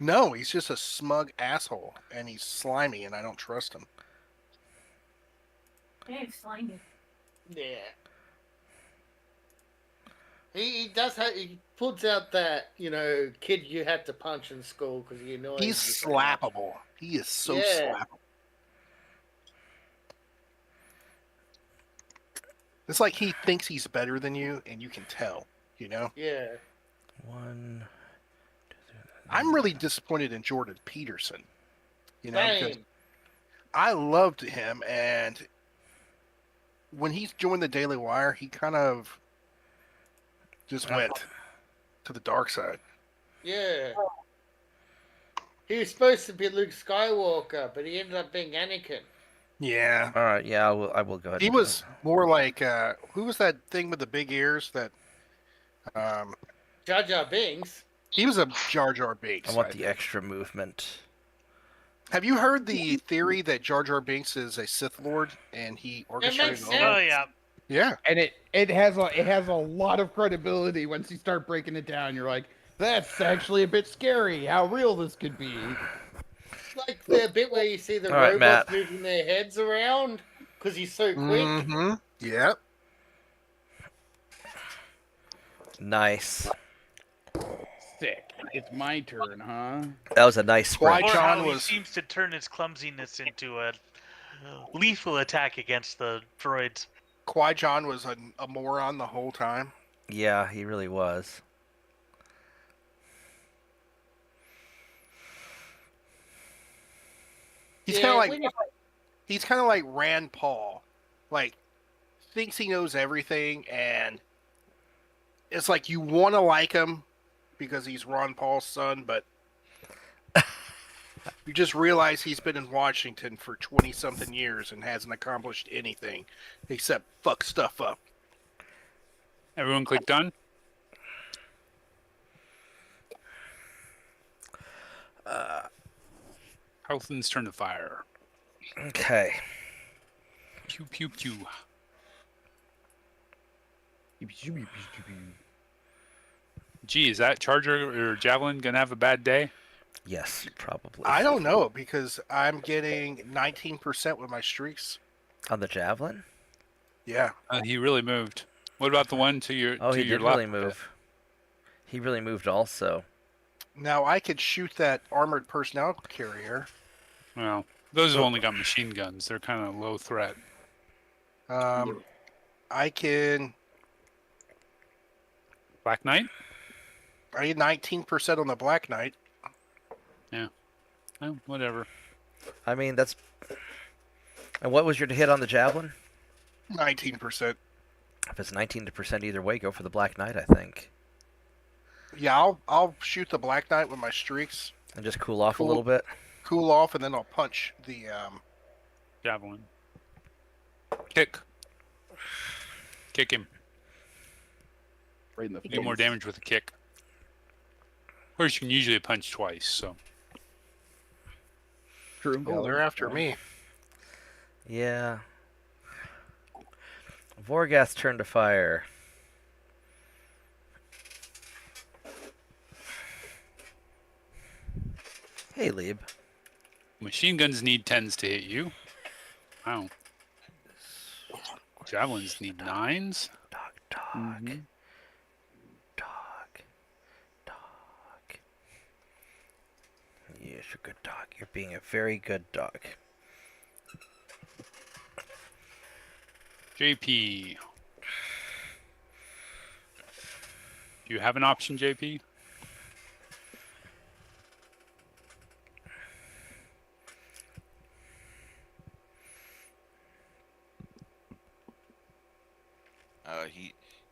No, he's just a smug asshole, and he's slimy, and I don't trust him. Hey, slimy. Yeah. He does. He puts out that kid you had to punch in school because you know He's slappable. He is so slappable. It's like he thinks he's better than you, and you can tell. You know. Yeah. I'm really disappointed in Jordan Peterson. You know, because Same. I loved him, and when he joined the Daily Wire, he kind of just went to the dark side. Yeah. He was supposed to be Luke Skywalker, but he ended up being Anakin. Yeah. All right. Yeah, I will go ahead. He was more like who was that thing with the big ears that? Jar Jar Binks. He was a Jar Jar Binks. I want the extra movement. Have you heard the theory that Jar Jar Binks is a Sith Lord and he orchestrated makes all sense. Oh that? yeah. Yeah. And it has a lot of credibility once you start breaking it down. You're like, that's actually a bit scary. How real this could be. Like the bit where you see the All right, robots Matt. moving their heads around because he's so quick. Mm-hmm. Yep. Nice. Sick. It's my turn, huh? That was a nice sprint. Or John how he was- seems to turn his clumsiness into a lethal attack against the droids. Qui-Gon was a moron the whole time. Yeah, he really was. He's Yeah, kind of like when you- he's kind of like Rand Paul, like thinks he knows everything, and it's like you want to like him because he's Ron Paul's son, but you just realize he's been in Washington for 20-something years and hasn't accomplished anything except fuck stuff up. Everyone click done. Healthen's turn to fire. Okay. Pew pew pew. Gee, is that Charger or Javelin gonna have a bad day? Yes, probably. I don't know because I'm getting 19% with my streaks. On the javelin? Yeah. He really moved. What about the one to your? Oh, to he your did left? really move. He really moved also. Now I could shoot that armored personnel carrier. Well, those have only got machine guns. They're kind of low threat. I can. Black Knight? I get 19% on the Black Knight. Oh, whatever. I mean, that's... And what was your hit on the javelin? 19%. If it's 19% either way, go for the Black Knight, I think. Yeah, I'll shoot the Black Knight with my streaks. And just cool off Cool. a little bit. Cool off, and then I'll punch the. Javelin. Kick. Kick him. Right in the Do more damage with a kick. Of course, you can usually punch twice, so. True. Oh, they're after me. Yeah. Vorgath's turn to fire. Hey, Lieb. Machine guns need 10s to hit you. Wow. Javelins need 9s. Dog. Dog. Yes, you're a good dog. You're being a very good dog. JP. Do you have an option, JP?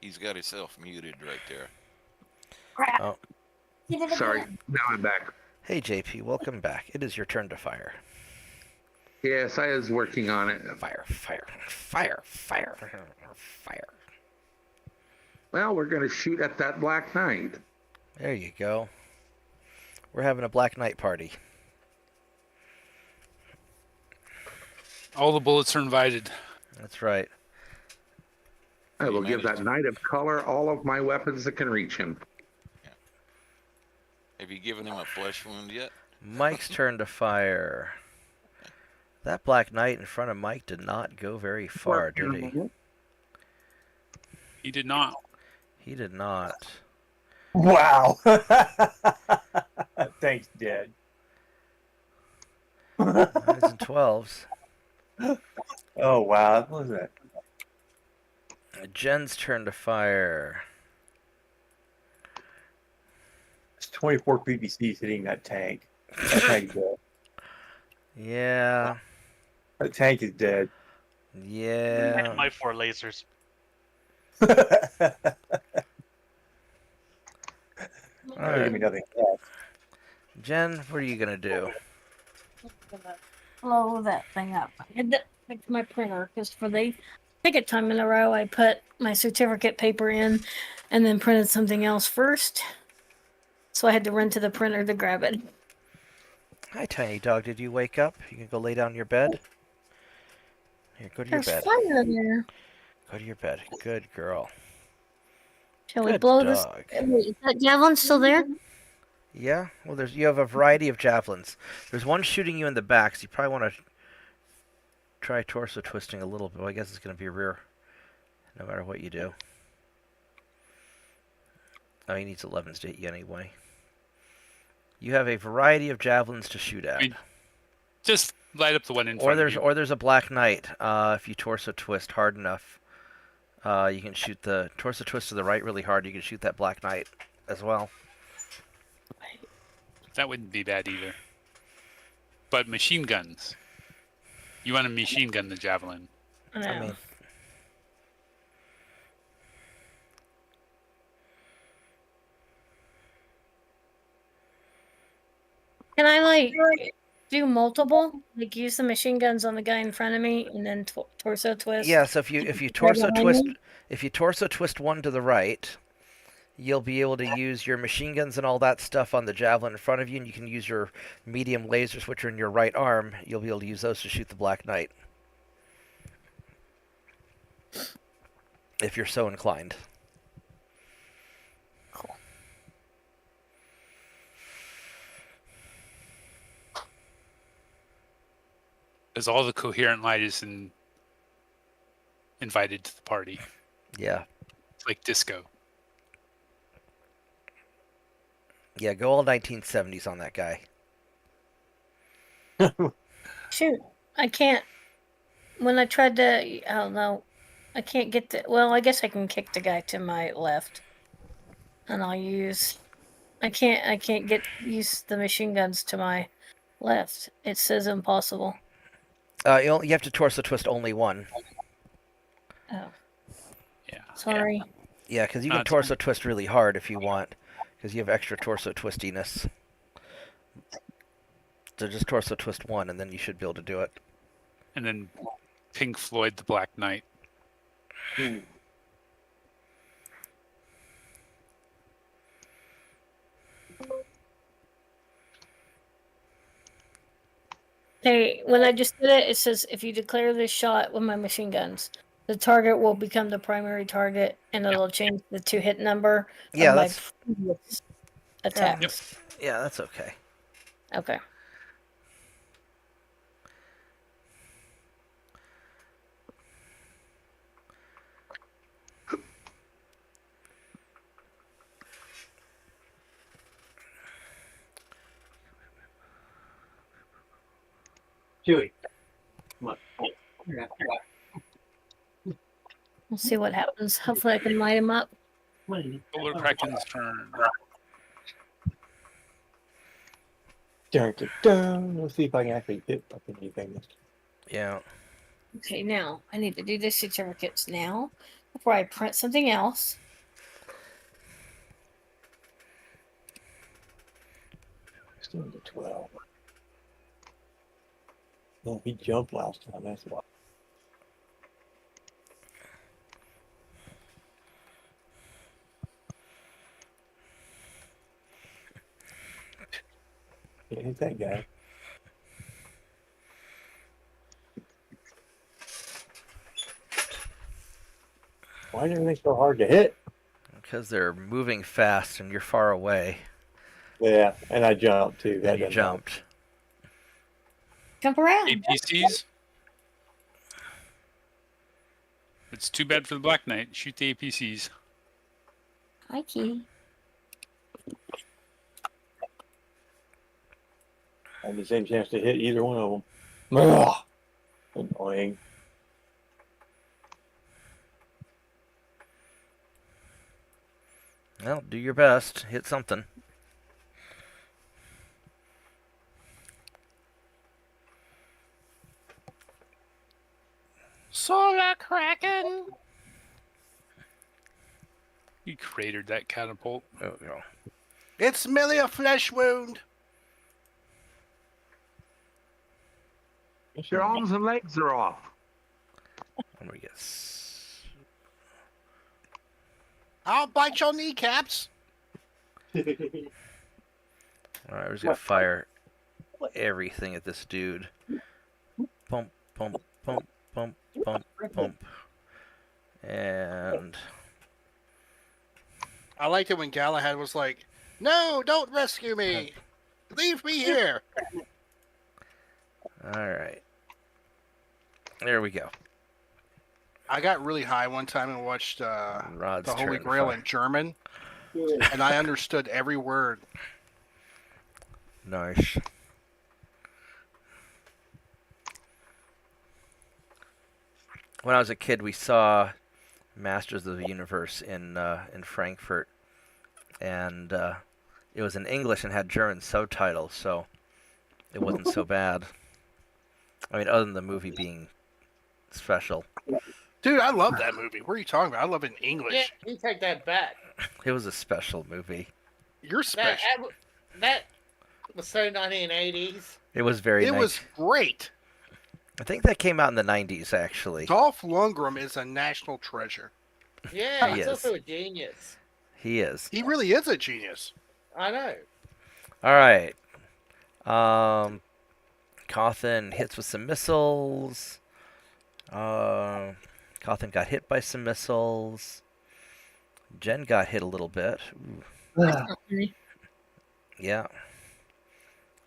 He's got himself muted right there. Crap. Oh. He did it Sorry, again. now I'm back. Hey, JP, welcome back. It is your turn to fire. Yes, I was working on it. Fire, fire, fire, fire, fire. Well, we're going to shoot at that Black Knight. There you go. We're having a Black Knight party. All the bullets are invited. That's right. I will give managed that Knight of Color all of my weapons that can reach him. Have you given him a flesh wound yet? Mike's turn to fire. That Black Knight in front of Mike did not go very far, did he? He did not. He did not. Wow. Thanks, Dad. 9s and 12s. Oh, wow. What was that? Jen's turn to fire. It's 24 PVCs hitting that tank. That tank's dead. Yeah. That tank is dead. Yeah. My 4 lasers. All right. Give me nothing else. Jen, what are you going to do? Blow that thing up. I had to fix my printer because for the second time in a row, I put my certificate paper in and then printed something else first. So I had to run to the printer to grab it. Hi, tiny dog. Did you wake up? You can go lay down in your bed? Here, go to your There's bed. fire in there. Go to your bed. Good girl. Shall we Good blow this? dog. Wait, is that javelin still there? Yeah. Well, you have a variety of javelins. There's one shooting you in the back, so you probably want to try torso twisting a little bit. Well, I guess it's going to be rear, no matter what you do. Oh, he needs 11s to hit you anyway. You have a variety of javelins to shoot at. Just light up the one in Or front of you. there's a black knight. If you torso twist hard enough, you can shoot the torso twist to the right really hard. You can shoot that black knight as well. That wouldn't be bad either. But machine guns. You want to machine gun the javelin. No. I mean, Can I like do multiple? Like use the machine guns on the guy in front of me and then torso twist? yeah. So if you torso twist one to the right, you'll be able to use your machine guns and all that stuff on the javelin in front of you, and you can use your medium lasers, which are in your right arm. You'll be able to use those to shoot the Black Knight. If you're so inclined. Cool. Because all the coherent light is invited to the party. Yeah. It's like disco. Yeah, go all 1970s on that guy. Shoot, I can't. When I tried to, I don't know, I can't get the. Well, I guess I can kick the guy to my left, and I'll use. I can't use the machine guns to my left. It says impossible. You have to torso twist only one. Oh. Yeah. Sorry. Yeah, because you can torso twist really hard if you want, because you have extra torso twistiness. So just torso twist one, and then you should be able to do it. And then Pink Floyd, the Black Knight. Hey, when I just did it, it says if you declare this shot with my machine guns, the target will become the primary target, and it'll change the to-hit number Yeah, of my that's previous attacks. yeah, that's okay. Okay. Chewie. Come on. We'll see what happens. Hopefully, I can light him up. Polar Kraken's turn. Dun, dun, dun. Let's see if I can actually hit fucking anything this time. Yeah. Okay, now I need to do the certificates now before I print something else. Still to 12. No, he jumped last time. That's why. Yeah, hit that guy. Why is everything so hard to hit? Because they're moving fast and you're far away. Yeah, and I jumped too. And That you doesn't help. jumped. Jump around. APCs. It's too bad for the Black Knight. Shoot the APCs. Hi, Key. I had the same chance to hit either one of them. Ugh. Annoying. Well, do your best. Hit something. Solar Kraken! You cratered that catapult. There we go. It's merely a flesh wound. Your arms and legs are off. And we get I'll bite your kneecaps. Alright, we're just gonna fire everything at this dude. Pump, pump, pump, pump, pump, pump. liked it when Galahad was like, "No, don't rescue me. Leave me here." All right. There we go. I got really high one time and watched Rod's the Holy turn. Grail Fire. in German, and I understood every word. Nice. When I was a kid, we saw Masters of the Universe in Frankfurt, and it was in English and had German subtitles, so it wasn't so bad. I mean, other than the movie being special. Dude, I love that movie. What are you talking about? I love it in English. Yeah, you take that back. It was a special movie. You're special. That was so 1980s. It was very It nice. was great. I think that came out in the 90s, actually. Dolph Lundgren is a national treasure. Yeah, He he's is. also a genius. He is. He really is a genius. I know. All right. Cawthon hits with some missiles. Cawthon got hit by some missiles. Jen got hit a little bit. Ooh. Yeah.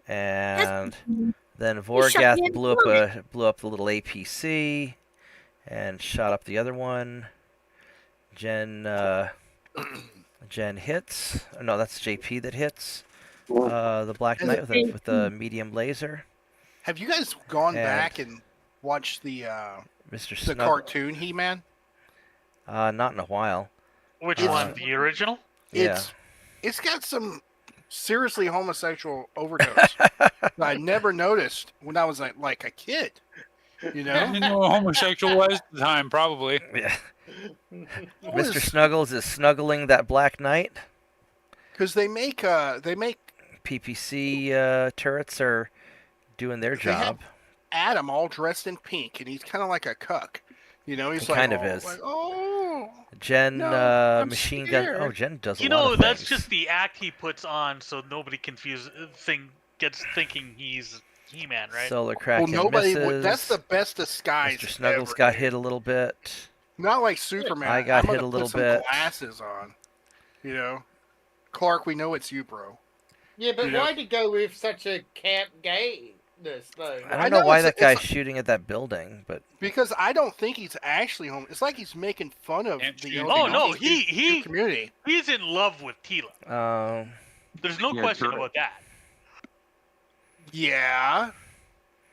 And then Vorgath blew up the little APC and shot up the other one. Jen hits. No, that's JP that hits. The Black Knight with the medium laser. Have you guys gone And back and watched the Mr. the Snug. cartoon He-Man? Not in a while. Which one? The original? Yeah. It's got some seriously homosexual overtones that I never noticed when I was like a kid. You know? I didn't know what homosexual was at the time, probably. Yeah. Mr. Snuggles is snuggling that Black Knight. Because they make PPC turrets are doing their They have job. Adam all dressed in pink, and he's kind of like a cuck. You know, he's He like, kind of oh, is. like, oh, Jen no, I'm machine scared. gun. Oh, Jen does a You lot know, of that's things. just the act he puts on so nobody gets thinking he's He-Man, right? Solar Well, cracking nobody. misses. That's the best disguise. Mr. Snuggles ever. got hit a little bit. Not like Superman. I got I'm hit gonna a little put some bit. Glasses on. You know, Clark. We know it's you, bro. Yeah, but You know? why'd you go with such a camp gayness, though? I I don't know know why it's- that guy's it's- shooting at that building, but Because I don't think he's actually home. It's like he's making fun of Can't the shoot. Oh no, LGBT he community. he's in love with Tila. There's no Yeah, question sure. about that. Yeah,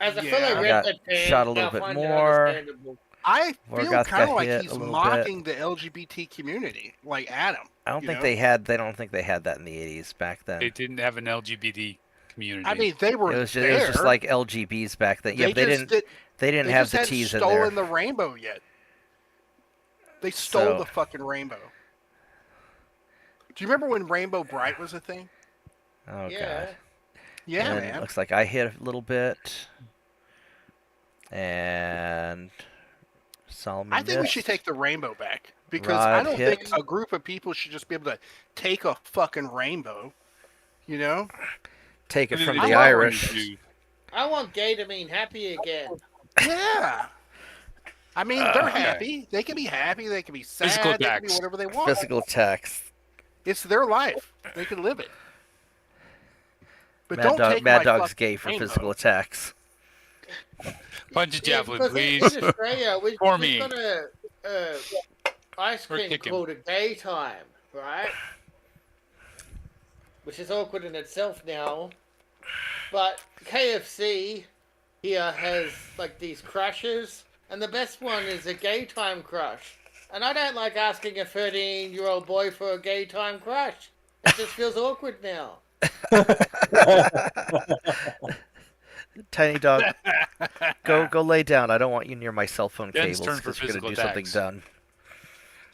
As a Yeah. fellow I got Red fan, shot a little I bit find it more. understandable. I feel Vorgoth kind of got like hit he's a little mocking the LGBT community, like Adam. I don't You think know? they had. They don't think they had that in the '80s back then. They didn't have an LGBT community. I mean, they were It was there. just like LGBs back then. Yeah, but they just didn't. did- They didn't they have just the hadn't T's in there. stolen the rainbow yet. They stole So- the fucking rainbow. Do you remember when Rainbow Bright was a thing? Oh Yeah. god. Yeah, And man. it looks like I hit a little bit. And Solomon I think we missed. should take the rainbow back because Rod I don't hit. think a group of people should just be able to take a fucking rainbow. You know? Take it And from then the love Irish. dude. I want gay to mean happy again. Yeah. I mean, they're happy. They can be happy. They can be sad. Physical They can be attacks. whatever they want. Physical text. It's their life. They can live it. But don't take Mad my Dog's fucking gay for rainbow. physical attacks. Punch a Yeah, javelin, because please. in Australia, For we've me. got a ice Or cream kick him. called a gay time, right? Which is awkward in itself now. But KFC here has like these crushes, and the best one is a gay time crush. And I don't like asking a 13-year-old boy for a gay time crush. It just feels awkward now. Tiny dog, go lay down. I don't want you near my cell phone Jen's cables turn for because you're gonna physical do something attacks. done.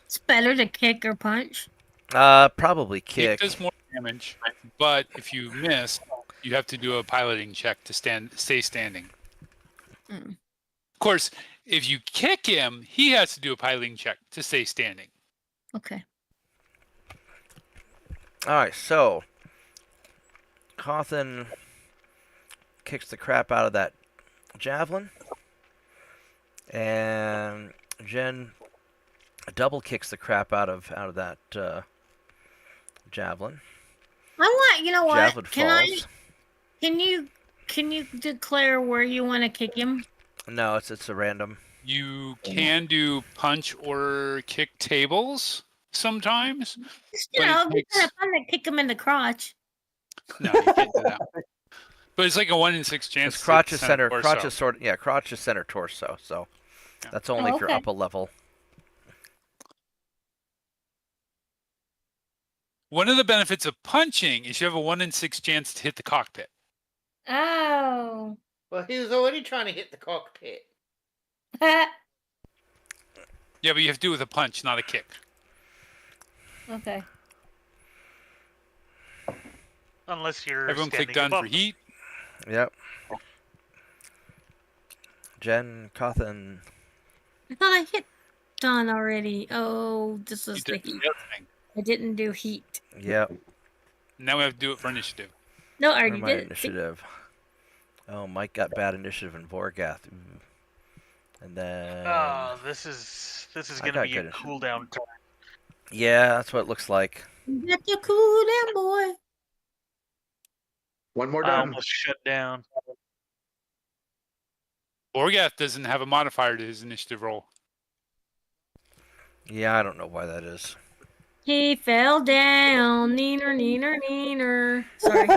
It's better to kick or punch. Probably Kick kick. does more damage, but if you miss, you have to do a piloting check to stay standing. Mm. Of course, if you kick him, he has to do a piloting check to stay standing. Okay. All right, so Cawthon kicks the crap out of that javelin, and Jen double kicks the crap out of that Javelin. I want. You know what? Javelin Can falls. Can you declare where you want to kick him? No, it's a random. You can do punch or kick tables sometimes. You But know, it it'd be takes- kind of fun to kick him in the crotch. No, you can't do that. But it's like a 1 in 6 chance. It's crotch is to center. torso. Crotch is sort. Yeah, crotch is center torso. So Yeah. that's only if you're okay. up a level. One of the benefits of punching is you have a 1 in 6 chance to hit the cockpit. Oh. Well, he was already trying to hit the cockpit. Yeah, but you have to do it with a punch, not a kick. Okay. Unless you're Everyone click standing done for above. heat. Yep. Jen Cawthon. I thought I hit Don already. Oh, this You is the did the heat. other thing. I didn't do heat. Yep. Now we have to do it for initiative. No, I Where already am I did it. initiative? Oh, Mike got bad initiative in Vorgath. Ooh. And then This is I gonna got be a good initiative. cooldown time. yeah, that's what it looks like. Get your cool down, boy. One more I done. almost shut down. Borgath doesn't have a modifier to his initiative roll. Yeah, I don't know why that is. He fell down. Neener, neener, neener. Sorry.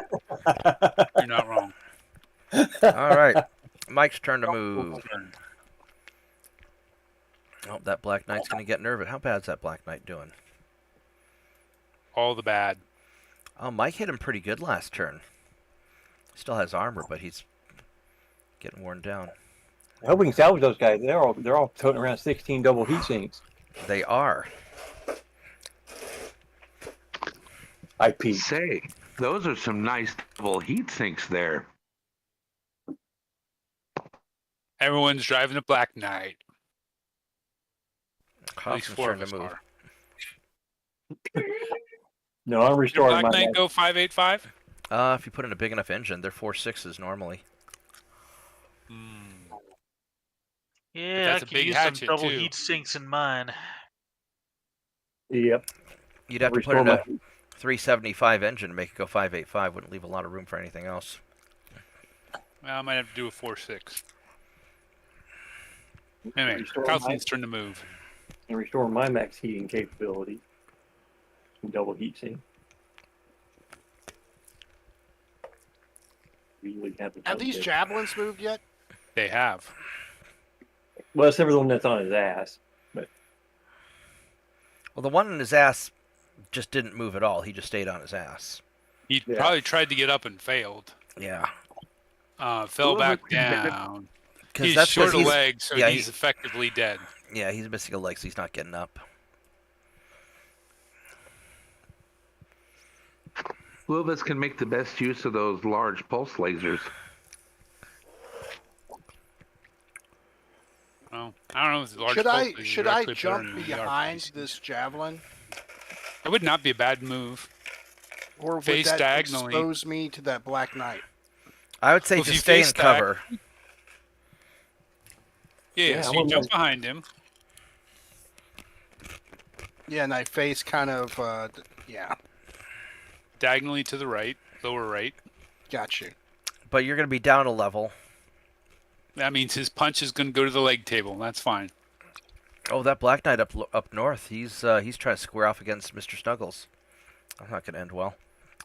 You're not wrong. All right, Mike's turn to move. Oh, that Black Knight's gonna get nervous. How bad's that Black Knight doing? All the bad. Oh, Mike hit him pretty good last turn. Still has armor, but he's getting worn down. I hope we can salvage those guys. They're all toting around 16 double heat sinks. They are. I peeked. Say, those are some nice double heat sinks there. Everyone's driving a Black Knight. At least Cawthon's 4 turn of to us move. are. No, I'm Did restoring Black my Knight mag. go 585? If you put in a big enough engine, they're 4.6s normally. Yeah, that's I a could big use hatchet, some double too. heat sinks in mine. Yep. You'd have to put Restore in a my 375 engine to make it go 585. Wouldn't leave a lot of room for anything else. Well, I might have to do a 4.6. Anyway, Restore Cawthon's turn to move. and restore my max heating capability. Double heat sink. Usually have Have these javelins moved yet? They have. Well, it's everyone that's on his ass. But Well, the one in his ass just didn't move at all. He just stayed on his ass. He Yeah. probably tried to get up and failed. Yeah. Fell Well, back look- down. He's that's short what of legs, so yeah, he's effectively dead. Yeah, he's missing a leg, so he's not getting up. Who of us can make the best use of those large pulse lasers? Well, I don't know if it's large. Should pulse I lasers should are I actually better jump than the behind RPGs. this javelin, It would not be a bad move. or would Face that diagonally. expose me to that Black Knight? I would say Well, if just you stay in face that- cover. Yeah, Yeah, so I you wouldn't jump mind- behind him. Yeah, and I face kind of yeah, Diagonally to the right, lower right. got you. But you're going to be down a level. That means his punch is going to go to the leg table. That's fine. Oh, that Black Knight up north. He's trying to square off against Mr. Snuggles. I'm not going to end well.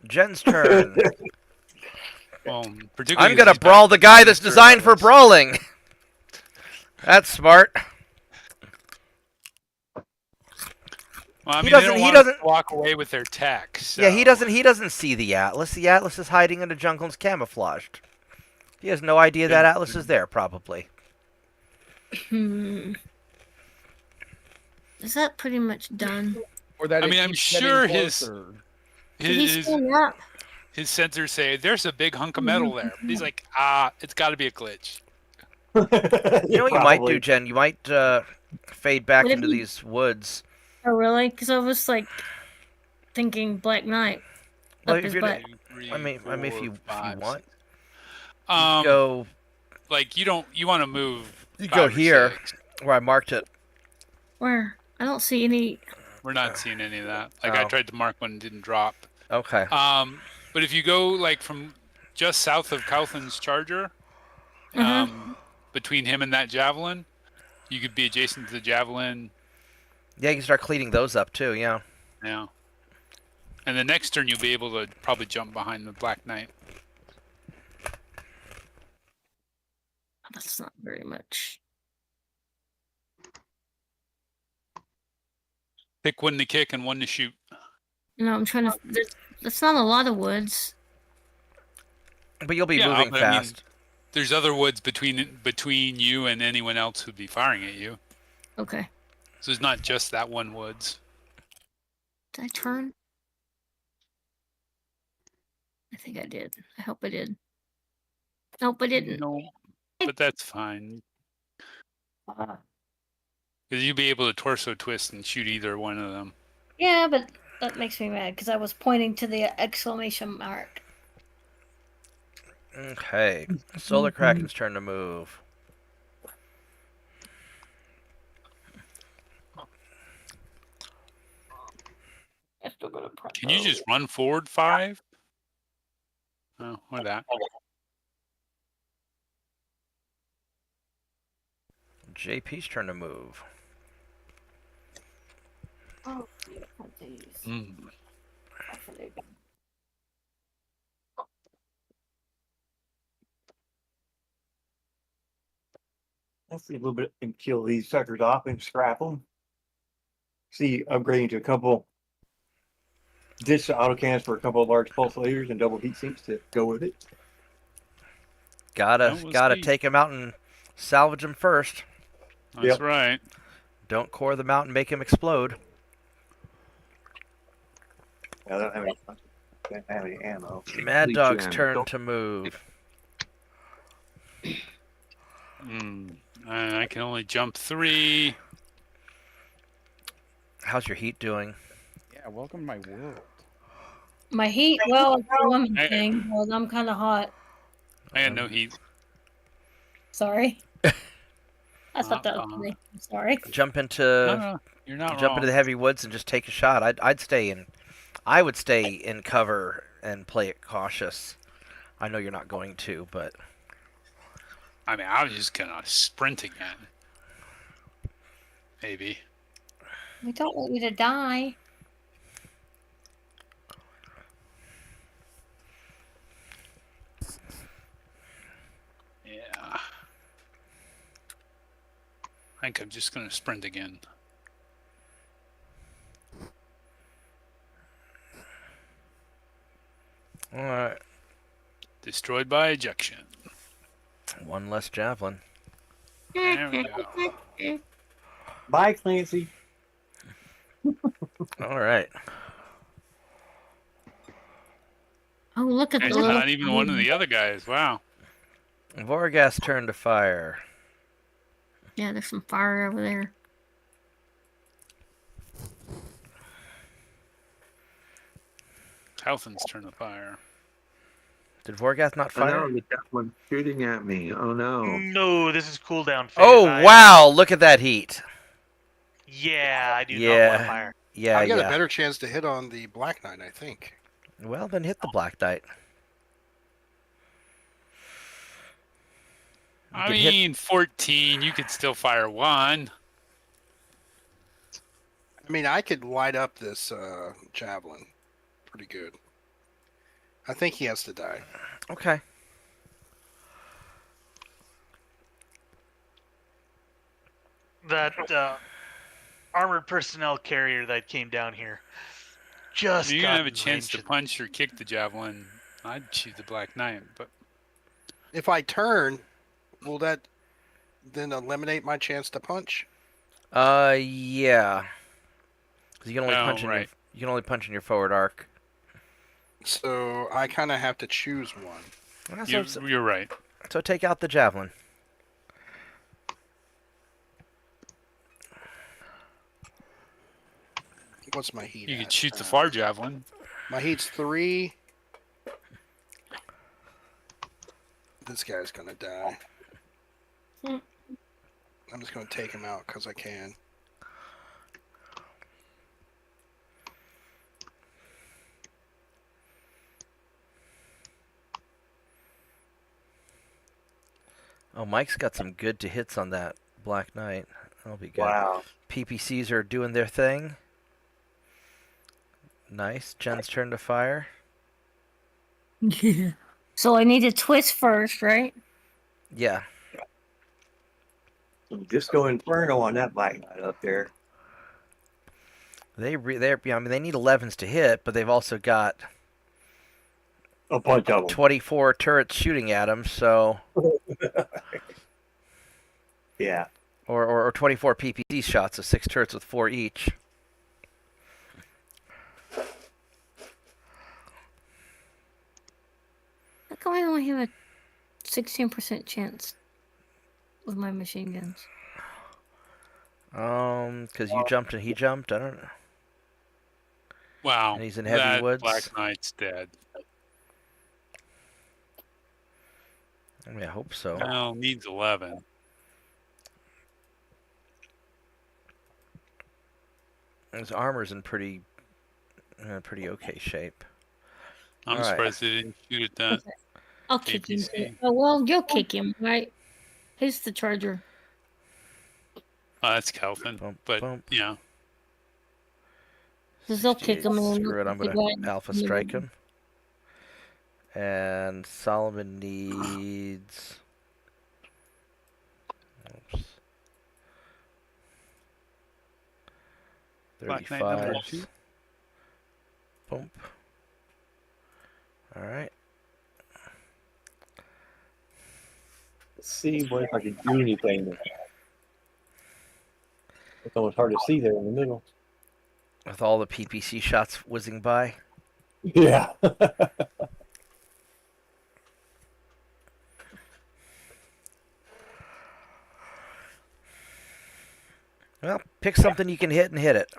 Jen's turn. Well, particularly I'm going to he's brawl not the guy that's Mr. designed for Atlas. brawling. That's smart. Well, I He mean, doesn't- they don't he want doesn't- to walk away with their tech. So. Yeah, he doesn't see the Atlas. The Atlas is hiding in the jungle and is camouflaged. He has no idea that Atlas is there, probably. Is that pretty much done? Or that I it mean, I'm keeps getting sure closer. Did he his stand up? his sensors say there's a big hunk of metal there. He's like, it's got to be a glitch. You know what you might do, Probably. Jen? You might fade back Would it into be- these woods. Oh, really? Because I was like thinking Black Knight Well, up if his you're butt. I mean, if you want, go go like you want to move. you 5 go or here 6. where I marked it. Where? I don't see any. we're not seeing any of that. Like I Oh. tried to mark one and didn't drop. Okay. But if you go like from just south of Cowthan's charger, between him and that javelin, you could be adjacent to the javelin. Yeah, you can start cleaning those up too. Yeah. Yeah. And the next turn you'll be able to probably jump behind the Black Knight. That's not very much. Pick one to kick and one to shoot. No, I'm trying to. That's not a lot of woods. But you'll be moving but fast. I mean, there's other woods between you and anyone else who'd be firing at you. Okay. So it's not just that one woods. Did I turn? I think I did. I hope I did. Nope, I didn't. No, but that's fine. Because you'll be able to torso twist and shoot either one of them. Yeah, but that makes me mad because I was pointing to the exclamation mark. Okay. Solar Kraken's turn to move. Can you just run forward 5? Oh, or that. JP's turn to move. Oh, Let's see a little bit and kill these suckers off and scrap them. See, upgrading to a couple dish autocans for a couple of large pulsators and double heat sinks to go with it. Gotta take him out and salvage him first. That's right. Don't core them out and make him explode. I don't have any ammo. Mad Dog's turn to move. I can only jump 3. How's your heat doing? Yeah, welcome to my world. My heat, well, it's a woman thing. Well, I'm kind of hot. I had no heat. Sorry. I thought that was funny. I'm sorry. Jump into No, you're not jump wrong. into the heavy woods and just take a shot. I would stay in cover and play it cautious. I know you're not going to, but I mean, I was just gonna sprint again. Maybe. We don't want you to die. Yeah. I think I'm just gonna sprint again. all right. Destroyed by ejection. One less javelin. There we go. Bye, Clancy. All right. Oh, look at the It's little... not even one of the other guys. Wow. Vorgas turn to fire. Yeah, there's some fire over there. Halthan's turn to fire. Did Vorgas not Oh fire? no, the one shooting at me. Oh no. No, this is cooldown phase. Oh wow! Look at that heat. Yeah, I do not want to fire. Yeah, I got yeah. a better chance to hit on the Black Knight, I think. Well, then hit the Black Knight. I mean, 14. You could still fire 1. I mean, I could light up this javelin pretty good. I think he has to die. Okay. That armored personnel carrier that came down here just You're got gonna have a chance to lynched. punch or kick the javelin. I'd shoot the Black Knight, but If I turn, will that then eliminate my chance to punch? Yeah. 'Cause you can only Oh, punch in right. you can only punch in your forward arc. So I kind of have to choose one. you're right. So take out the javelin. What's my heat? You at? could shoot the far javelin. My heat's 3. This guy's gonna die. I'm just gonna take him out because I can. Oh, Mike's got some good to hits on that Black Knight. That'll be good. Wow. PPCs are doing their thing. Nice. Jen's turn to fire. Yeah. So I need to twist first, right? Yeah. Disco Inferno on that Black Knight up there. They need 11s to hit, but they've also got A bunch of them. 24 turrets shooting at them, so Yeah. or 24 PPC shots, so 6 turrets with 4 each. How come I only have a 16% chance with my machine guns? Because you jumped and he jumped. I don't know. Wow. And he's in heavy that woods. Black Knight's dead. I mean, I hope so. Well, needs 11. His armor's in pretty okay shape. I'm All right. surprised they didn't shoot at that. I'll kick him. APC. Oh, well, you'll kick him, right? Who's the charger? That's Calvin. Bump, But, bump. yeah. Because they'll kick him. And Screw it, I'm the going guy- to alpha strike him. And Solomon needs... Oops. Black Knight number 35. 2. Bump. All right. Let's see what if I can do anything. It's almost hard to see there in the middle. With all the PPC shots whizzing by. Yeah. Well, pick something you can hit and hit it.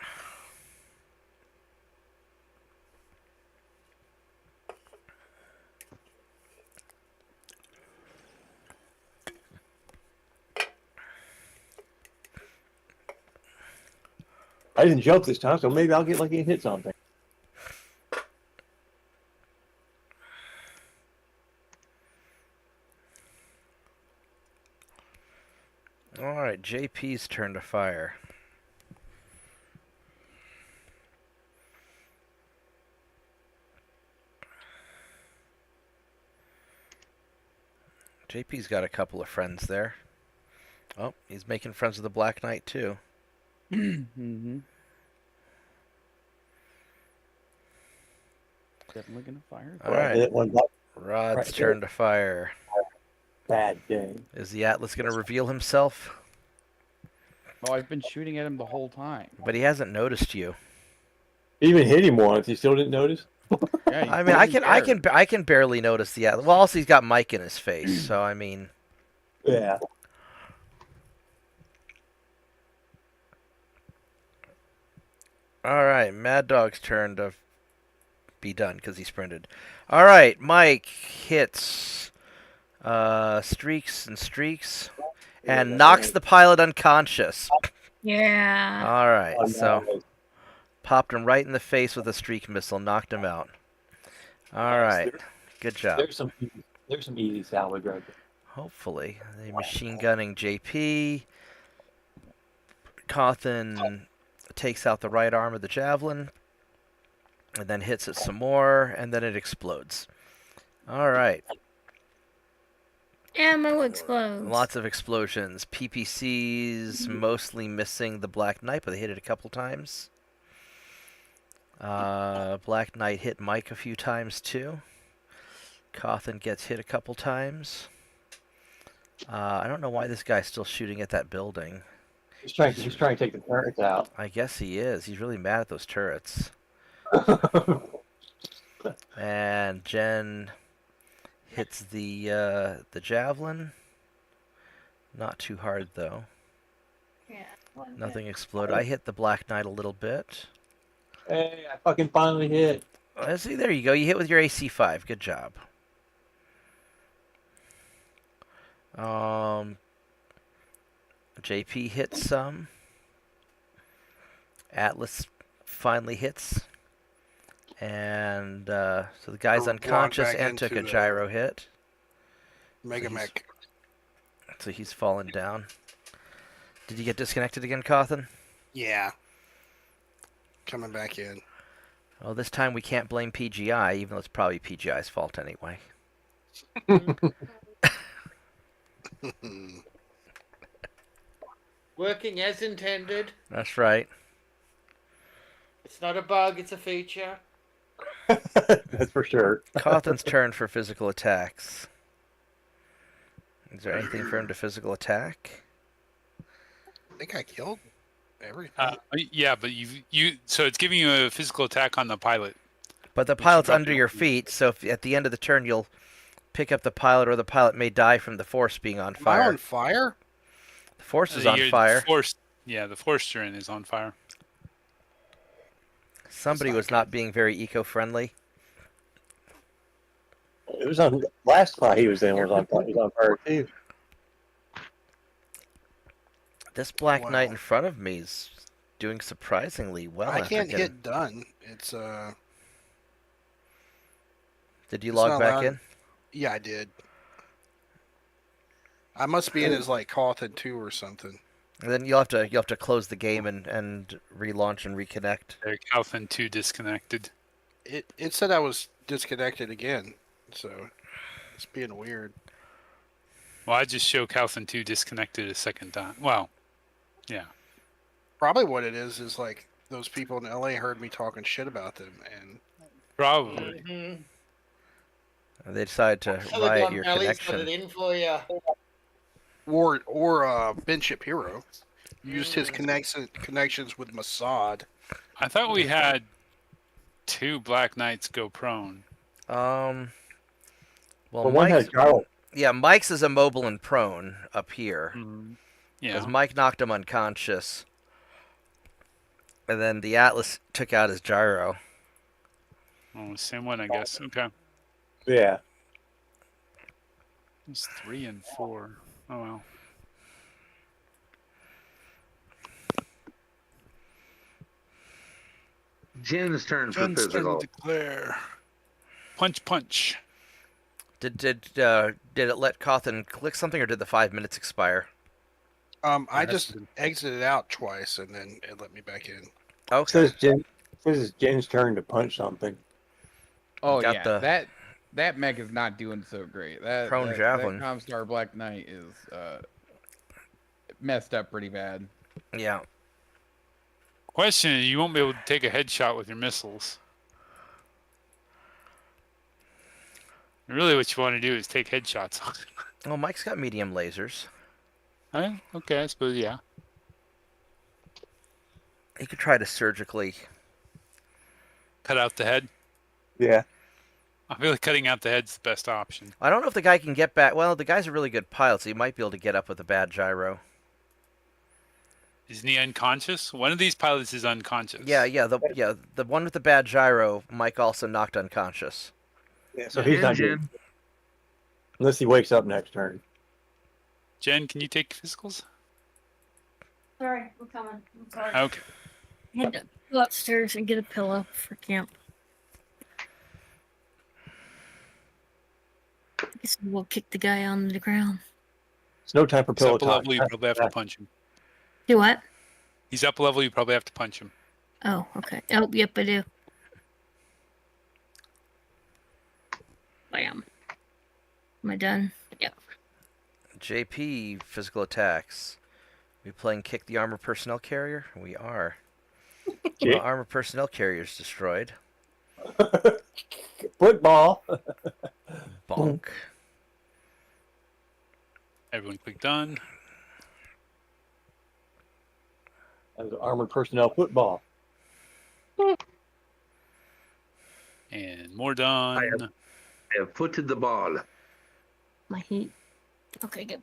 I didn't jump this time, so maybe I'll get lucky and hit something. All right, JP's turn to fire. JP's got a couple of friends there. Oh, he's making friends with the Black Knight too. Mm-hmm. Definitely gonna fire. All right, Hit one button. Rod's Right turn to fire. Bad day. Is the Atlas going to reveal himself? Oh, I've been shooting at him the whole time. But he hasn't noticed you. Even hit him once. He still didn't notice. Yeah, I mean, I can barely notice the Atlas. Well, also he's got Mike in his face, so I mean. Yeah. All right, Mad Dog's turn to be done because he sprinted. All right, Mike hits streaks and knocks the pilot unconscious. Yeah. All right, so popped him right in the face with a streak missile, knocked him out. All right, good job. There's some easy salvage right there. Hopefully, the machine gunning JP. Cawthon takes out the right arm of the javelin, and then hits it some more, and then it explodes. All right. Ammo explodes. Lots of explosions. PPCs mostly missing the Black Knight, but they hit it a couple times. Black Knight hit Mike a few times too. Cawthon gets hit a couple times. I don't know why this guy's still shooting at that building. He's trying to take the turrets out. I guess he is. He's really mad at those turrets. And Jen hits the javelin. Not too hard though. Yeah. Nothing exploded. I hit the Black Knight a little bit. Hey, I fucking finally hit. See, there you go. You hit with your AC5. Good job. JP hits some. Atlas finally hits. And so the guy's Walk unconscious back and took a into the- gyro hit. MegaMek. So he's fallen down. Did you get disconnected again, Cawthon? Yeah. Coming back in. Well, this time we can't blame PGI, even though it's probably PGI's fault anyway. Working as intended. That's right. It's not a bug, it's a feature. That's for sure. Cawthon's turn for physical attacks. Is there anything for him to physical attack? I think I killed everything. Yeah, but so it's giving you a physical attack on the pilot. But the pilot's under your feet, so if at the end of the turn you'll pick up the pilot, or the pilot may die from the force being on Am I fire. on fire? The force is on fire. The force you're in is on fire. Somebody was not being very eco-friendly. It was on last fight he was in was on fire too. This Black Knight in front of me is doing surprisingly well. I can't hit done. It's Did you log back in? Yeah, I did. I must be in as like Cawthon 2 or something. And then you'll have to close the game and relaunch and reconnect. Cawthon 2 disconnected. It said I was disconnected again, so it's being weird. Well, I just show Cawthon 2 disconnected a second time. Well, yeah. Probably what it is like those people in LA heard me talking shit about them, and probably they decided to riot your connection. Put it in for you. Or Ben Shapiro used his connections with Mossad. I thought we had 2 Black Knights go prone. Well, one has gyro. Yeah, Mike's is immobile and prone up here. Yeah. Because Mike knocked him unconscious. And then the Atlas took out his gyro. Oh, same one, I guess. Okay. Yeah. It's 3 and 4. Oh, well. Jen's turn for physical. Declare. Punch. Did it let Cawthon click something, or did the 5 minutes expire? I just exited out twice, and then it let me back in. Okay. This is Jen's turn to punch something. Oh yeah, that mech is not doing so great. That javelin. That Comstar Black Knight is messed up pretty bad. Yeah. Question is, you won't be able to take a headshot with your missiles. Really, what you want to do is take headshots on it. Well, Mike's got medium lasers. Okay, I suppose, yeah. He could try to surgically cut out the head. Yeah. I feel like cutting out the head's the best option. I don't know if the guy can get back. Well, the guy's a really good pilot, so he might be able to get up with a bad gyro. Isn't he unconscious? One of these pilots is unconscious. Yeah. The one with the bad gyro, Mike also knocked unconscious. Yeah, so he's not good. Unless he wakes up next turn. Jen, can you take physicals? Sorry, we're coming. I'm sorry. Okay. I had to go upstairs and get a pillow for camp. I guess we'll kick the guy on the ground. It's no time for He's pillow up a talk. level, you probably have to punch him. Do what? He's up a level, you probably have to punch him. Oh, okay. Oh, yep, I do. Bam. Am I done? Yep. JP, physical attacks. We playing Kick the Armored Personnel Carrier? We are. Well, Armored Personnel Carrier's destroyed. Football. Bonk. Everyone click done. That was armored personnel football. And more done. I have footed the ball. My heat. Okay, good.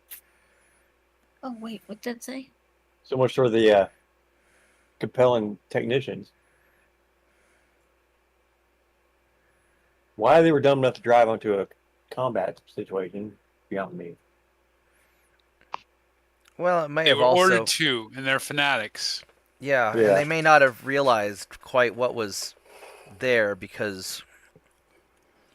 Oh, wait, what did that say? So much for the compelling technicians. Why they were dumb enough to drive onto a combat situation beyond me. Well, it may They have were also ordered to, and they're fanatics. Yeah, and they may not have realized quite what was there because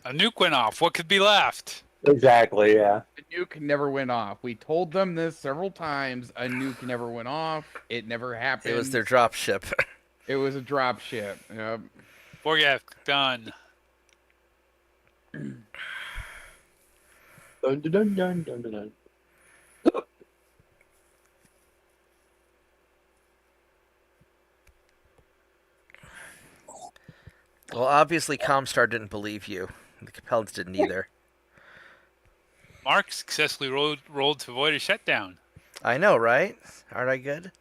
a nuke went off. What could be left? Exactly, yeah. The nuke never went off. We told them this several times. A nuke never went off. It never happened. It was their drop ship. It was a drop ship. Yep. Borgaf done. Dun, dun, dun, dun, dun, dun, dun. Well, obviously Comstar didn't believe you. The Capellans didn't either. Mark successfully rolled to avoid a shutdown. I know, right? Aren't I good?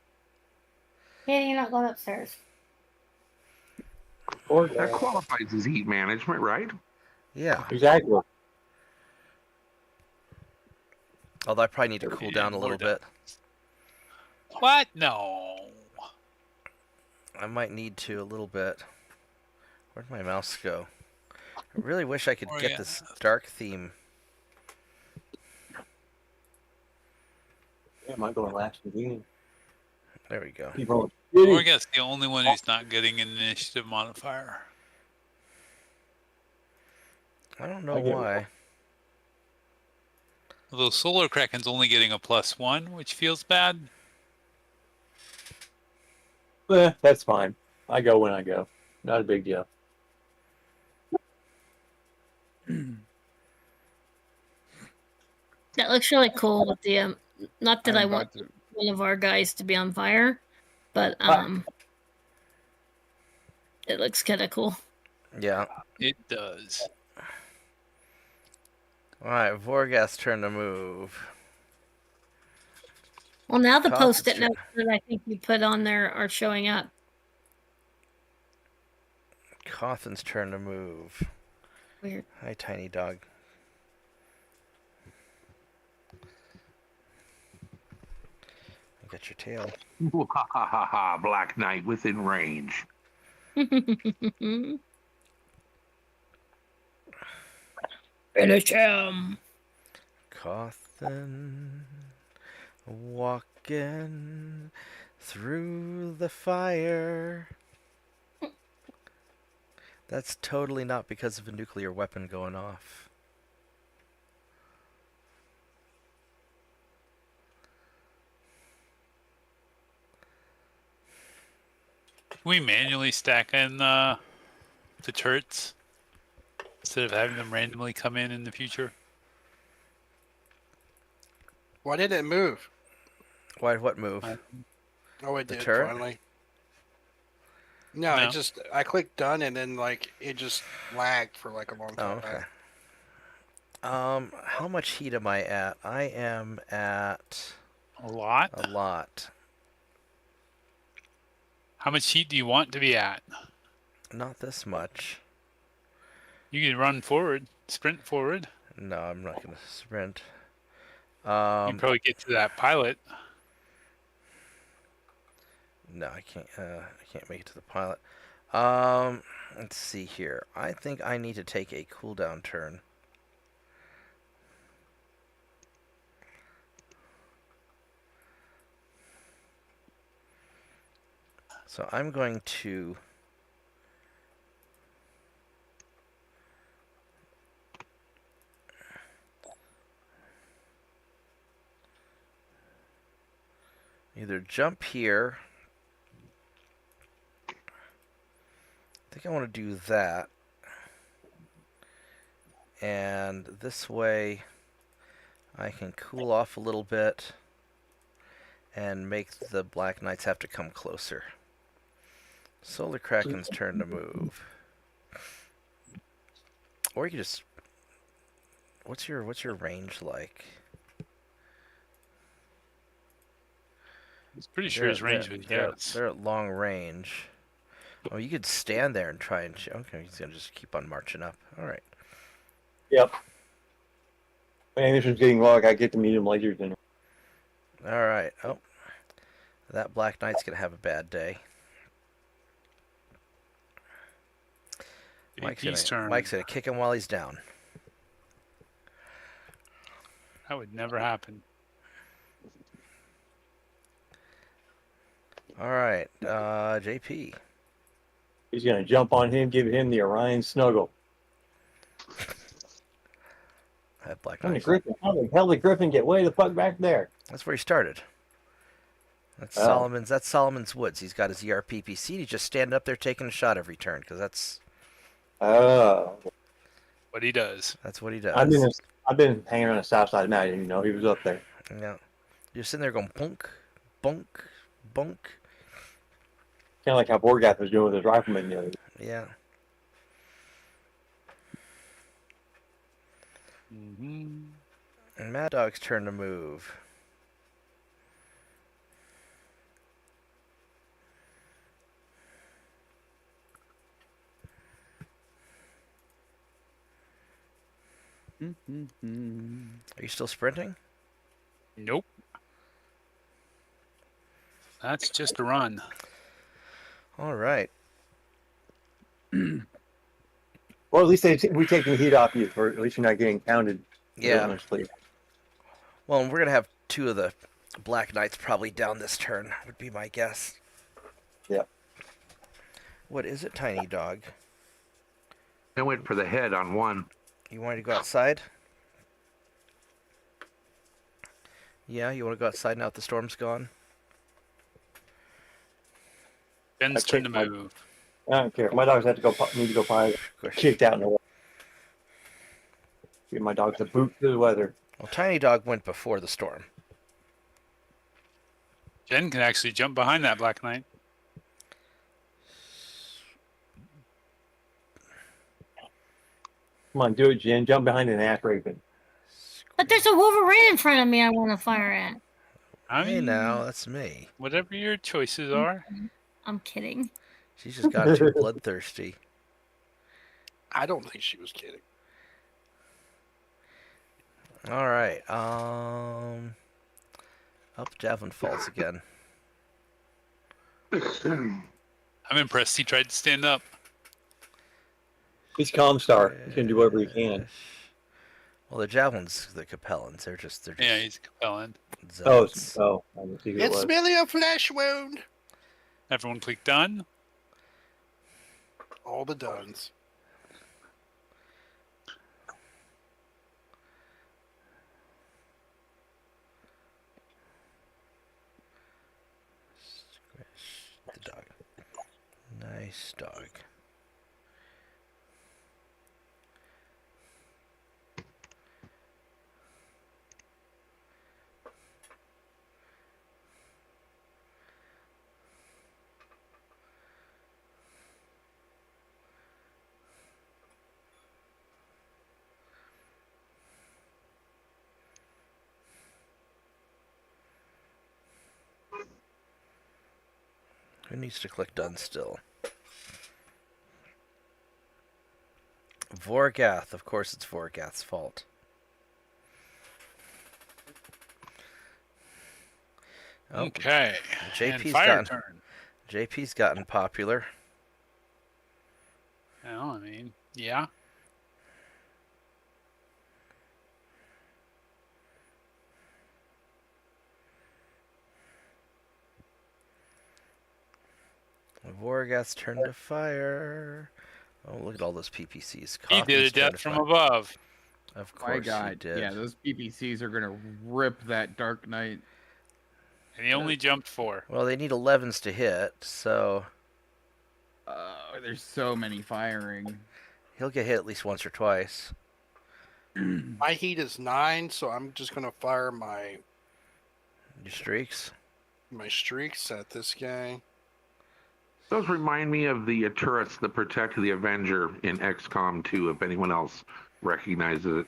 Yeah, you're not going upstairs. Or That qualifies as heat management, right? Yeah. exactly. Although I probably need to cool down a little bit. What? No. I might need to a little bit. Where'd my mouse go? I really wish I could get this dark theme. Yeah, am I going last again? There we go. Keep rolling. Borgaf's the only one who's not getting an initiative modifier. I don't know why. Although Solar Kraken's only getting a +1, which feels bad. That's fine. I go when I go. Not a big deal. That looks really cool with the not that I'm I want about to- one of our guys to be on fire, but it looks kind of cool. Yeah. It does. Alright, Vorgast's turn to move. Well, now the Cotham's post-it turn. notes that I think you put on there are showing up. Cawthon's turn to move. Weird. Hi, tiny dog. I got your tail. Ha ha ha ha! Black Knight within range. Finish him. Cawthon walking through the fire. That's totally not because of a nuclear weapon going off. Can we manually stack in the turrets instead of having them randomly come in the future? Why didn't it move? Why? What move? Oh, it The did turret? finally. No, No. I clicked done and then like it just lagged for like a long Oh, time. okay. How much heat am I at? I am at A lot? a lot. How much heat do you want to be at? Not this much. You can run forward, sprint forward. No, I'm not gonna sprint. You can probably get to that pilot. No, I can't. I can't make it to the pilot. Let's see here. I think I need to take a cooldown turn. So I'm going to either jump here. I think I want to do that. And this way I can cool off a little bit and make the Black Knights have to come closer. Solar Kraken's turn to move. Or you can just... What's your range like? It's pretty sure his range was yes. They're at long range. Oh, you could stand there and try and... Okay, he's going to just keep on marching up. All right. Yep. Man, this is getting long. I get the medium lasers in. All right. Oh. That Black Knight's going to have a bad day. AP's turn. Mike's going to kick him while he's down. That would never happen. All right. JP. He's going to jump on him, give him the Orion snuggle. That Black And the Knight. Griffin. How the hell did Griffin get way the fuck back there? That's where he started. That's Oh. Solomon's Woods. He's got his ERPPC. He's just standing up there taking a shot every turn because that's What he does. that's what he does. I've been hanging on the south side of the mountain. I didn't even know he was up there. Yeah. You're sitting there going bunk, bunk, bunk. Kind of like how Borgath was doing with his rifleman the other day. Yeah. Mm-hmm. And Mad Dog's turn to move. Are you still sprinting? Nope. That's just a run. All right. Well, at least we take the heat off you, or at least you're not getting pounded. Yeah. Honestly. Well, we're going to have 2 of the Black Knights probably down this turn, would be my guess. Yeah. What is it, Tiny Dog? I went for the head on one. You wanted to go outside? Yeah, you want to go outside now that the storm's gone? Ben's turn to move. I don't care. My dogs need to go probably kicked out in the weather. Give my dogs a boot to the weather. Well, Tiny Dog went before the storm. Jen can actually jump behind that Black Knight. Come on, do it, Jen. Jump behind an ass raping. But there's a Wolverine in front of me I want to fire at. Hey, now, that's me. Whatever your choices are. I'm kidding. She's just got too bloodthirsty. I don't think she was kidding. All right. Up Javelin Falls again. I'm impressed he tried to stand up. He's Comstar. He can do whatever he can. Well, the Javelins, the Capellans, they're just Yeah, he's compelling. zealots. I didn't see who it It's was. merely a flesh wound. Everyone click done. All the duns. The dog. Nice dog. Who needs to click done still? Vorgath. Of course it's Vorgath's fault. Oh, Okay. JP's fire gotten, turn. JP's gotten popular. Well, I mean, yeah. Vorgath's turn to fire. Oh, look at all those PPCs. He did a Kaufman's turn death to from fire. above. Of My course he God, did. yeah, those PPCs are gonna rip that Dark Knight. And he only jumped 4. Well, they need 11s to hit, so There's so many firing. he'll get hit at least once or twice. My heat is 9, so I'm just gonna fire my Your streaks. streaks at this guy. Those remind me of the turrets that protect the Avenger in XCOM 2, if anyone else recognizes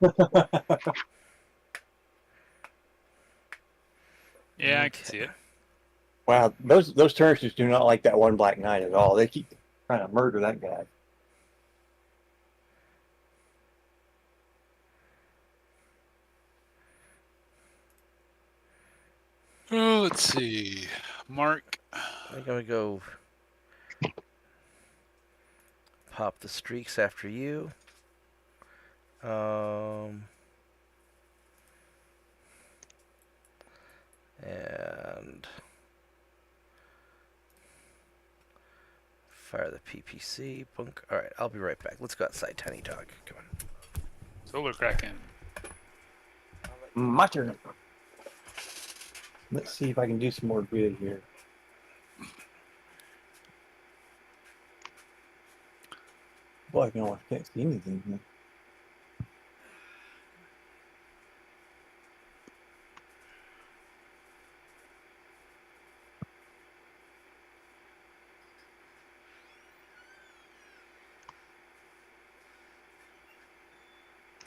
it. Yeah, I can see it. Wow, those turrets just do not like that one Black Knight at all. They keep trying to murder that guy. Oh, let's see. Mark. I'm gonna go pop the streaks after you. And fire the PPC. Bunk. All right, I'll be right back. Let's go outside, Tiny Dog. Come on. Solar Kraken. My turn. Let's see if I can do some more good here. Boy, I can't see anything here.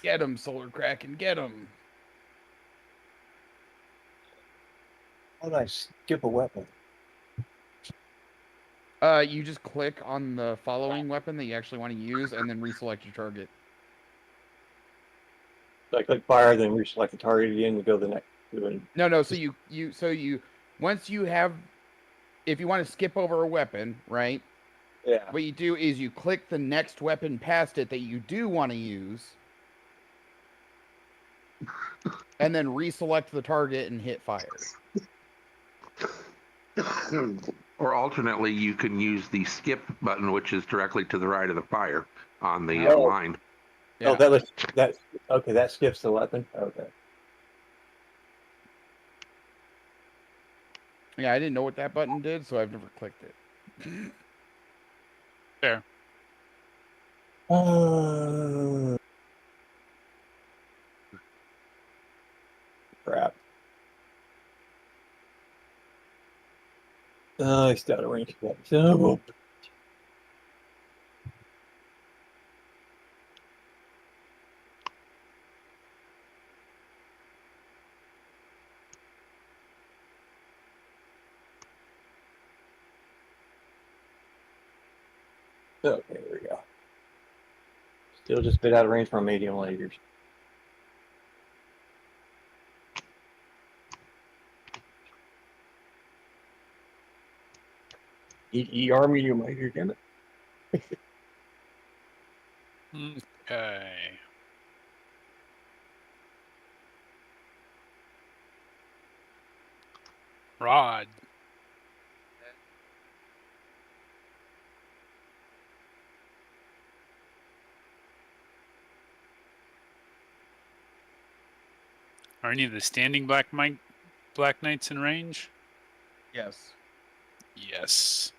Get him, Solar Kraken, get him. How did I skip a weapon? You just click on the following weapon that you actually want to use, and then reselect your target. So I click fire, then reselect the target again to go to the next one. No. So you once you have, if you want to skip over a weapon, right? Yeah. What you do is you click the next weapon past it that you do want to use, and then reselect the target and hit fire. Or alternately, you can use the skip button, which is directly to the right of the fire on the Oh. line. Yeah. Oh, that okay. That skips the weapon. Okay. Yeah, I didn't know what that button did, so I've never clicked it. Fair. Crap. I still out of range for that. So, okay, there we go. Still just a bit out of range from medium lasers. ER medium laser, damn it. Okay. Rod. Are any of the standing Black Knights in range? Yes. Yes.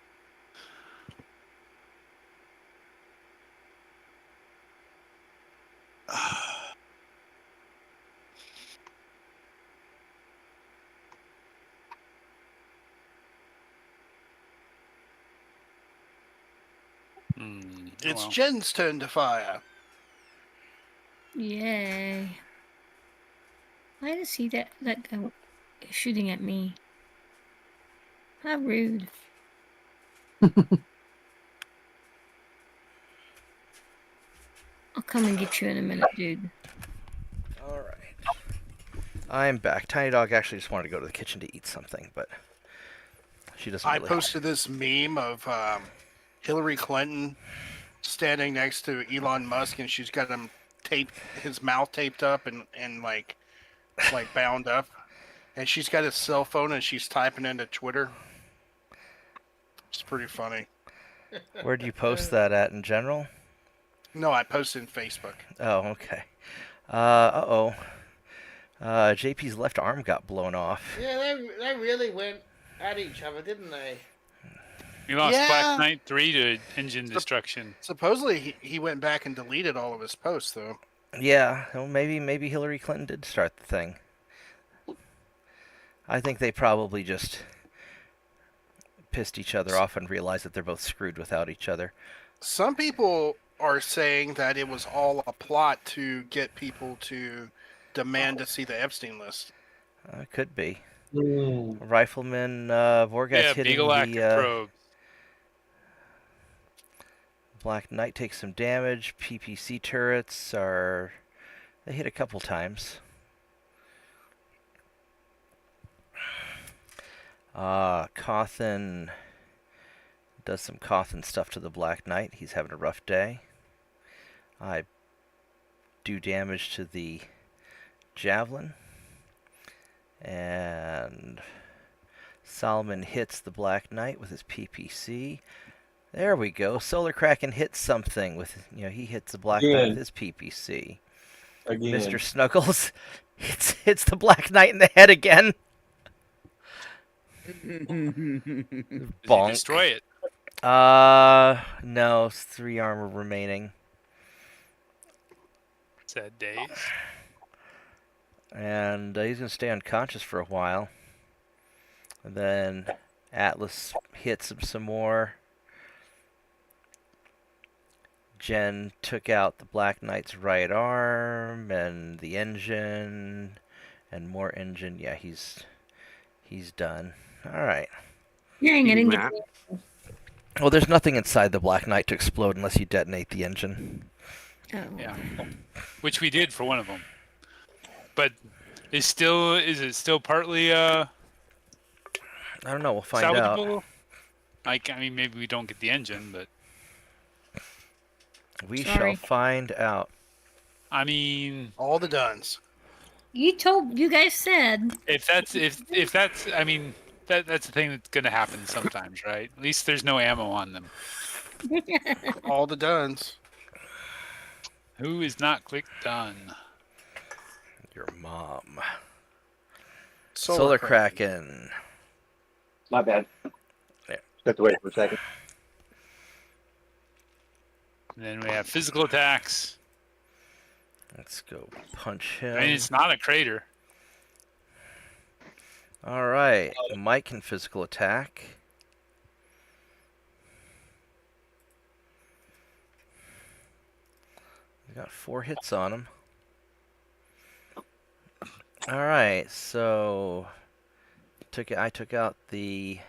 It's well. Jen's turn to fire. Yay. Why does he that guy shooting at me? How rude. I'll come and get you in a minute, dude. All right. I'm back. Tiny Dog actually just wanted to go to the kitchen to eat something, but she doesn't I really posted this meme of Hillary Clinton standing next to Elon Musk, and she's got his mouth taped up and like bound up, and she's got his cell phone and she's typing into Twitter. It's pretty funny. Where'd you post that at in general? No, I posted in Facebook. Oh, okay. JP's left arm got blown off. Yeah, they really went at each other, didn't they? You lost Yeah. Black Knight 3 to engine destruction. Supposedly he went back and deleted all of his posts, though. Yeah, well, maybe Hillary Clinton did start the thing. I think they probably just pissed each other off and realized that they're both screwed without each other. Some people are saying that it was all a plot to get people to demand to see the Epstein list. Could be. Rifleman Vorgas hitting Beagle active the probe. Black Knight takes some damage. PPC turrets they hit a couple times. Cawthon does some Cawthon stuff to the Black Knight. He's having a rough day. I do damage to the Javelin. And Solomon hits the Black Knight with his PPC. There we go. Solar Kraken hits something with, he hits the Black Knight with his PPC. Again. Mr. Snuggles hits the Black Knight in the head again. Does he Bonk. destroy it? No, it's 3 armor remaining. Sad days. And he's going to stay unconscious for a while. And then Atlas hits him some more. Jen took out the Black Knight's right arm and the engine and more engine. Yeah, he's done. All right. Dang, I didn't get Matt? Well, there's nothing inside the Black Knight to explode unless you detonate the engine. Oh. Yeah, which we did for one of them. But is it still partly I don't know. We'll find out. salvageable? Like, I mean, maybe we don't get the engine, but We Sorry. shall find out. I mean, All the duns. You guys said. if that's, I mean, that's the thing that's gonna happen sometimes, right? At least there's no ammo on them. All the duns. Who is not click done? Your mom. Solar Solar Kraken. Kraken. My bad. Yeah. Have to wait for a second. And then we have physical attacks. Let's go punch him. I mean, it's not a crater. All right. Mike can physical attack. We got 4 hits on him. All right. So I took out the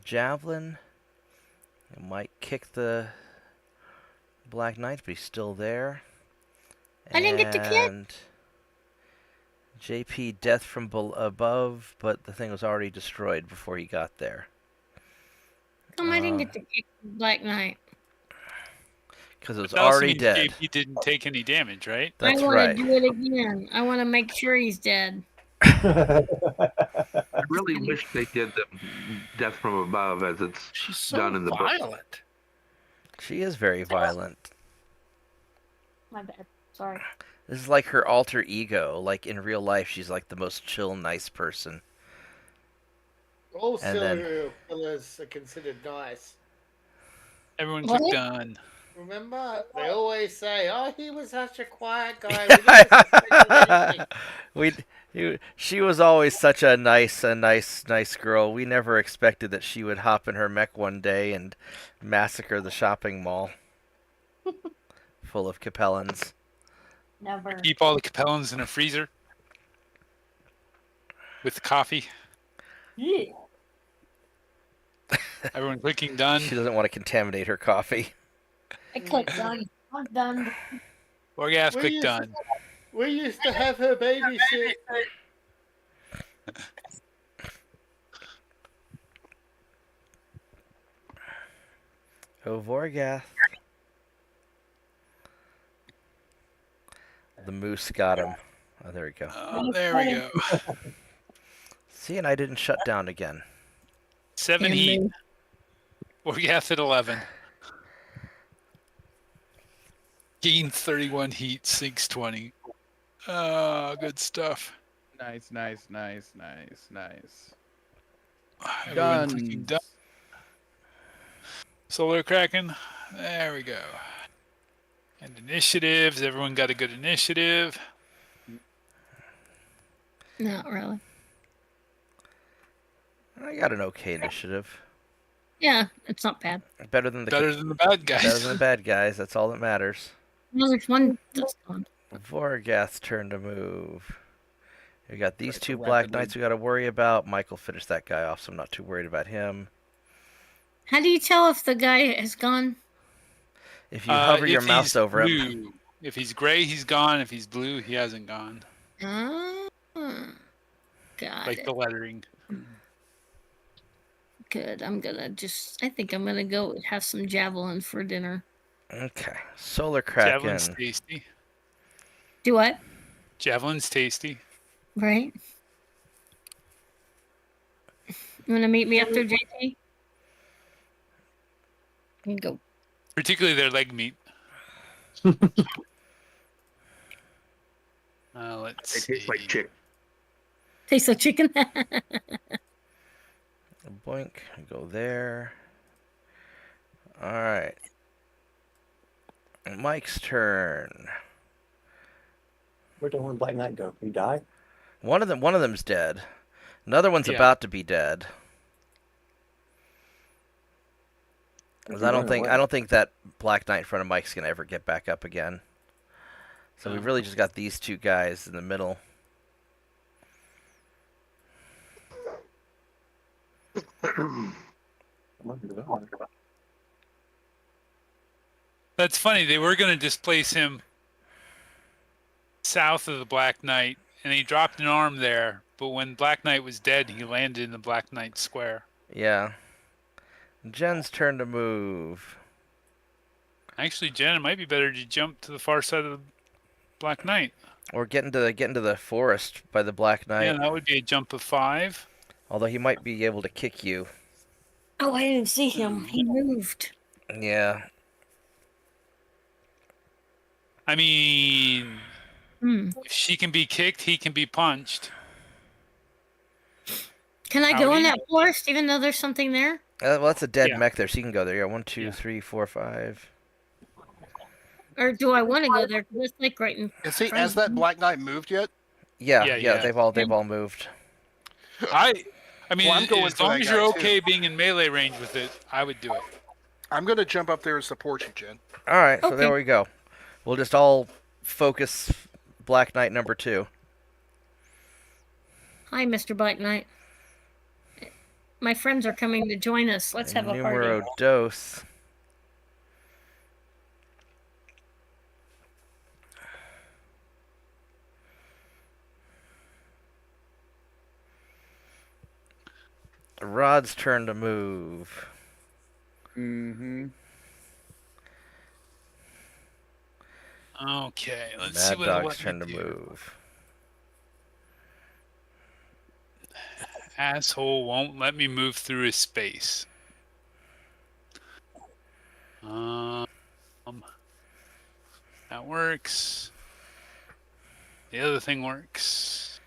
javelin. Mike kicked the Black Knight, but he's still there. I didn't get to kick. And JP death from above, but the thing was already destroyed before he got there. Come, I didn't get to kick the Black Knight. Because it was That also already means dead. JP didn't take any damage, right? That's I want right. to do it again. I want to make sure he's dead. I really wish they did the death from above as it's She's so done in the book. violent. She is very violent. My bad. Sorry. This is like her alter ego. Like in real life, she's like the most chill, nice person. All And then- serial killers are considered nice. Everyone What? click done. Remember, they always say, "Oh, he was such a quiet guy." We didn't suspect anything." She was always such a nice girl. We never expected that she would hop in her mech one day and massacre the shopping mall full of Capellans. Never. Keep all the Capellans in a freezer with coffee. Yeah. Everyone clicking done. She doesn't want to contaminate her coffee. I clicked done. I'm done. Orgas We click used done. We used to have her babysit. Oh, Vorgath. The moose got him. Oh, there we go. Oh, there we go. See, and I didn't shut down again. 7 heat. Orgas at 11. Gain 31 heat, sinks 20. Oh, good stuff. Nice. Everyone clicking done. Solar Kraken. There we go. And initiatives. Everyone got a good initiative. Not really. I got an okay initiative. Yeah, it's not bad. Better than the Better than the bad guys. better than the bad guys. That's all that matters. Well, there's one that's gone. Vorgath's turn to move. We got these Right, two so Black rapidly. Knights we got to worry about. Michael finished that guy off, so I'm not too worried about him. How do you tell if the guy has gone? If you hover your if mouse he's over him, blue. If he's gray, he's gone. If he's blue, he hasn't gone. Ah, got Like it. the lettering. Good. I think I'm gonna go have some javelin for dinner. okay. Solar Kraken. Javelin's tasty. Do what? Javelin's tasty. Right? You wanna meet me up there, JT? You go. Particularly their leg meat. Let's It see. tastes like chicken. Tastes like chicken. Boink. Go there. All right. Mike's turn. Where'd the one Black Knight go? He died? One of them's dead. Another one's Yeah. about to be dead. 'Cause I don't think that Black Knight in front of Mike's gonna ever get back up again. So we've really just got these two guys in the middle. That's funny. They were going to displace him south of the Black Knight, and he dropped an arm there. But when Black Knight was dead, he landed in the Black Knight square. Yeah. Jen's turn to move. Actually, Jen, it might be better to jump to the far side of the Black Knight. Or get into the forest by the Black Knight. Yeah, that would be a jump of 5. Although he might be able to kick you. Oh, I didn't see him. He moved. Yeah. I mean, if she can be kicked, he can be punched. Can I go in Howdy. that forest even though there's something there? Well, that's a dead Yeah. mech there, so you can go there. Yeah, 1, 2, Yeah. 3, 4, 5. Or do I want to go there? 'Cause it's like right in And see, front has of that me. Black Knight moved yet? Yeah, Yeah, yeah, yeah. they've all moved. I mean, Well, I'm going as for long that as guy, you're too. okay being in melee range with it, I would do it. I'm going to jump up there and support you, Jen. All right, so Okay. there we go. We'll just all focus Black Knight number 2. Hi, Mr. Black Knight. My friends are coming to join us. Let's have a Numero party. dos. Rod's turn to move. Mm-hmm. Okay, let's see Mad what Dog's I turn to do. move. Asshole won't let me move through his space. That works. The other thing works.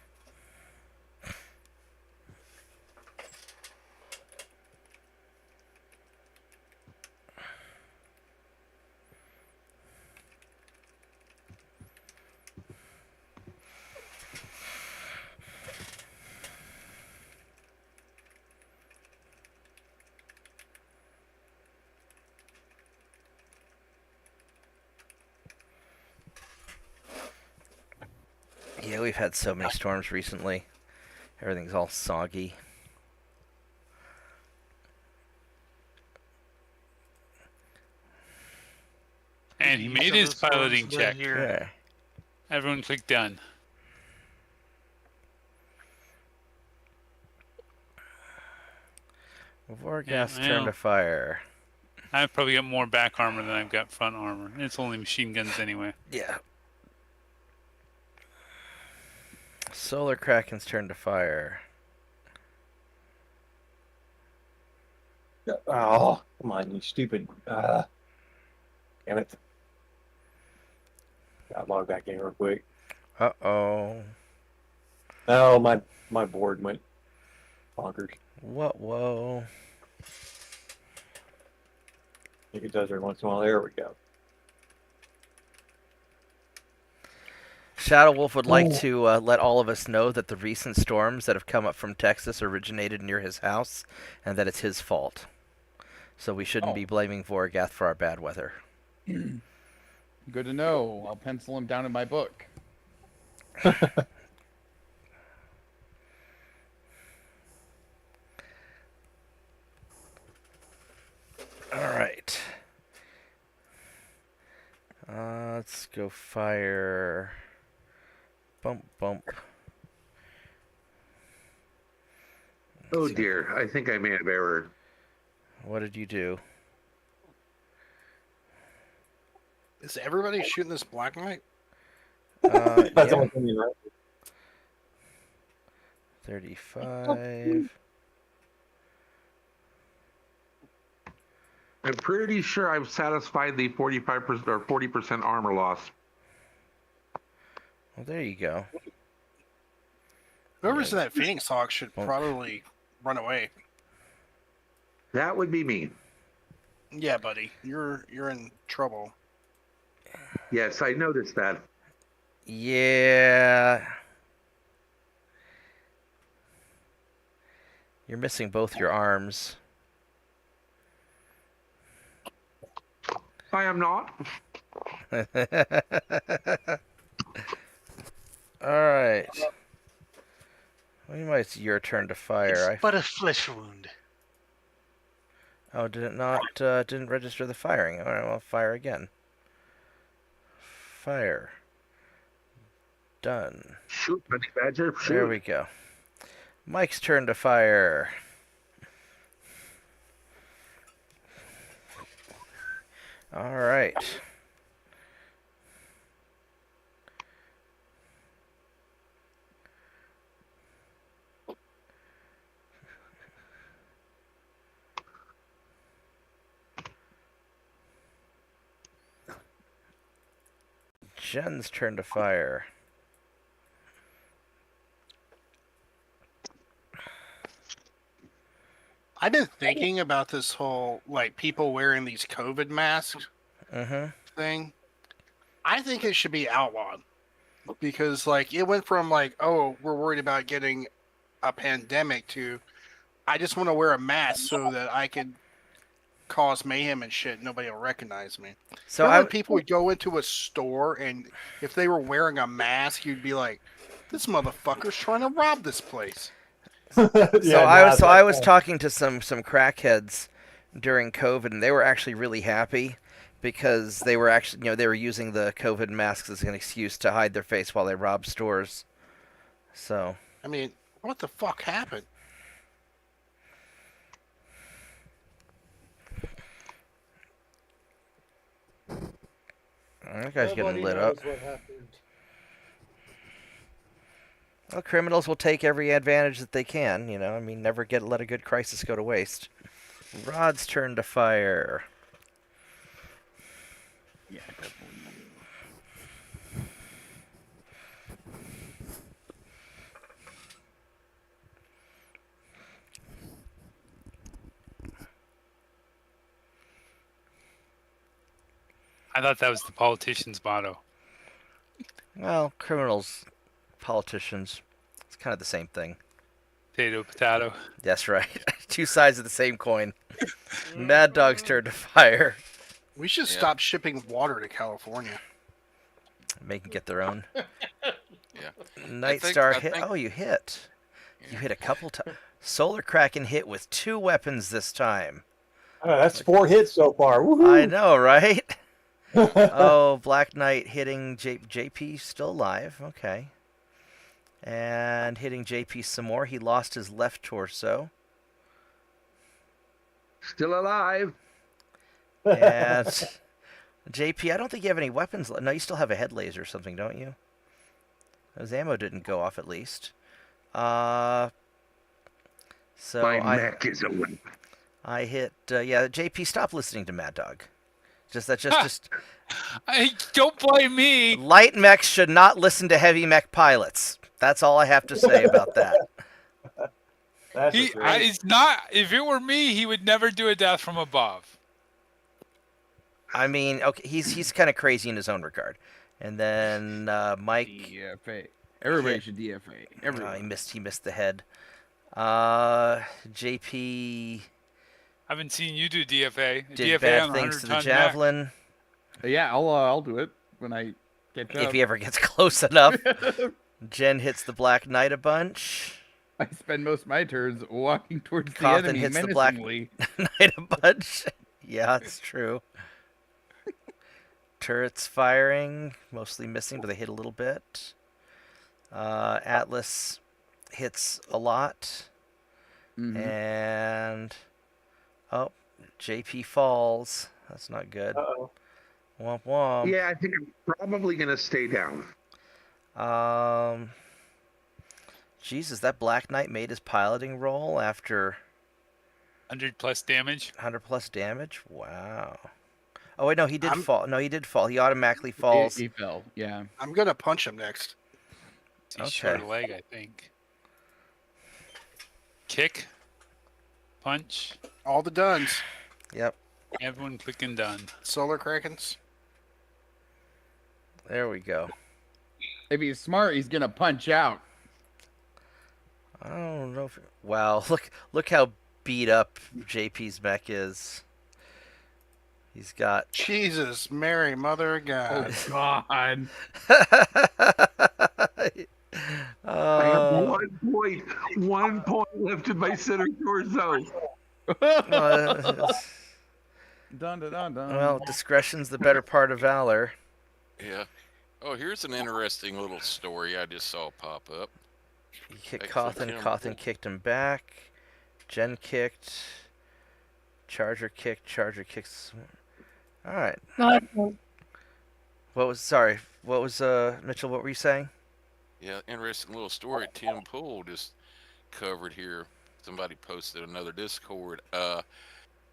Yeah, we've had so many storms recently. Everything's all soggy. And he made his piloting check. Yeah. Everyone click done. Vorgas Yeah, turn well. to fire. I've probably got more back armor than I've got front armor. It's only machine guns anyway. Yeah. Solar Kraken's turn to fire. Oh, come on, you stupid. Damn it. Got logged back in real quick. Uh-oh. Oh, my board went bonkers. What? Whoa. I think it does every once in a while. There we go. Shadow Wolf would like to let all of us know that the recent storms that have come up from Texas originated near his house, and that it's his fault. So we shouldn't be blaming Vorgath for our bad weather. Good to know. I'll pencil him down in my book. All right. Let's go fire. Bump, bump. Oh dear, I think I may have errored. What did you do? Is everybody shooting this Black Knight? That's Yeah. all coming right. 35. I'm pretty sure I've satisfied the 45% or 40% armor loss. Well, there you go. Whoever's Yeah. in that Phoenix Hawk should Well- probably run away. That would be me. Yeah, buddy, you're in trouble. Yes, I noticed that. Yeah. You're missing both your arms. I am not. Alright. Well, it's your turn to fire. It's but a flesh wound. Oh, did it not, didn't register the firing. Alright, well, fire again. Fire. Done. Shoot, Honey Badger. Shoot. There we go. Mike's turn to fire. Alright. Jen's turn to fire. I've been thinking about this whole like people wearing these COVID masks thing. I think it should be outlawed because like it went from like, oh, we're worried about getting a pandemic to I just want to wear a mask so that I can cause mayhem and shit. Nobody will recognize me. So Remember when people would go into a store and if they were wearing a mask, you'd be like, this motherfucker's trying to rob this place. I was talking to some crackheads during COVID, and they were actually really happy because they were actually they were using the COVID masks as an excuse to hide their face while they robbed stores. So I mean, what the fuck happened? that guy's getting Nobody lit knows up. what happened. Well, criminals will take every advantage that they can. I mean, never let a good crisis go to waste. Rod's turn to fire. Yeah, definitely. I thought that was the politician's motto. Well, criminals, politicians, it's kind of the same thing. Potato, potato. That's right. Two sides of the same coin. Mad Dog's turn to fire. We should stop shipping water to California. Make them get their own. Yeah. Nightstar I hit. think- Oh, you hit. You hit a couple times. Solar Kraken hit with 2 weapons this time. That's 4 hits so far. Woohoo! I know, right? Oh, Black Knight hitting JP still alive. Okay. And hitting JP some more. He lost his left torso. Still alive. And JP, I don't think you have any weapons. No, you still have a head laser or something, don't you? His ammo didn't go off at least. So My mech is a weapon. I hit. Yeah, JP, stop listening to Mad Dog. Just I don't blame me. Light mechs should not listen to heavy mech pilots. That's all I have to say about that. It's not. If it were me, he would never do a death from above. I mean, okay, he's kind of crazy in his own regard. And then Mike. DFA. Everybody should DFA. Everybody. He missed the head. JP. I haven't seen you do DFA. Did DFA bad on things to the 100-ton javelin. Yeah, I'll do it when I catch up. If he ever gets close enough. Jen hits the Black Knight a bunch. I spend most of my turns walking towards the Cawthon enemy hits the Black menacingly. Knight a bunch. Yeah, it's true. Turrets firing, mostly missing, but they hit a little bit. Atlas hits a lot. And JP falls. That's not good. Uh-oh. Womp womp. Yeah, I think I'm probably going to stay down. Jesus, that Black Knight made his piloting roll after 100+ damage. 100+ damage? Wow. Oh, wait, no, he did fall. No, he did fall. He automatically falls. He fell, yeah. I'm going to punch him next. He's short Okay. a leg, I think. Kick. Punch. All the duns. Yep. Everyone clicking done. Solar Krakens. There we go. If he's smart, he's gonna punch out. I don't know if... Wow, look how beat up JP's mech is. He's got... Jesus, Mary, Mother of God. Oh God. I have 1 point left in my center torso. Dun, dun, dun, dun. Well, discretion's the better part of valor. Yeah. Oh, here's an interesting little story I just saw pop up. He kicked Excellent. Cawthon. Cawthon kicked him back. Jen kicked. Charger kicked. Charger kicks. All right. What was Mitchell? What were you saying? Yeah, interesting little story Tim Pool just covered here. Somebody posted another Discord.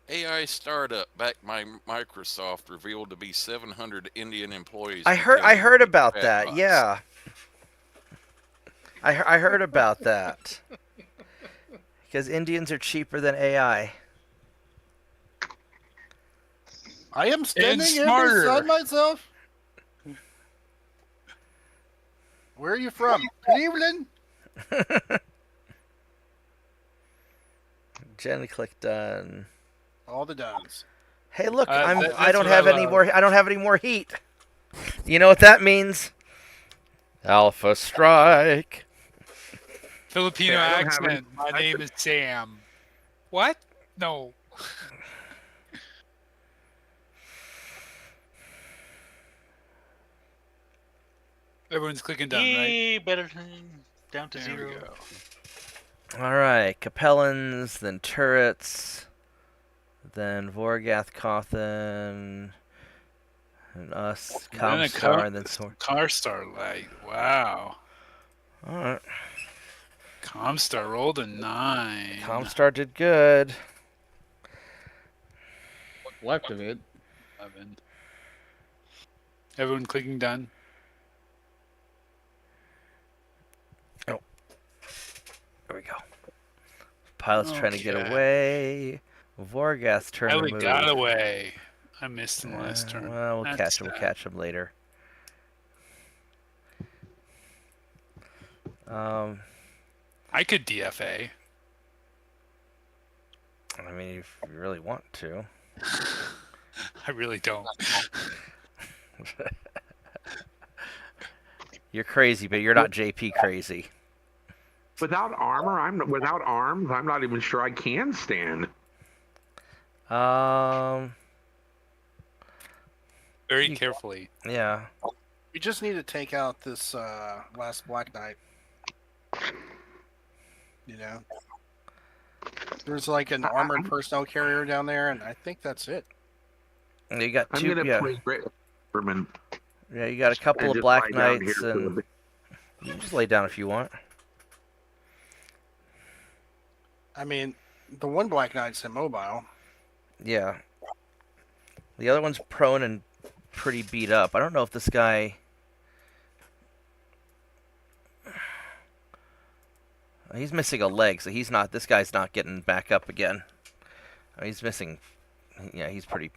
AI startup backed by Microsoft revealed to be 700 Indian employees. I heard about that. Yeah. I heard about that. Because Indians are cheaper than AI. I am standing here smarter. beside myself. Where are you from? Cleveland? Jen clicked done. All the duns. Hey, look! That's I don't what I have any love. more. I don't have any more heat. You know what that means? Alpha strike. Filipino Yeah, I don't have accent. My name is Sam. What? No. Everyone's clicking done, right? Yay, better down to There we 0. go. All right, Capellans, then turrets, then Vorgath, Cawthon, and us, And then a Comstar, and then Sword. Carstar lag. Wow. All right, Comstar rolled a 9. Comstar did good. What's left of it? 11. Everyone clicking done. There we go. Pilot's trying to get Okay. away. Vorgath's turn to Ellie move. got away. I missed him last turn. Well, we'll That's catch him. We'll sad. catch him later. I could DFA. I mean, if you really want to. I really don't. You're crazy, but you're not JP crazy. Without without arms, I'm not even sure I can stand. Very carefully. Yeah. We just need to take out this last Black Knight. You know? There's like an armored personnel carrier down there, and I think that's it. You got I'm two. gonna Yeah. play Berman. Yeah, you got a couple and of just Black lie down Knights, here for a and bit. you can just lay down if you want. I mean, the one Black Knight's immobile. Yeah. The other one's prone and pretty beat up. I don't know if this guy... He's missing a leg, so he's not... This guy's not getting back up again. I mean, he's missing... Yeah, he's pretty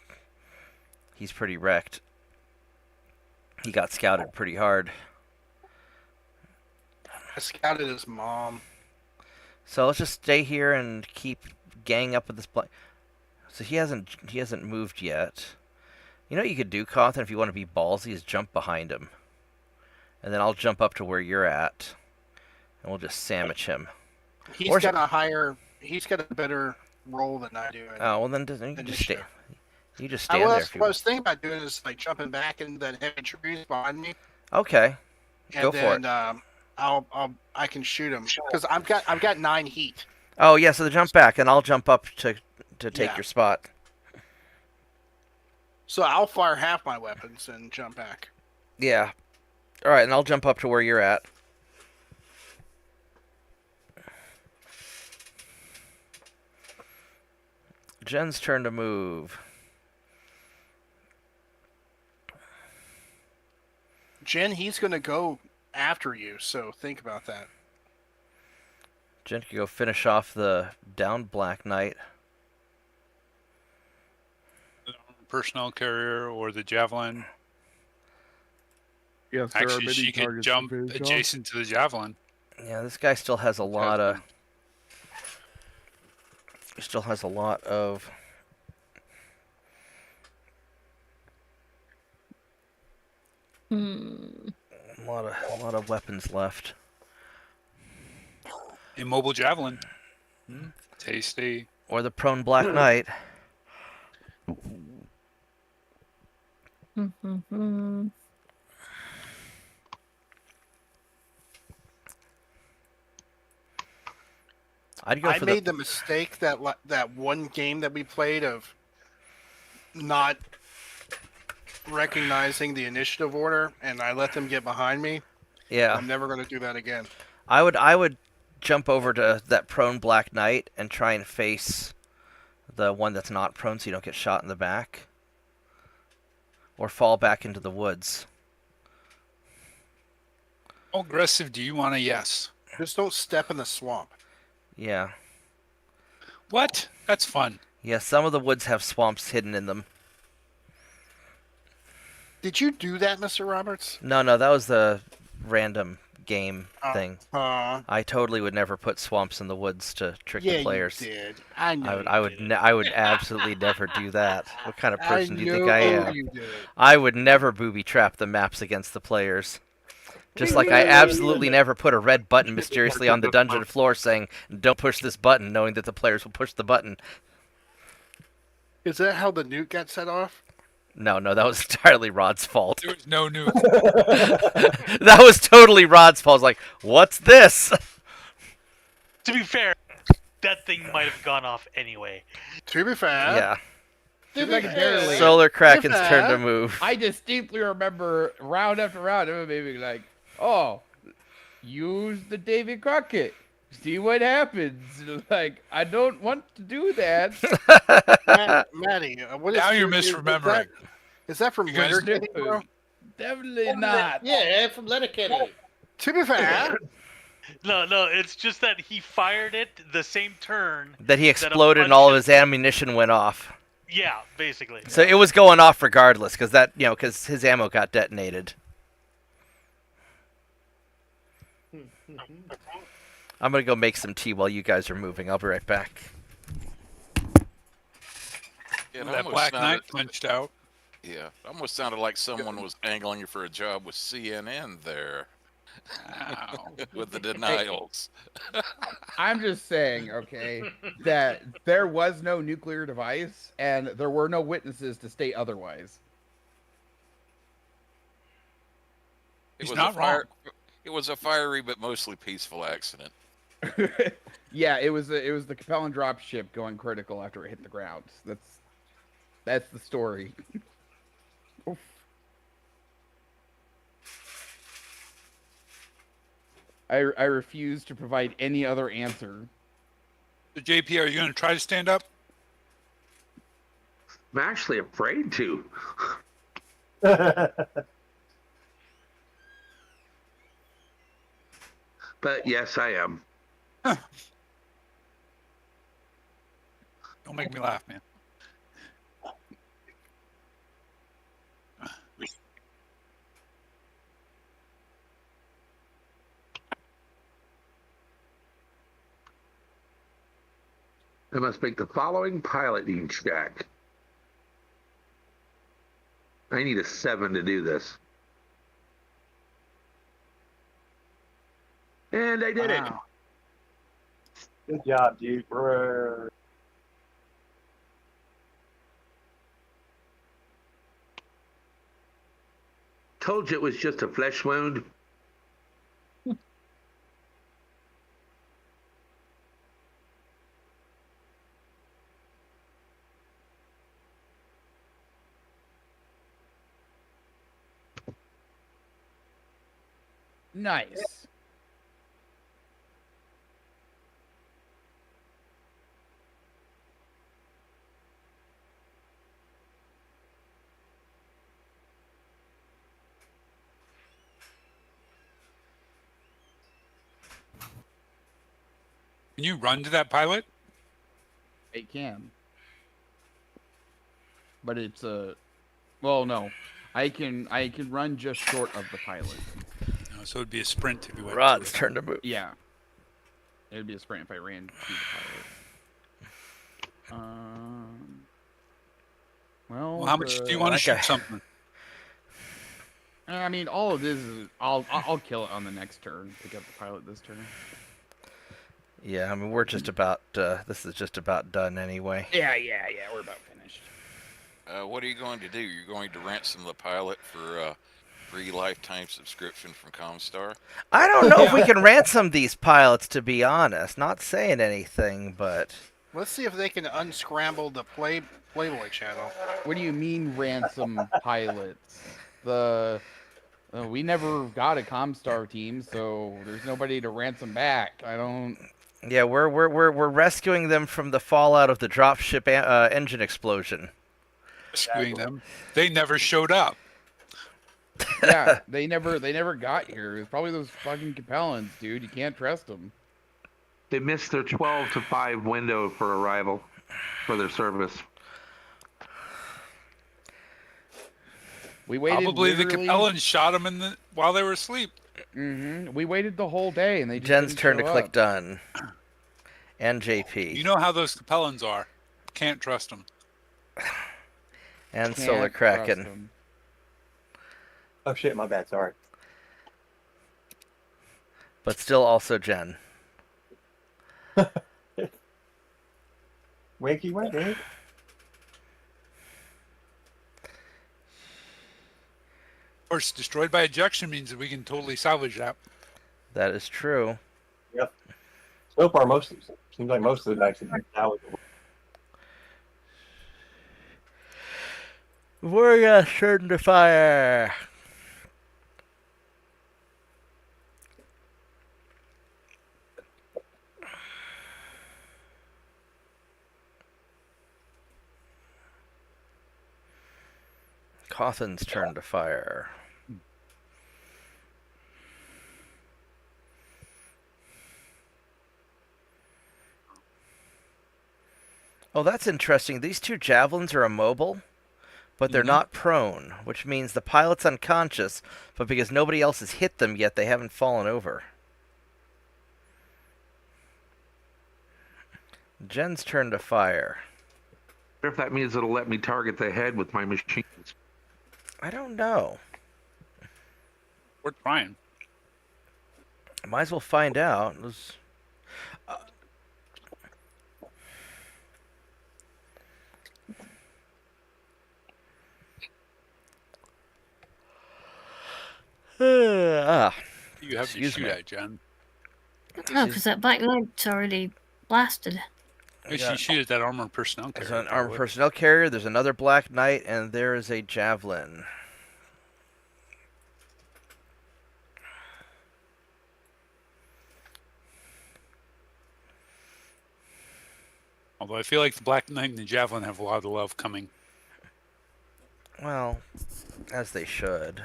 wrecked. He got scouted pretty hard. I scouted his mom. So let's just stay here and keep ganging up with this black... So he hasn't moved yet. You know what you could do, Cawthon, if you want to be ballsy, is jump behind him. And then I'll jump up to where you're at. And we'll just sandwich him. He's Or- got a better roll than I do. Oh, well then you can just stay. Initiative. You just I stand there was, if you what I want. was thinking about doing is like jumping back into that heavy trees behind me, Okay. and Go for then it. I can shoot him because I've got 9 heat. Oh yeah, so the jump back, and I'll jump up to take Yeah. your spot. So I'll fire half my weapons and jump back. Yeah. Alright, and I'll jump up to where you're at. Jen's turn to move. Jen, he's gonna go after you, so think about that. Jen could go finish off the down Black Knight. Personnel carrier or the javelin. Yes, there are Actually, many she could targets jump to finish off. adjacent to the javelin. Yeah, this guy still has a lot of. Still has a lot of. A lot of weapons left. Immobile javelin. Tasty. Or the prone Black Knight. I made the mistake that one game that we played of not recognizing the initiative order, and I let them get behind me. Yeah. I'm never going to do that again. I would jump over to that prone Black Knight and try and face the one that's not prone so you don't get shot in the back. Or fall back into the woods. How aggressive do you want to yes? Just don't step in the swamp. Yeah. What? That's fun. Yeah, some of the woods have swamps hidden in them. Did you do that, Mr. Roberts? No, that was the random game thing. I totally would never put swamps in the woods to trick the players. You did. I know I would absolutely never do that. What kind of person do you think I am? You did. I would never booby trap the maps against the players. Just like I absolutely never put a red button mysteriously on the dungeon floor saying, "Don't push this button," knowing that the players will push the button. Is that how the nuke got set off? No, that was entirely Rod's fault. There was no nuke. That was totally Rod's fault. I was like, what's this? To be fair, that thing might have gone off anyway. To be fair. Yeah. Secondarily, Solar Kraken's turn to move. I distinctly remember round after round of maybe like, oh, use the Davy Crockett. See what happens. Like, I don't want to do that. Maddie, what is now you're misremembering. Is that from Letterkenny, bro? Definitely not. Yeah, from Letterkenny. To be fair. No, it's just that he fired it the same turn. That he exploded and all of his ammunition went off. Yeah, basically. So it was going off regardless, because his ammo got detonated. I'm gonna go make some tea while you guys are moving. I'll be right back. It that almost Black sounded- Knight punched out. Yeah, it almost sounded like someone was angling you for a job with CNN there. With the denials. I'm just saying, okay, that there was no nuclear device and there were no witnesses to state otherwise. He's not wrong. It was a fiery but mostly peaceful accident. Yeah, it was the Capellan drop ship going critical after it hit the ground. That's the story. Oof. I refuse to provide any other answer. So JP, are you going to try to stand up? I'm actually afraid to. But yes, I am. Don't make me laugh, man. I must make the following piloting check. I need a 7 to do this. And I did it. Good job, dude. Bro. Told you it was just a flesh wound. Nice. Can you run to that pilot? It can. But it's a... Well, no. I can run just short of the pilot. No, so it'd be a sprint if you went Rod's to it. turn to move. Yeah. It would be a sprint if I ran to the pilot. Well, How much do you want to shoot guy. something? I mean, all of this is... I'll kill it on the next turn. Pick up the pilot this turn. Yeah, I mean, we're just about, this is just about done anyway. Yeah, we're about finished. What are you going to do? You're going to ransom the pilot for a free lifetime subscription from Comstar? I don't know if we can ransom these pilots, to be honest. Not saying anything, but... Let's see if they can unscramble the Playboy channel. What do you mean ransom pilots? We never got a Comstar team, so there's nobody to ransom back. I don't... Yeah, we're rescuing them from the fallout of the dropship engine explosion. Rescuing them. They never showed up. Yeah, they never got here. It's probably those fucking Capellans, dude. You can't trust them. They missed their 12 to 5 window for arrival for their service. We waited. Probably the literally... Capellans shot them while they were asleep. Mm-hmm. We waited the whole day, and they just Jen's didn't turn to show click up. done. And JP. You know how those Capellans are. Can't trust them. And Can't Solar trust Kraken. 'em. Oh shit, my bad. Sorry. But still also Jen. Wakey, wake, eh? Of course, destroyed by ejection means that we can totally salvage that. That is true. Yep. So far, seems like most of the nights have been salvageable. We're gonna turn to fire. Cawthon's turn to fire. Oh, that's interesting. These two javelins are immobile, but they're not prone, which means the pilot's unconscious, but because nobody else has hit them yet, they haven't fallen over. Jen's turn to fire. I wonder if that means it'll let me target the head with my machines. I don't know. We're trying. Might as well find out. You have to Excuse shoot me. at, Jen. Oh, because that black knight's already blasted. You should shoot at that armored personnel There's carrier. an armored personnel carrier, there's another Black Knight, and there is a javelin. Although I feel like the Black Knight and the Javelin have a lot of love coming. Well, as they should.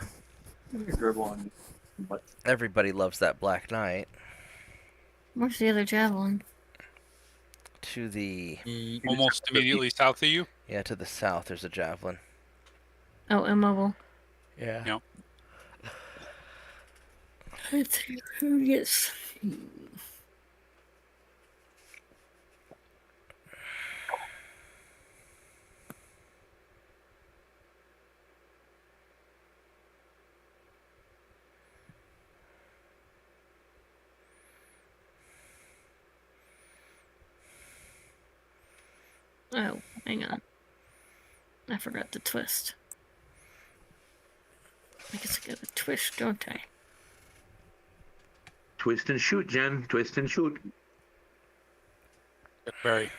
Good one. But Everybody loves that Black Knight. Where's the other javelin? To the... Almost immediately south of you. Yeah, to the south there's a javelin. Oh, immobile. Yeah. Yep. Let's see who gets. Oh, hang on. I forgot to twist. I guess I gotta twist, don't I? Twist and shoot, Jen. Twist and shoot. Barry.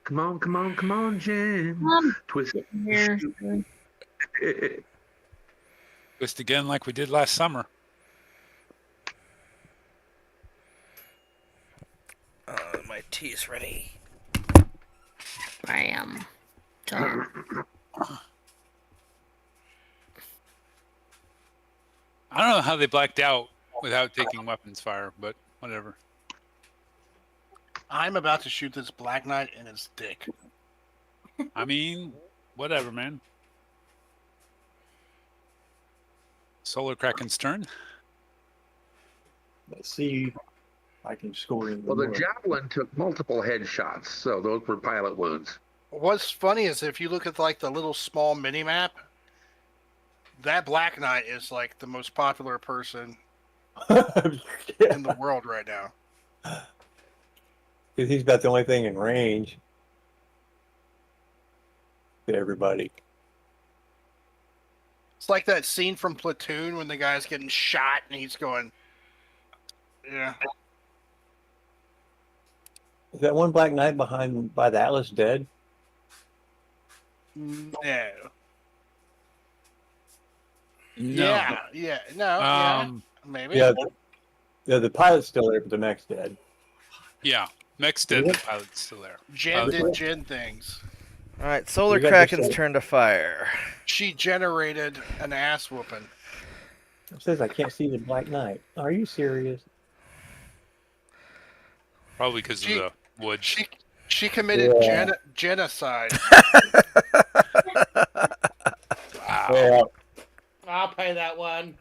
Come on, come on, come on, Jen. Twist and Here. shoot. Twist again like we did last summer. My tea is ready. Bam. Done. I don't know how they blacked out without taking weapons fire, but whatever. I'm about to shoot this Black Knight in his dick. I mean, whatever, man. Solar Kraken's turn. Let's see if I can score in. Well, the javelin took multiple headshots, so those were pilot wounds. What's funny is if you look at like the little small mini map, that Black Knight is like the most popular person in the world right now. Because he's about the only thing in range to everybody. It's like that scene from Platoon when the guy's getting shot and he's going, yeah. Is that one Black Knight behind by the Atlas dead? No. No. Yeah, maybe. Yeah, the pilot's still there, but the mech's dead. Yeah. Mech's dead, the pilot's still there. Jen did Jen things. All right, Solar You got Kraken's yourself- turn to fire. She generated an ass whooping. It says I can't see the Black Knight. Are you serious? Probably because of the wood. She committed Yeah. genocide. Wow. Yeah. I'll pay that one.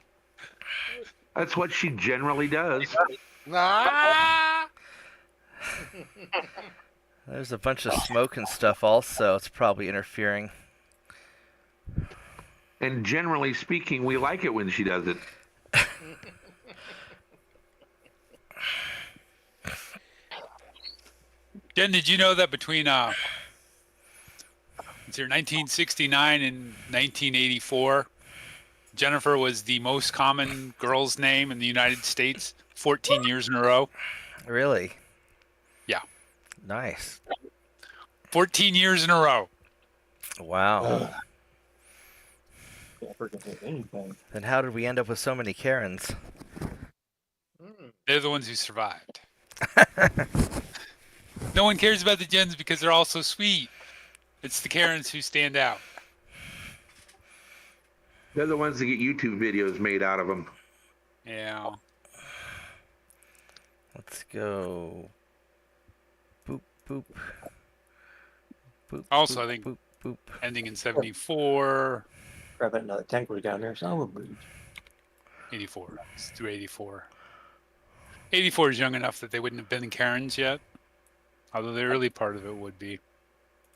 That's what she generally does. Ah! There's a bunch of smoke and stuff also. It's probably interfering. And generally speaking, we like it when she does it. Jen, did you know that between 1969 and 1984, Jennifer was the most common girl's name in the United States 14 years in a row? Really? Yeah. Nice. 14 years in a row. Wow. Can't freaking hit anything. Then how did we end up with so many Karens? They're the ones who survived. No one cares about the Jens because they're all so sweet. It's the Karens who stand out. They're the ones that get YouTube videos made out of them. Yeah. Let's go. Boop, boop. Boop, Also, boop, I think boop, boop. ending in 74, Grab another tank was down there. Son of a bitch. 84. It's through 84. 84 is young enough that they wouldn't have been in Karens yet. Although the early part of it would be.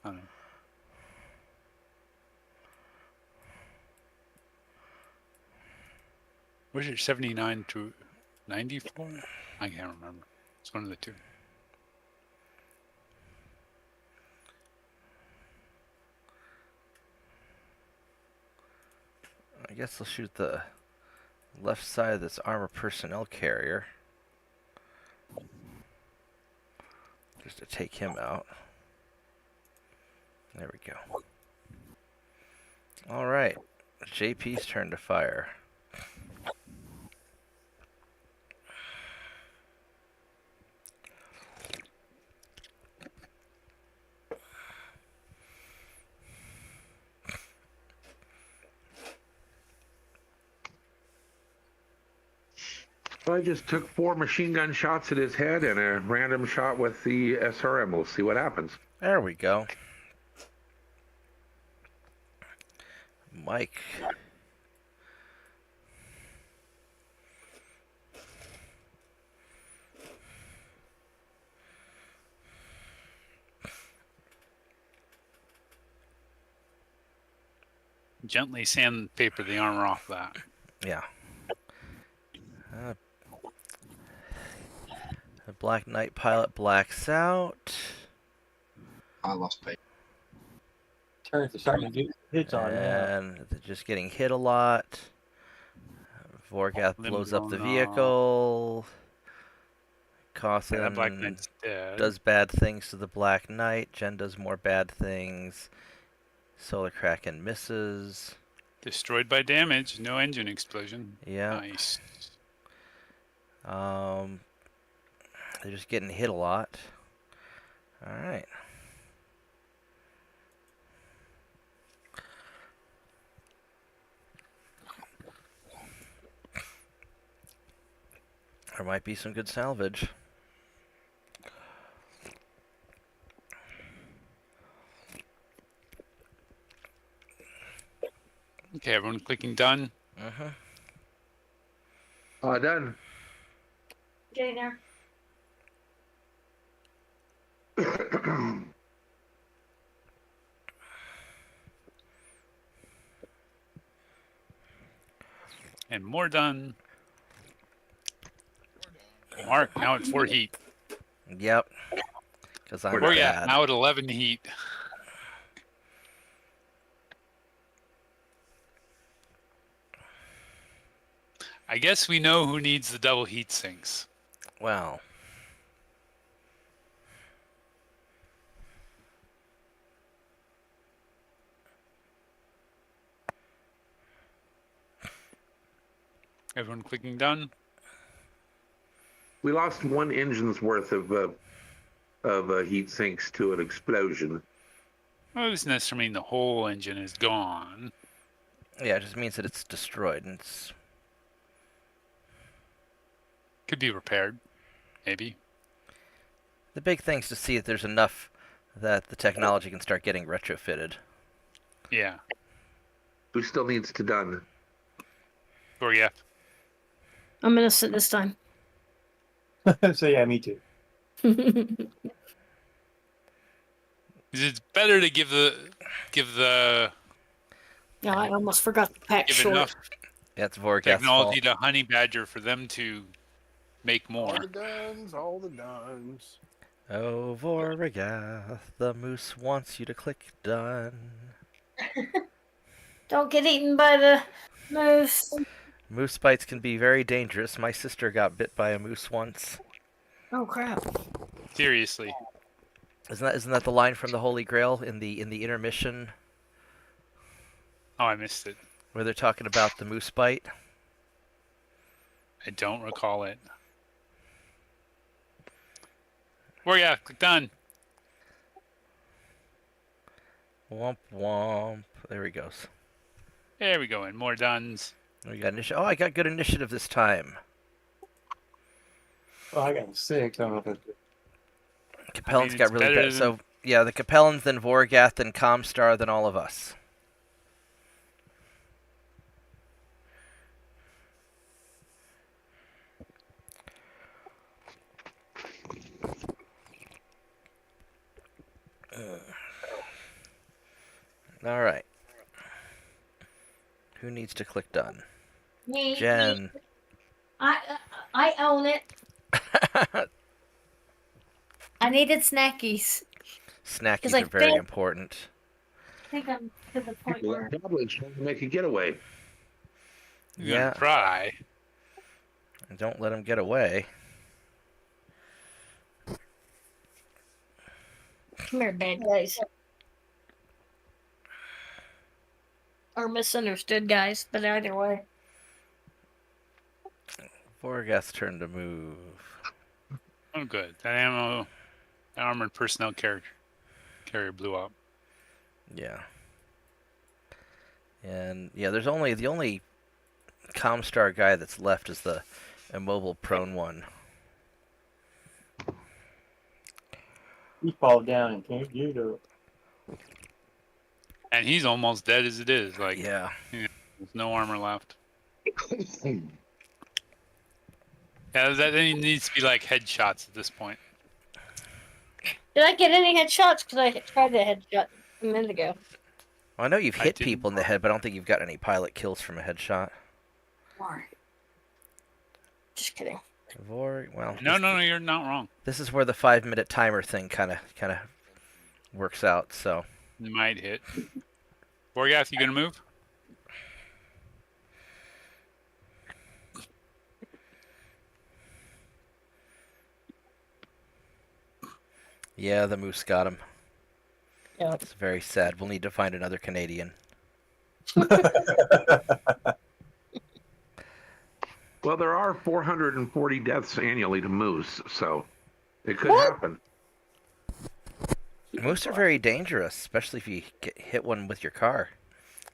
I don't know. Was it 79 to 94? I can't remember. It's one of the two. I guess I'll shoot the left side of this armor personnel carrier. Just to take him out. There we go. Alright. JP's turn to fire. I just took 4 machine gun shots at his head and a random shot with the SRM. We'll see what happens. There we go. Mike. Gently sandpaper the armor off that. Yeah. The Black Knight pilot blacks out. I lost pay. Turns to starting to get hits on now. And they're just getting hit a lot. Vorgath Limb blows up the blown off. vehicle. Yeah, that Black Cawthon Knight's dead. does bad things to the Black Knight. Jen does more bad things. Solar Kraken misses. Destroyed by damage. No engine explosion. Yeah. Nice. They're just getting hit a lot. Alright. There might be some good salvage. Okay, everyone clicking done. Done. Getting there. And more done. Mark, now at 4 heat. Yep. Because I'm We're bad. now at 11 heat. I guess we know who needs the double heat sinks. Well. Everyone clicking done. We lost 1 engine's worth of heat sinks to an explosion. Well, it doesn't necessarily mean the whole engine is gone. Yeah, it just means that it's destroyed. And it's... Could be repaired, maybe. The big thing is to see if there's enough that the technology can start getting retrofitted. Yeah. Who still needs to done? Or yeah. I'm innocent this time. So yeah, me too. It's better to give the Yeah, I almost forgot the pack give short. enough That's Vorgath's technology fault. to Honey Badger for them to make more. All the guns, all the guns. Oh, Vorgath, the moose wants you to click done. Don't get eaten by the moose. Moose bites can be very dangerous. My sister got bit by a moose once. Oh crap! Seriously. Isn't that the line from the Holy Grail in the intermission Oh, I missed it. where they're talking about the moose bite? I don't recall it. Well, yeah, click done. Womp womp. There he goes. There we go, and more dones. We got Oh, I got good initiative this time. Well, I got 6. I don't know if it's... Capellan's it's got really better bad. than- So yeah, the Capellans, then Vorgath, then Comstar, then all of us. All right. Who needs to click done? Me. Jen. I own it. I needed snackies. Snackies 'Cause I are very think- important. I think I'm to the point where Goblin's trying to make a getaway. You're Yeah. gonna try. And don't let him get away. come here, bad guys. Or misunderstood guys, but either way. Vorgath's turn to move. Oh, good. That ammo, that armored personnel carrier blew up. Yeah. And yeah, there's only the only Comstar guy that's left is the immobile prone one. He fall down and can't get up. And he's almost dead as it is. Like, Yeah. there's no armor left. Yeah, that needs to be like headshots at this point. Did I get any headshots? Because I tried the headshot a minute ago. Well, I know you've I hit didn't- people in the head, but I don't think you've got any pilot kills from a headshot. Why? Just kidding. Well, No, you're not wrong. this is where the 5-minute timer thing kind of works out. So You might hit. Vorgath, you gonna move? yeah, the moose got him. Yeah. It's very sad. We'll need to find another Canadian. Well, there are 440 deaths annually to moose, so it could What? happen. Moose are very dangerous, especially if you hit one with your car.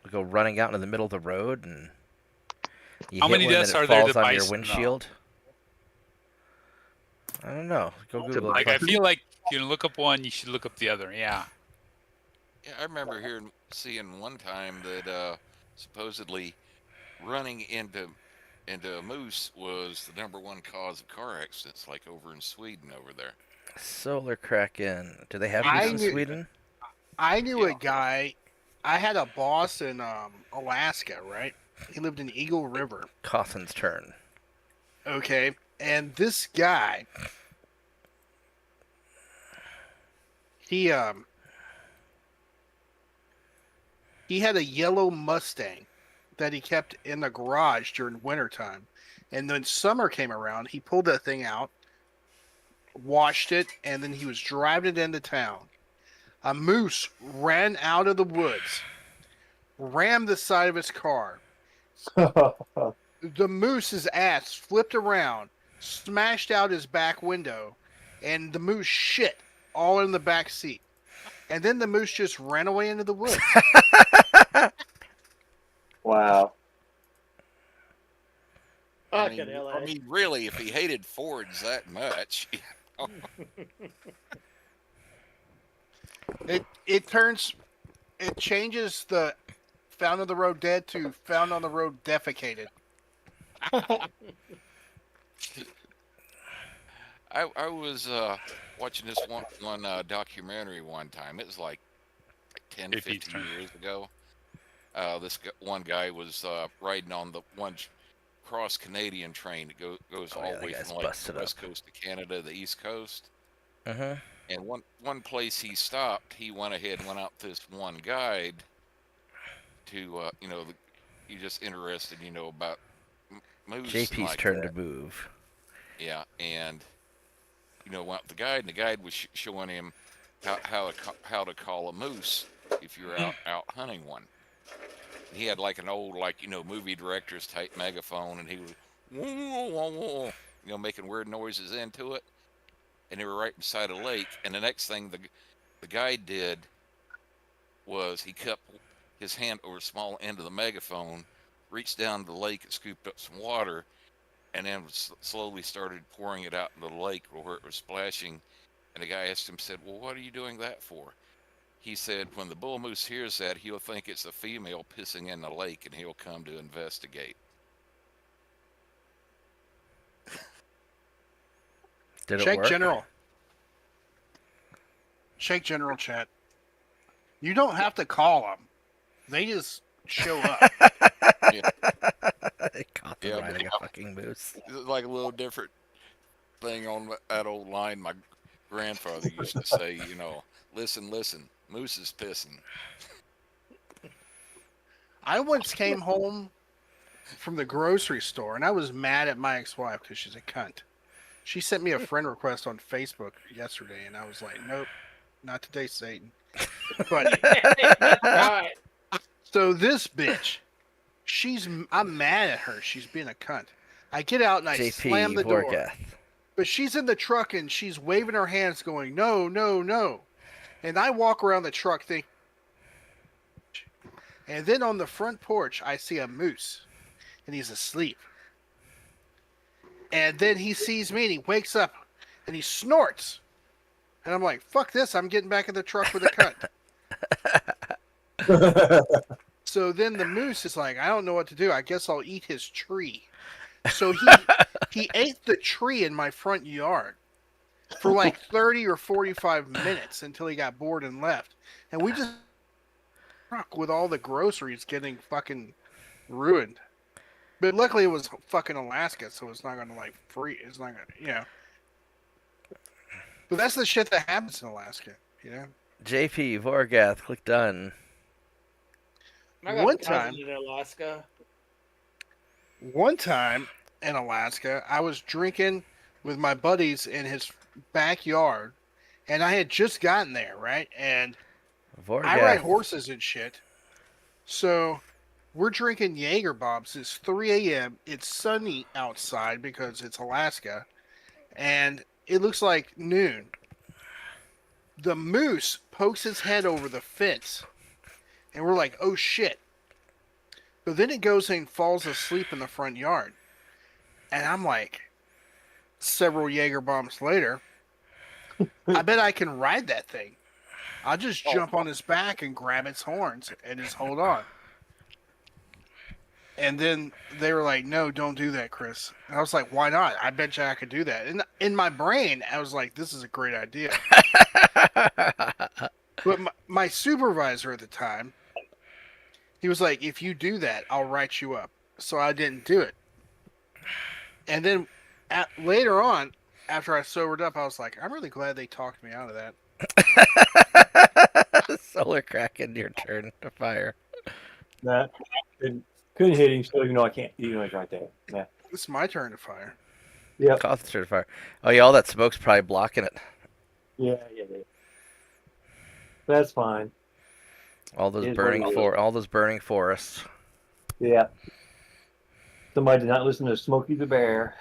You go running out into the middle of the road and you How hit many one deaths and it are there falls to on your bison, though? windshield. I don't know. Go Google it. Like, I feel like you look up one, you should look up the other. Yeah. Yeah, I remember seeing one time that supposedly running into a moose was the #1 cause of car accidents, like over in Sweden over there. Solar Kraken. Do they have I moose in knew- Sweden? I knew a guy. I had a boss in Alaska, right? He lived in Eagle River. Cawthon's turn. Okay, and this guy, he had a yellow Mustang that he kept in the garage during wintertime. And then summer came around, he pulled that thing out, washed it, and then he was driving it into town. A moose ran out of the woods, rammed the side of his car. The moose's ass flipped around, smashed out his back window, and the moose shit all in the back seat. And then the moose just ran away into the woods. Wow. I Fucking mean, LA. I mean, really, if he hated Fords that much, It changes the found on the road dead to found on the road defecated. I was watching this one documentary one time. It was like 10, 15 years ago. One guy was riding on the one cross Canadian train that goes all the way from like the west coast of Canada to the east coast. Uh-huh. And one place he stopped, he went ahead and went out to this one guide to, he's just interested, about moose. JP's like turn that. to move. Yeah, and went with the guide, and the guide was showing him how to call a moose if you're out hunting one. He had like an old movie director's type megaphone, and he was making weird noises into it. And they were right beside a lake. And the next thing the guide did was he kept his hand over a small end of the megaphone, reached down to the lake and scooped up some water, and then slowly started pouring it out into the lake where it was splashing. And the guy asked him, said, "Well, what are you doing that for?" He said, "When the bull moose hears that, he'll think it's a female pissing in the lake, and he'll come to investigate." Did it Check work? General. Check General chat. You don't have to call them. They just show up. Yeah. Caught them riding a fucking moose. It's like a little different thing on that old line my grandfather used to say, listen, moose is pissing. I once came home from the grocery store, and I was mad at my ex-wife because she's a cunt. She sent me a friend request on Facebook yesterday, and I was like, nope, not today, Satan. But so this bitch, I'm mad at her. She's being a cunt. I get out and I slam the door. But she's in the truck, and she's waving her hands going, no, no, no. And I walk around the truck thinking, and then on the front porch, I see a moose, and he's asleep. And then he sees me, and he wakes up, and he snorts. And I'm like, fuck this, I'm getting back in the truck with a cunt. So then the moose is like, I don't know what to do. I guess I'll eat his tree. So he ate the tree in my front yard for like 30 or 45 minutes until he got bored and left. And we just truck with all the groceries getting fucking ruined. But luckily it was fucking Alaska, so it's not going to it's not going to, But that's the shit that happens in Alaska, JP, Vorgath, click done. One time in Alaska. One time in Alaska, I was drinking with my buddies in his backyard, and I had just gotten there, right? And Vorgath. I ride horses and shit. So we're drinking Jaeger bombs. It's 3 a.m. It's sunny outside because it's Alaska, and it looks like noon. The moose pokes his head over the fence, and we're like, oh shit. But then it goes and falls asleep in the front yard. And I'm like, several Jaeger bombs later, I bet I can ride that thing. I'll just jump on its back and grab its horns and just hold on. And then they were like, "No, don't do that, Chris." And I was like, "Why not? I bet you I could do that." And in my brain, I was like, "This is a great idea." But my supervisor at the time, he was like, "If you do that, I'll write you up." So I didn't do it. And then later on, after I sobered up, I was like, "I'm really glad they talked me out of that." Solar Kraken, your turn to fire. That couldn't hit him, so I can't. He's right there. Yeah. It's my turn to fire. Yeah. Cost turn to fire. Oh yeah, all that smoke's probably blocking it. Yeah. That's fine. All those It is burning what it all those burning forests. Yeah. Somebody did not listen to Smokey the Bear.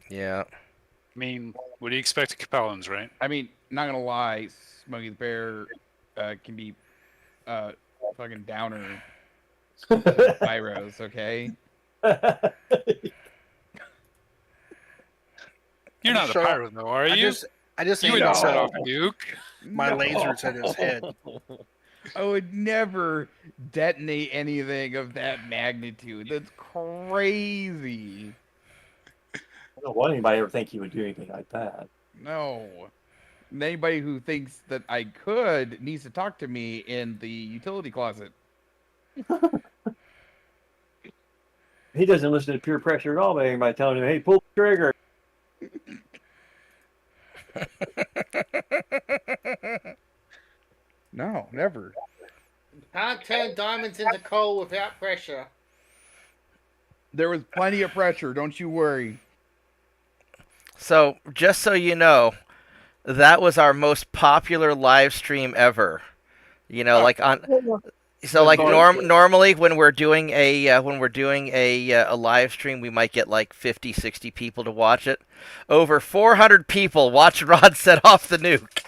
Yeah. I mean, what do you expect of Capellans, right? I mean, not gonna lie, Smokey the Bear can be fucking downer pyros, okay? You're not a Shut up. pyro, though, are I you? just You ain't wouldn't set no. off a nuke. My lasers at his head. I would never detonate anything of that magnitude. That's crazy. I don't want anybody to ever think he would do anything like that. No. And anybody who thinks that I could needs to talk to me in the utility closet. He doesn't listen to peer pressure at all by anybody telling him, "Hey, pull the trigger." No, never. Can't turn diamonds into coal without pressure. There was plenty of pressure, don't you worry. So, just so you know, that was our most popular live stream ever. Like on. So, like normally when we're doing a live stream, we might get like 50, 60 people to watch it. Over 400 people watched Rod set off the nuke.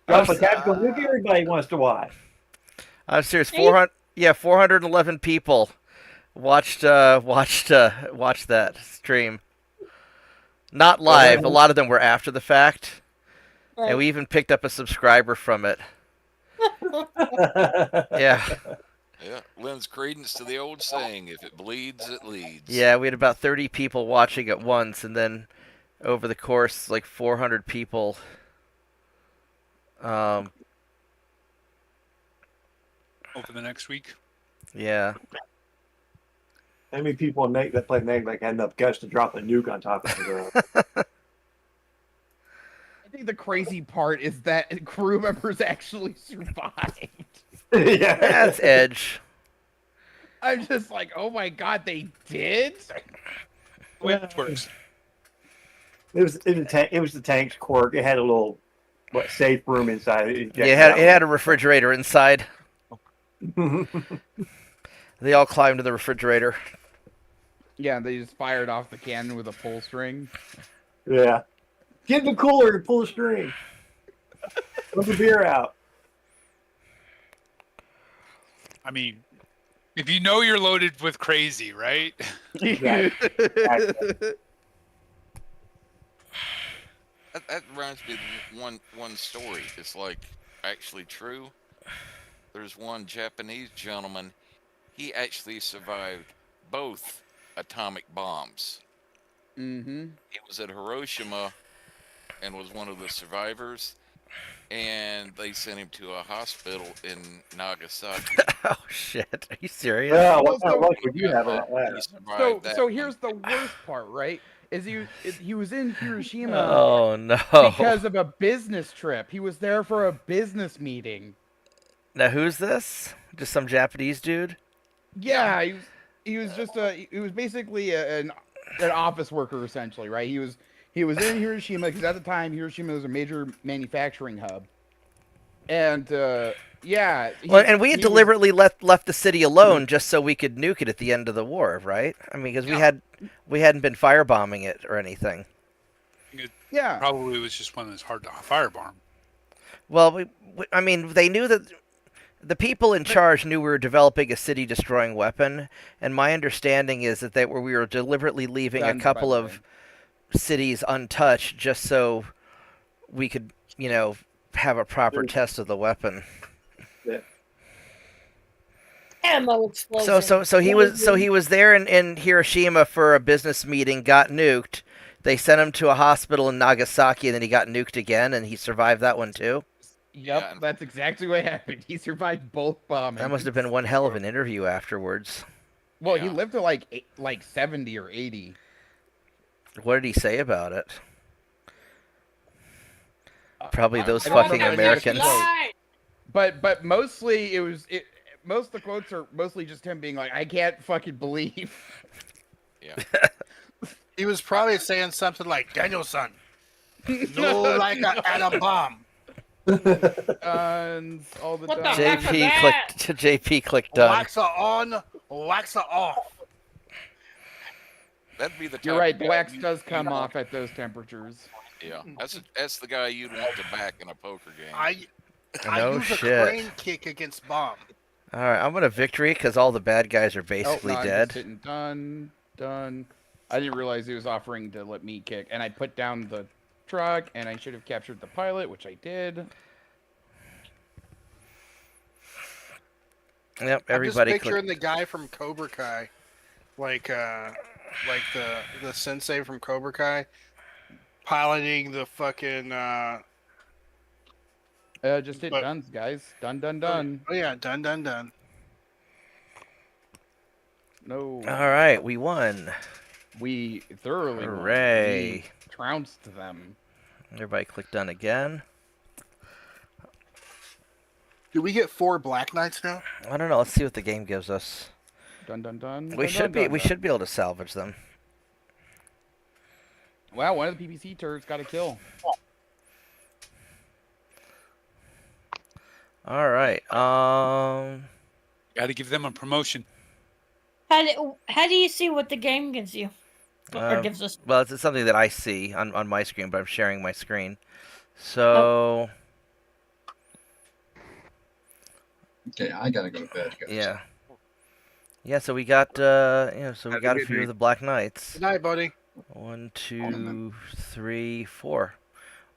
Drop a tactical nuke, everybody wants to watch. I'm serious. 411 people watched that stream. Not live. A lot of them were after the fact. And we even picked up a subscriber from it. Yeah. Yeah, lends credence to the old saying, if it bleeds, it leads. Yeah, we had about 30 people watching at once, and then over the course, like 400 people. Over the next week. Yeah. How many people that play MegaMek had enough guts to drop a nuke on top of the girl? I think the crazy part is that crew members actually survived. Yeah, that's Edge. I'm just like, oh my god, they did? Which works. It was the tank's quirk. It had a little safe room inside it. Yeah, it had a refrigerator inside. They all climbed to the refrigerator. Yeah, they just fired off the cannon with a pull string. Yeah. Get in the cooler and pull the string. Put the beer out. I mean, if you know you're loaded with crazy, right? Exactly. That reminds me of one story. It's like actually true. There's one Japanese gentleman. He actually survived both atomic bombs. Mm-hmm. He was at Hiroshima and was one of the survivors, and they sent him to a hospital in Nagasaki. Oh shit! Are you serious? Yeah, what kind of luck would you have in He that? survived that So one. here's the worst part, right? Is he was in Hiroshima Oh no! because of a business trip. He was there for a business meeting. Now who's this? Just some Japanese dude? Yeah, he was basically an office worker essentially, right? He was in Hiroshima because at the time Hiroshima was a major manufacturing hub, and yeah. And we had deliberately left the city alone just so we could nuke it at the end of the war, right? I mean, because we hadn't been firebombing it or anything. Yeah, Probably was just one that's hard to firebomb. Well, I mean, they knew that the people in charge knew we were developing a city-destroying weapon, and my understanding is that we were deliberately leaving a Guns, by couple the of way. cities untouched just so we could, have a proper test of the weapon. Ammo explosion. So he was there in Hiroshima for a business meeting, got nuked. They sent him to a hospital in Nagasaki, and then he got nuked again, and he survived that one too. Yep, Yeah. that's exactly what happened. He survived both bombings. That must have been one hell of an interview afterwards. Well, he Yeah. lived to like 70 or 80. What did he say about it? Probably those I don't fucking remember Americans. But mostly most of the quotes are mostly just him being like, I can't fucking believe. Yeah. He was probably saying something like, Daniel-san, no like a atom bomb. And all the What the time. heck? JP clicked done. Wax her on, wax her off. That'd be the. Type You're right. of The guy wax you- does come off at those temperatures. Yeah, that's the guy you'd want to back in a poker game. I No use a shit. crane kick against bomb. All right, I'm gonna victory because all the bad guys are basically I'm dead. just hitting done. I didn't realize he was offering to let me kick, and I put down the truck, and I should have captured the pilot, which I did. Yep, I'm everybody just picturing clicked. the guy from Cobra Kai, like the sensei from Cobra Kai, piloting the fucking. Just hit But- duns, guys. Done. Oh yeah, done. No. All right, we won. We thoroughly won. Hooray. We trounced them. Everybody click done again. Do we get 4 Black Knights now? I don't know. Let's see what the game gives us. Done. We should be able to salvage them. Wow, one of the PPC turrets got a kill. All right. Got to give them a promotion. How do you see what the game gives you? Or gives us? Well, it's something that I see on my screen, but I'm sharing my screen. So Okay, I gotta go to bed, guys. yeah. So we got so we Have a got a good few night. of the Black Knights. Good night, buddy. 1, Morning, 2, 3, 4.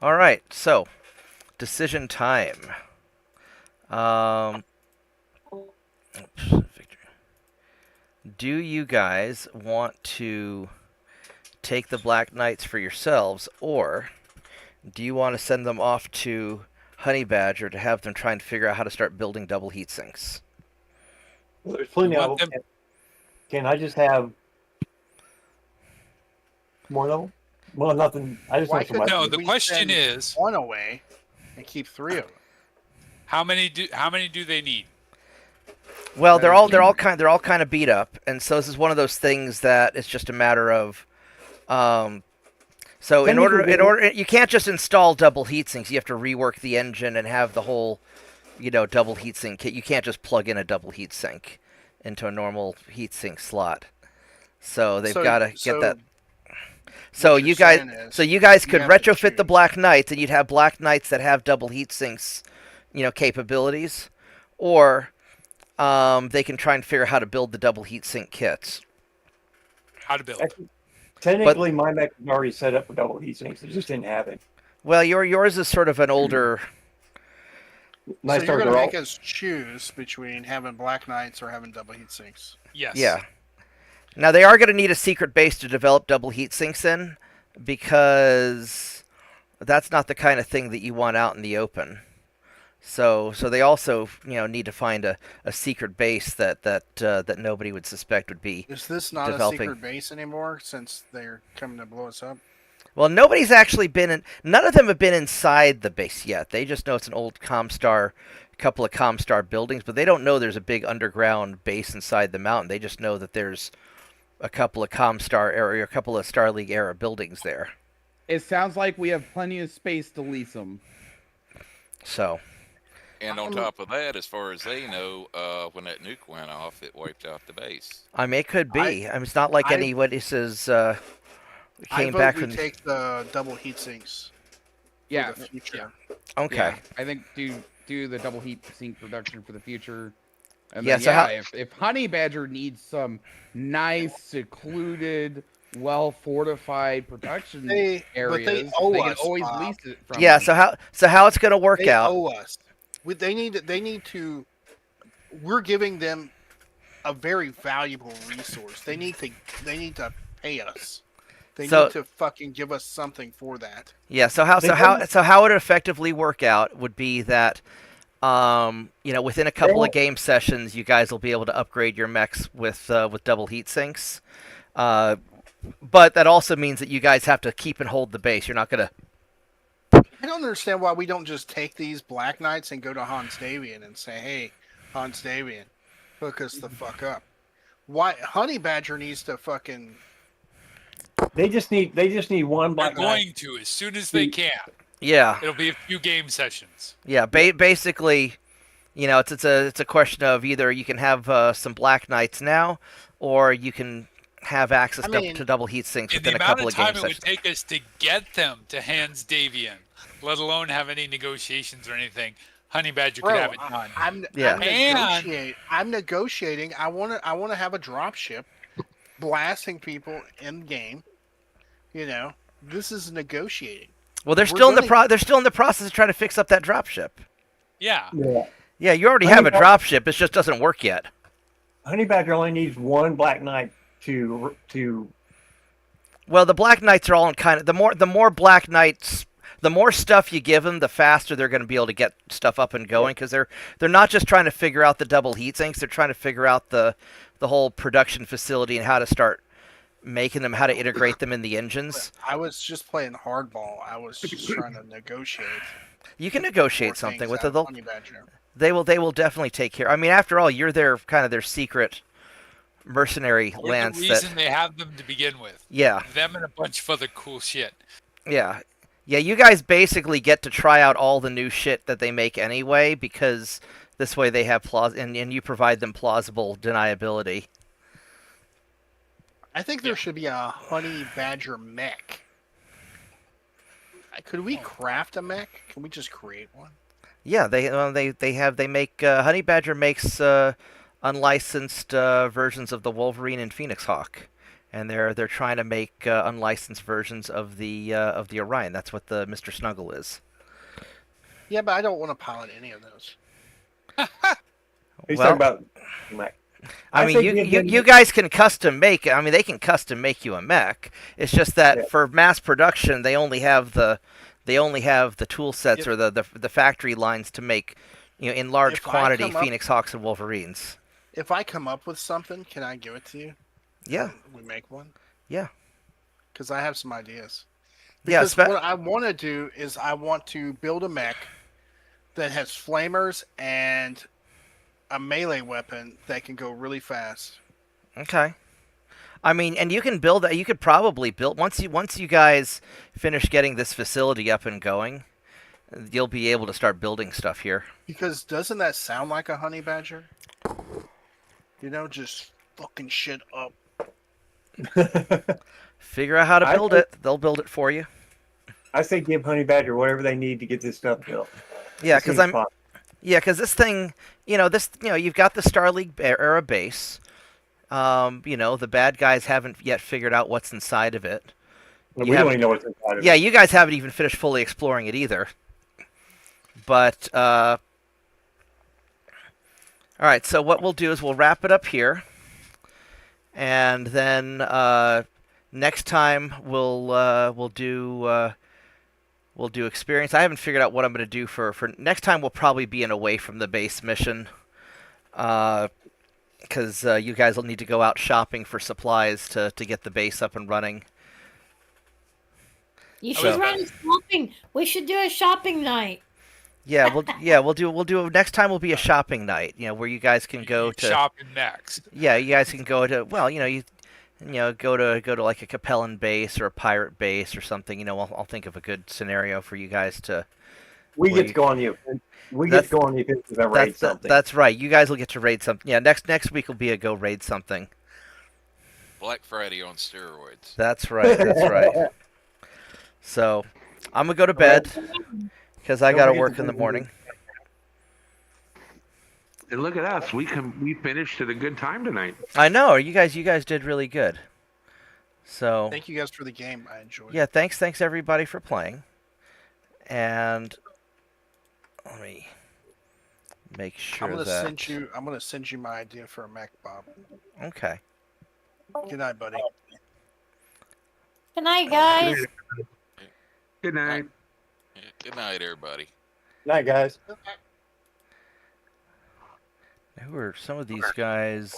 All right. So decision time. Oops, victory. Do you guys want to take the Black Knights for yourselves, or do you want to send them off to Honey Badger to have them try and figure out how to start building double heat sinks? Well, there's plenty You of want them. them- Can I just have more of them? Well, nothing. I just Why want somebody. No, the we question send is, 1 away and keep 3 of them. how many do they need? Well, they're all kind of beat up, and so this is one of those things that it's just a matter of. So in order, you can't just install double heat sinks. You have to rework the engine and have the whole, double heat sink kit. You can't just plug in a double heat sink into a normal heat sink slot. So they've got to get that. So what you you're guys, saying is so you guys you could have to retrofit the choose. Black Knights, and you'd have Black Knights that have double heat sinks, capabilities, or they can try and figure out how to build the double heat sink kits. How to build? Technically, my mech is already set up for double heat sinks. It just didn't have it. Well, yours is sort of an older. My So you're stars going are to all. make us choose between having Black Knights or having double heat sinks. Yes. Yeah. Now they are going to need a secret base to develop double heat sinks in, because that's not the kind of thing that you want out in the open. So they also need to find a secret base that nobody would suspect would be. Is this not Developing. a secret base anymore since they're coming to blow us up? Well, nobody's actually been in. None of them have been inside the base yet. They just know it's an old Comstar, couple of Comstar buildings, but they don't know there's a big underground base inside the mountain. They just know that there's a couple of Comstar area, a couple of Star League era buildings there. It sounds like we have plenty of space to lease them. So. And on top of that, as far as they know, when that nuke went off, it wiped out the base. I mean, it could be. I mean, it's not like anybody says I came vote back we from. take the double heat sinks. Yeah. For the future. Okay. Yeah, I think, dude, do the double heat sink production for the future. And Yeah, then, so how- if Honey Badger needs some nice, secluded, well-fortified production areas, they owe they can us, always Bob. lease it from Yeah. them. So how it's gonna work They out? owe us. They need to. We're giving them a very valuable resource. They need to pay us. They So- need to fucking give us something for that. Yeah. So how it would effectively work out would be that, within a couple of game sessions, you guys will be able to upgrade your mechs with double heat sinks. But that also means that you guys have to keep and hold the base. You're not gonna. I don't understand why we don't just take these Black Knights and go to Hans Davian and say, "Hey, Hans Davian, hook us the fuck up." Why Honey Badger needs to fucking? They just need one They're Black Knight. going to as soon as they can. Yeah. It'll be a few game sessions. Yeah. Basically, it's a question of either you can have some Black Knights now, or you can have access to double heat sinks In within the a amount couple of of game time it would sessions. take us to get them to Hans Davian, let alone have any negotiations or anything, Honey Badger could have it done. I'm negotiating. I want to have a drop ship blasting people in game. This is negotiating. Well, they're still in the process of trying to fix up that dropship. Yeah. Yeah, you already have a dropship. It just doesn't work yet. Honey Badger only needs one Black Knight to. Well, the Black Knights are all in kind of the more Black Knights, the more stuff you give them, the faster they're going to be able to get stuff up and going, because they're not just trying to figure out the double heat sinks. They're trying to figure out the whole production facility and how to start making them, how to integrate them in the engines. I was just playing hardball. I was just trying to negotiate. You can negotiate something with it. Honey Badger. They will definitely take care. I mean, after all, you're their secret mercenary lance. The reason they have them to begin with. Yeah. Them and a bunch of other cool shit. Yeah. Yeah, you guys basically get to try out all the new shit that they make anyway, because this way they have and you provide them plausible deniability. I think there should be a Honey Badger mech. Could we craft a mech? Can we just create one? Yeah, they make Honey Badger makes unlicensed versions of the Wolverine and Phoenix Hawk, and they're trying to make unlicensed versions of the Orion. That's what the Mr. Snuggle is. Yeah, but I don't want to pilot any of those. He's talking about mech. I mean, you guys can custom make. I mean, they can custom make you a mech. It's just that for mass production, they only have the tool sets or the factory lines to make, in large quantity Phoenix Hawks and Wolverines. If I come up with something, can I give it to you? Yeah. We make one. Yeah. Because I have some ideas. Yes. What I want to do is I want to build a mech that has flamers and a melee weapon that can go really fast. Okay. I mean, and you can build that. You could probably build once you guys finish getting this facility up and going, you'll be able to start building stuff here. Because doesn't that sound like a Honey Badger? Just fucking shit up. Figure out how to build it. They'll build it for you. I say give Honey Badger whatever they need to get this stuff built. Yeah, because this thing, you've got the Star League era base. The bad guys haven't yet figured out what's inside of it. Well, we don't even know what's inside of it. Yeah, you guys haven't even finished fully exploring it either. But, all right, so what we'll do is we'll wrap it up here. And then next time we'll do experience. I haven't figured out what I'm going to do for next time. We'll probably be an away from the base mission, because you guys will need to go out shopping for supplies to get the base up and running. You should run shopping. We should do a shopping night. Yeah, we'll do next time will be a shopping night. Where you guys can go to shopping next. Yeah, you guys can go to go to like a Capellan base or a pirate base or something. I'll think of a good scenario for you guys to. We get to go on the offensive and raid something. That's right. You guys will get to raid something. Yeah, next week will be a go raid something. Black Friday on steroids. That's right. That's right. So, I'm gonna go to bed because I gotta work in the morning. And look at us. We finished at a good time tonight. I know. You guys did really good. So Thank you guys for the game. I enjoyed yeah, it. thanks everybody for playing. And let me make sure I'm that gonna send you my idea for a Mac, Bob. okay. Good night, buddy. Good night, guys. Good night. Yeah, good night, everybody. Night, guys. Who are some of these guys?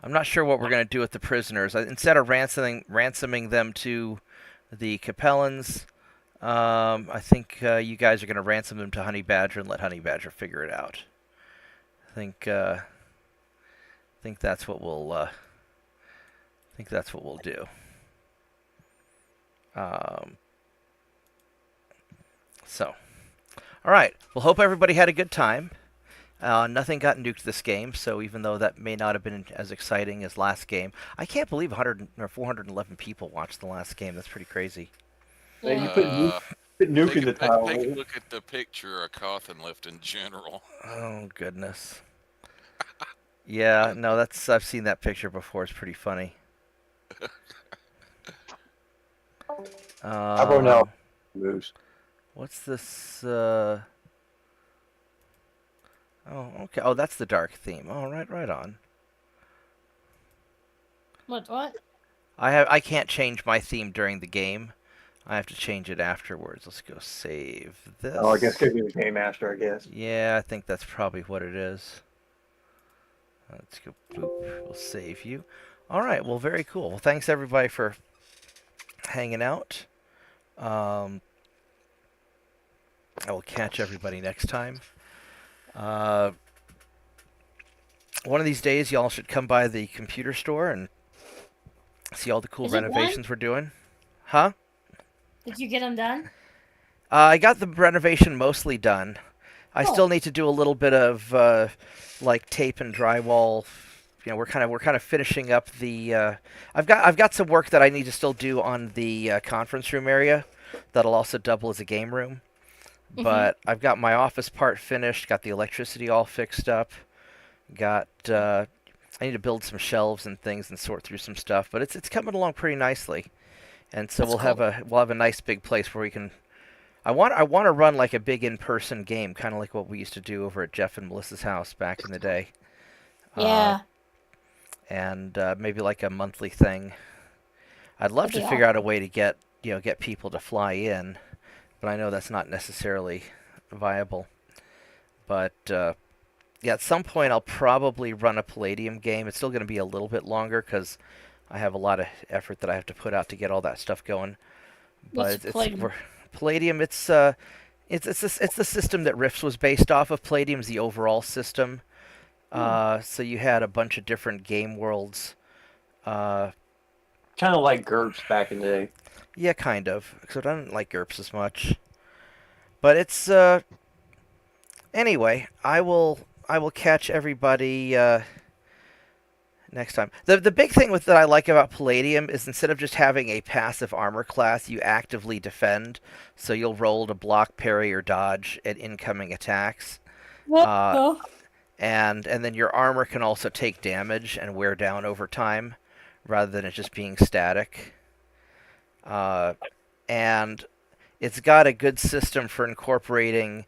I'm not sure what we're going to do with the prisoners. Instead of ransoming them to the Capellans, I think you guys are going to ransom them to Honey Badger and let Honey Badger figure it out. I think that's what we'll do. So, all right. Well, hope everybody had a good time. Nothing got nuked this game, so even though that may not have been as exciting as last game, I can't believe 411 people watched the last game. That's pretty crazy. Yeah, you put Nuke in the title. Take a look at the picture of Cawthon left in general. Oh goodness. Yeah, no, I've seen that picture before. It's pretty funny. I wrote now moves. What's this? Oh, okay. Oh, that's the dark theme. Oh, right on. What? I can't change my theme during the game. I have to change it afterwards. Let's go save this. Oh, I guess because you're the game master, I guess. Yeah, I think that's probably what it is. Let's go. Boop. We'll save you. All right. Well, very cool. Well, thanks everybody for hanging out. I will catch everybody next time. One of these days, y'all should come by the computer store and see all the cool renovations we're doing. Huh? Did you get them done? I got the renovation mostly done. I still need to do a little bit of like tape and drywall. You know, we're kind of finishing up the. I've got some work that I need to still do on the conference room area. That'll also double as a game room. Mm-hmm. But I've got my office part finished. Got the electricity all fixed up. Got. I need to build some shelves and things and sort through some stuff. But it's coming along pretty nicely. And so we'll have a nice big place where we can. I want to run like a big in-person game, kind of like what we used to do over at Jeff and Melissa's house back in the day. Yeah. And maybe like a monthly thing. I'd love to figure out a way to get people to fly in, but I know that's not necessarily viable. But yeah, at some point I'll probably run a Palladium game. It's still going to be a little bit longer because I have a lot of effort that I have to put out to get all that stuff going. But Palladium, it's the system that Rifts was based off of. Palladium's the overall system. So you had a bunch of different game worlds. Kind of like GURPS back in the day. Yeah, kind of. Except I don't like GURPS as much. But it's anyway. I will catch everybody next time. The big thing that I like about Palladium is instead of just having a passive armor class, you actively defend. So you'll roll to block, parry, or dodge at incoming attacks. And then your armor can also take damage and wear down over time, rather than it just being static. And it's got a good system for incorporating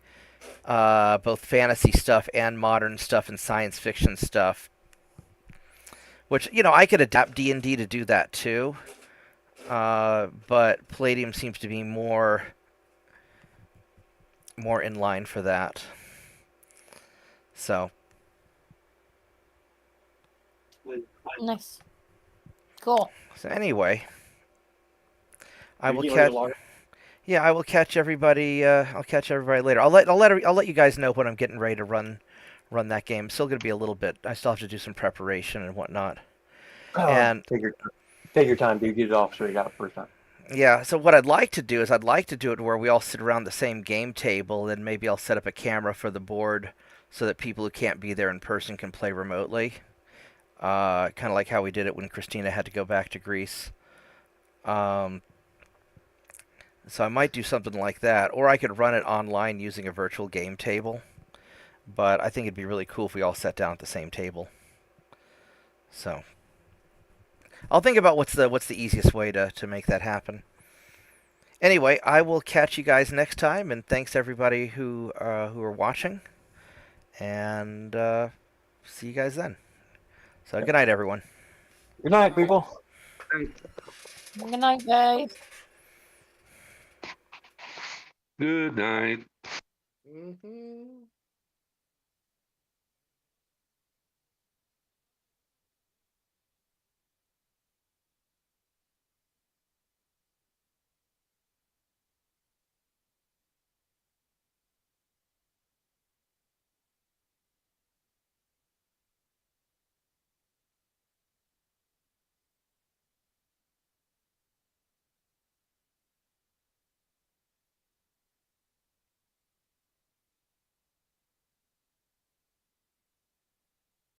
both fantasy stuff and modern stuff and science fiction stuff. Which, I could adapt D&D to do that too. But Palladium seems to be more in line for that. So. Nice. Cool. So anyway, I will catch. Yeah, I will catch everybody. I'll catch everybody later. I'll let you guys know when I'm getting ready to run that game. It's still going to be a little bit. I still have to do some preparation and whatnot. And take your time, dude. Get it off straight out first time. Yeah. So what I'd like to do is I'd like to do it where we all sit around the same game table, and maybe I'll set up a camera for the board so that people who can't be there in person can play remotely. Kind of like how we did it when Christina had to go back to Greece. So I might do something like that, or I could run it online using a virtual game table. But I think it'd be really cool if we all sat down at the same table. So I'll think about what's the easiest way to make that happen. Anyway, I will catch you guys next time, and thanks everybody who are watching, and see you guys then. So good night, everyone. Good night, people. Good night, guys. Good night. Mm-hmm.